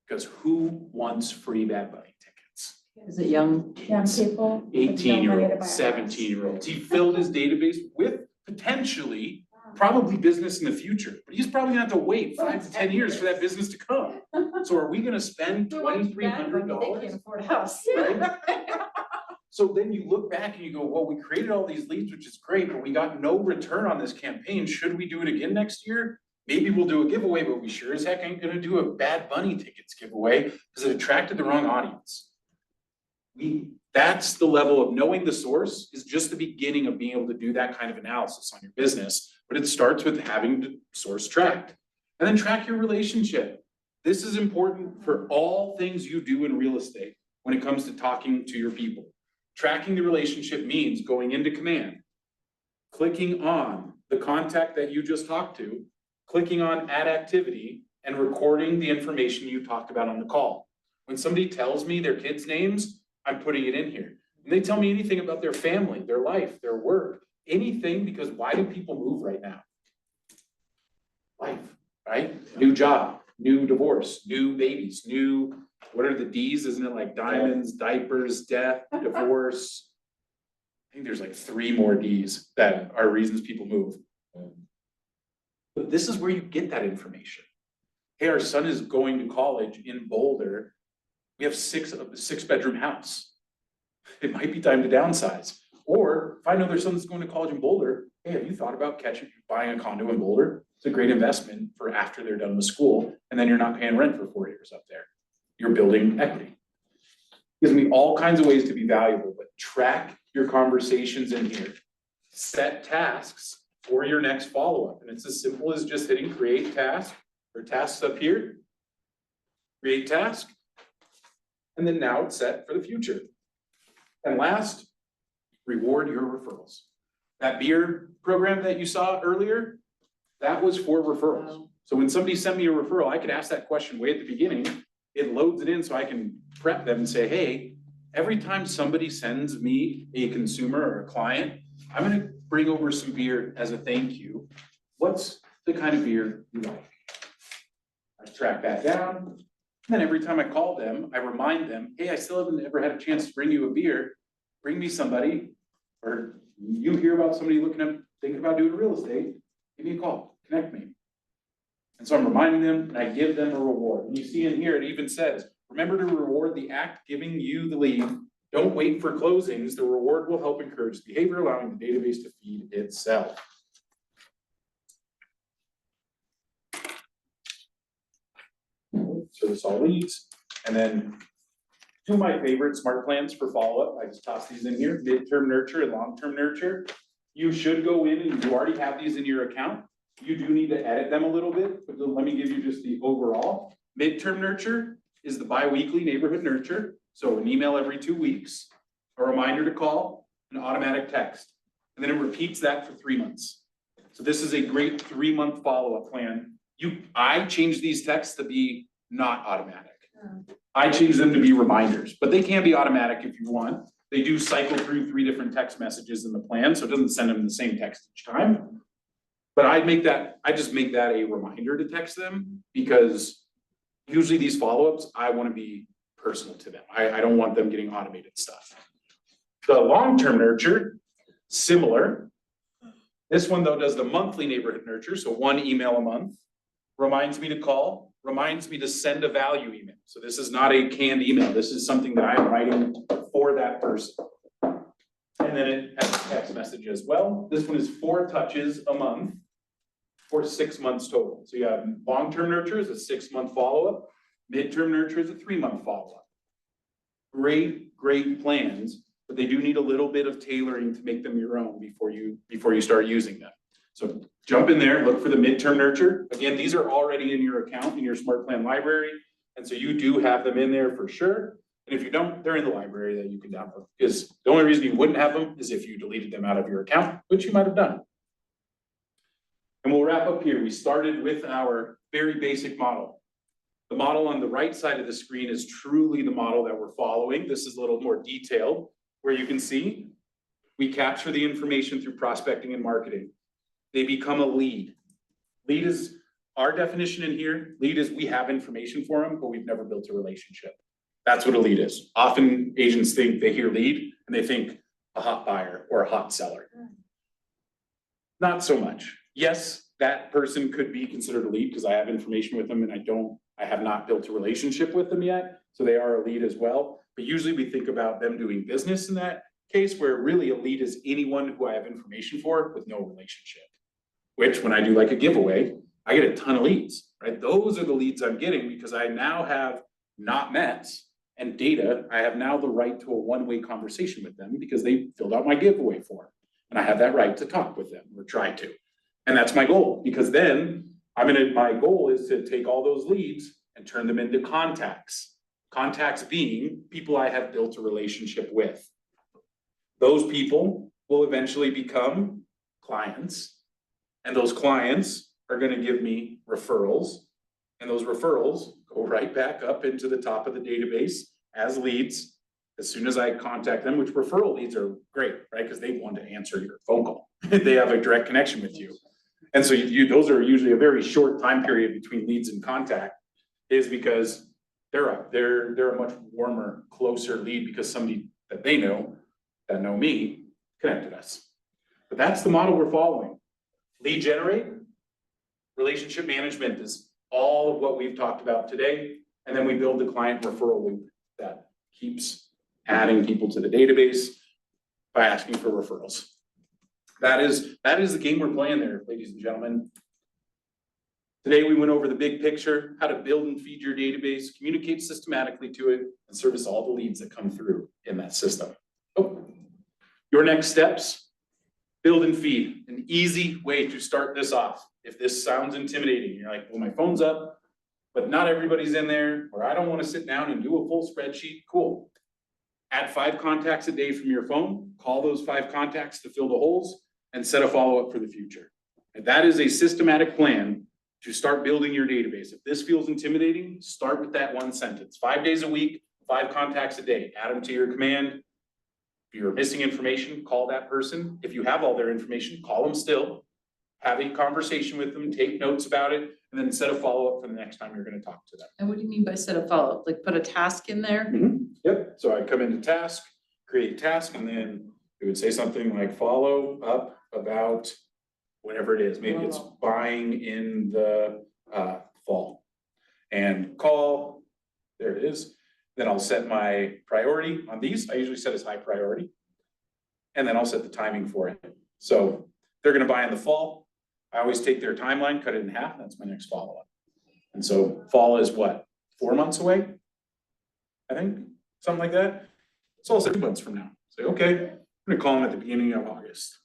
Because who wants free Bad Bunny tickets? Is it young? Young people. with no money to 18-year-olds, buy a house. 17-year-olds. He filled his database with potentially probably business in the future, but he's probably gonna have to wait 5 to 10 years for that business to come. So are we gonna spend $2,300? They can't afford a house. So then you look back and you go, well, we created all these leads, which is great, but we got no return on this campaign. Should we do it again next year? Maybe we'll do a giveaway, but we sure as heck ain't gonna do a Bad Bunny tickets giveaway because it attracted the wrong audience. That's the level of knowing the source is just the beginning of being able to do that kind of analysis on your business, but it starts with having the source tracked. And then track your relationship. This is important for all things you do in real estate when it comes to talking to your people. Tracking the relationship means going into command, clicking on the contact that you just talked to, clicking on add activity, and recording the information you talked about on the call. When somebody tells me their kids' names, I'm putting it in here. And they tell me anything about their family, their life, their work, anything, because why do people move right now? Life, right? New job, new divorce, new babies, new, what are the D's? Isn't it like diamonds, diapers, death, divorce? I think there's like 3 more D's that are reasons people move. But this is where you get that information. Hey, our son is going to college in Boulder. We have a 6-bedroom house. It might be time to downsize. Or if I know there's someone that's going to college in Boulder, hey, have you thought about buying a condo in Boulder? It's a great investment for after they're done with school, and then you're not paying rent for 4 years up there. You're building equity. Gives me all kinds of ways to be valuable, but track your conversations in here. Set tasks for your next follow-up. And it's as simple as just hitting create task or tasks up here. Create task. And then now it's set for the future. And last, reward your referrals. That beer program that you saw earlier, that was for referrals. Wow. So when somebody sent me a referral, I could ask that question way at the beginning. It loads it in so I can prep them and say, hey, every time somebody sends me a consumer or a client, I'm gonna bring over some beer as a thank you. What's the kind of beer you like? I track that down. And then every time I call them, I remind them, hey, I still haven't ever had a chance to bring you a beer. Bring me somebody, or you hear about somebody thinking about doing real estate, give me a call, connect me. And so I'm reminding them and I give them a reward. And you see in here, it even says, remember to reward the act giving you the lead. Don't wait for closings. The reward will help encourage behavior, allowing the database to feed itself. Service all leads. And then two of my favorite smart plans for follow-up, I just tossed these in here, midterm nurture and long-term nurture. You should go in and you already have these in your account. You do need to edit them a little bit, but let me give you just the overall. Midterm nurture is the bi-weekly neighborhood nurture. So an email every 2 weeks, a reminder to call, an automatic text. And then it repeats that for 3 months. So this is a great 3-month follow-up plan. I changed these texts to be not automatic. I changed them to be reminders, but they can be automatic if you want. They do cycle through 3 different text messages in the plan, so it doesn't send them the same text each time. But I just make that a reminder to text them, because usually these follow-ups, I want to be personal to them. I don't want them getting automated stuff. The long-term nurture, similar. This one though does the monthly neighborhood nurture, so 1 email a month. Reminds me to call, reminds me to send a value email. So this is not a canned email. This is something that I am writing for that person. And then it has a text message as well. This one is 4 touches a month for 6 months total. So you have long-term nurture is a 6-month follow-up. Midterm nurture is a 3-month follow-up. Great plans, but they do need a little bit of tailoring to make them your own before you start using them. So jump in there, look for the midterm nurture. Again, these are already in your account in your smart plan library. And so you do have them in there for sure. And if you don't, they're in the library that you can download. Because the only reason you wouldn't have them is if you deleted them out of your account, which you might have done. And we'll wrap up here. We started with our very basic model. The model on the right side of the screen is truly the model that we're following. This is a little more detailed, where you can see we capture the information through prospecting and marketing. They become a lead. Lead is our definition in here. Lead is we have information for them, but we've never built a relationship. That's what a lead is. Often agents think they hear lead and they think a hot buyer or a hot seller. Not so much. Yes, that person could be considered a lead because I have information with them and I have not built a relationship with them yet. So they are a lead as well. But usually we think about them doing business in that case, where really a lead is anyone who I have information for with no relationship. Which when I do like a giveaway, I get a ton of leads, right? Those are the leads I'm getting because I now have not met and data. I have now the right to a one-way conversation with them because they filled out my giveaway form. And I have that right to talk with them or try to. And that's my goal, because then my goal is to take all those leads and turn them into contacts. Contacts being people I have built a relationship with. Those people will eventually become clients. And those clients are going to give me referrals. And those referrals go right back up into the top of the database as leads as soon as I contact them, which referral leads are great, right? Because they want to answer your phone call. They have a direct connection with you. And so those are usually a very short time period between leads and contact, is because they're a much warmer, closer lead because somebody that they know, that know me, connected us. But that's the model we're following. Lead generate, relationship management is all of what we've talked about today. And then we build the client referral loop that keeps adding people to the database by asking for referrals. That is the game we're playing there, ladies and gentlemen. Today, we went over the big picture, how to build and feed your database, communicate systematically to it, and service all the leads that come through in that system. Oh. Your next steps, build and feed. An easy way to start this off. If this sounds intimidating, you're like, well, my phone's up, but not everybody's in there, or I don't want to sit down and do a full spreadsheet. Cool. add 5 contacts a day from your phone, call those 5 contacts to fill the holes, and set a follow-up for the future. And that is a systematic plan to start building your database. If this feels intimidating, start with that one sentence. 5 days a week, 5 contacts a day, add them to your command. If you're missing information, call that person. If you have all their information, call them still. Have a conversation with them, take notes about it, and then set a follow-up for the next time you're gonna talk to them. And what do you mean by set a follow-up? Like put a task in there? Yep, so I come into task, create task, and then it would say something like follow up about whatever it is. Maybe it's buying in the fall. And call, there it is. Then I'll set my priority on these. I usually set as high priority. And then I'll set the timing for it. So they're gonna buy in the fall. I always take their timeline, cut it in half, that's my next follow-up. And so fall is what, 4 months away? I think, something like that. So I'll say 2 months from now. Say, okay, I'm gonna call them at the beginning of August.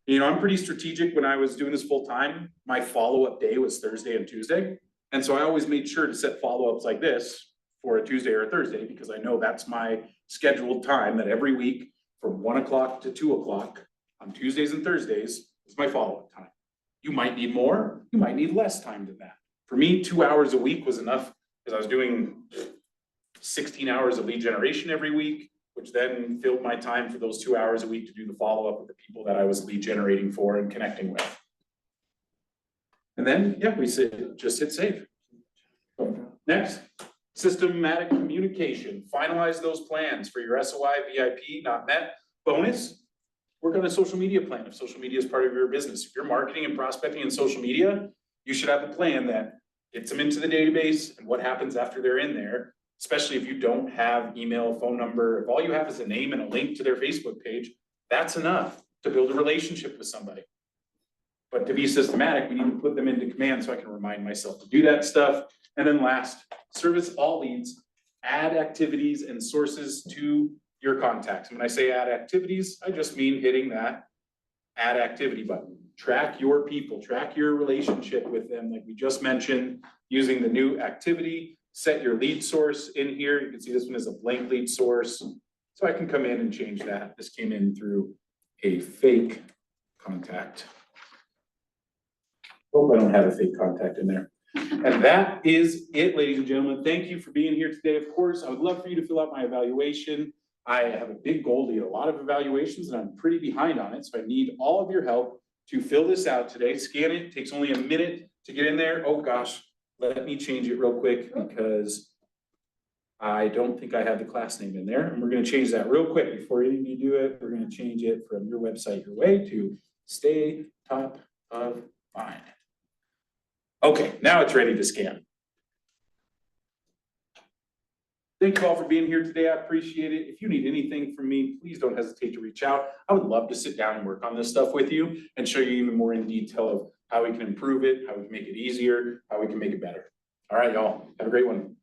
You know, I'm pretty strategic. When I was doing this full time, my follow-up day was Thursday and Tuesday. And so I always made sure to set follow-ups like this for a Tuesday or a Thursday, because I know that's my scheduled time, that every week from 1 o'clock to 2 o'clock on Tuesdays and Thursdays is my follow-up time. You might need more, you might need less time than that. For me, 2 hours a week was enough, because I was doing 16 hours of lead generation every week, which then filled my time for those 2 hours a week to do the follow-up with the people that I was lead generating for and connecting with. And then, yeah, we just hit save. Next, systematic communication. Finalize those plans for your SOI, VIP, not met. Bonus, work on a social media plan if social media is part of your business. If you're marketing and prospecting in social media, you should have a plan that gets them into the database and what happens after they're in there, especially if you don't have email, phone number. If all you have is a name and a link to their Facebook page, that's enough to build a relationship with somebody. But to be systematic, we need to put them into command so I can remind myself to do that stuff. And then last, service all leads, add activities and sources to your contacts. When I say add activities, I just mean hitting that add activity button. Track your people, track your relationship with them, like we just mentioned, using the new activity. Set your lead source in here. You can see this one is a blank lead source. So I can come in and change that. This came in through a fake contact. Hope I don't have a fake contact in there. And that is it, ladies and gentlemen. Thank you for being here today. Of course, I would love for you to fill out my evaluation. I have a big goal to get a lot of evaluations and I'm pretty behind on it. So I need all of your help to fill this out today. Scan it. It takes only a minute to get in there. Oh gosh, let me change it real quick because I don't think I have the class name in there. And we're going to change that real quick before any of you do it. We're going to change it from your website your way to stay top of mind. Okay, now it's ready to scan. Thank you all for being here today. I appreciate it. If you need anything from me, please don't hesitate to reach out. I would love to sit down and work on this stuff with you and show you even more in detail of how we can improve it, how we can make it easier, how we can make it better. All right, y'all, have a great one.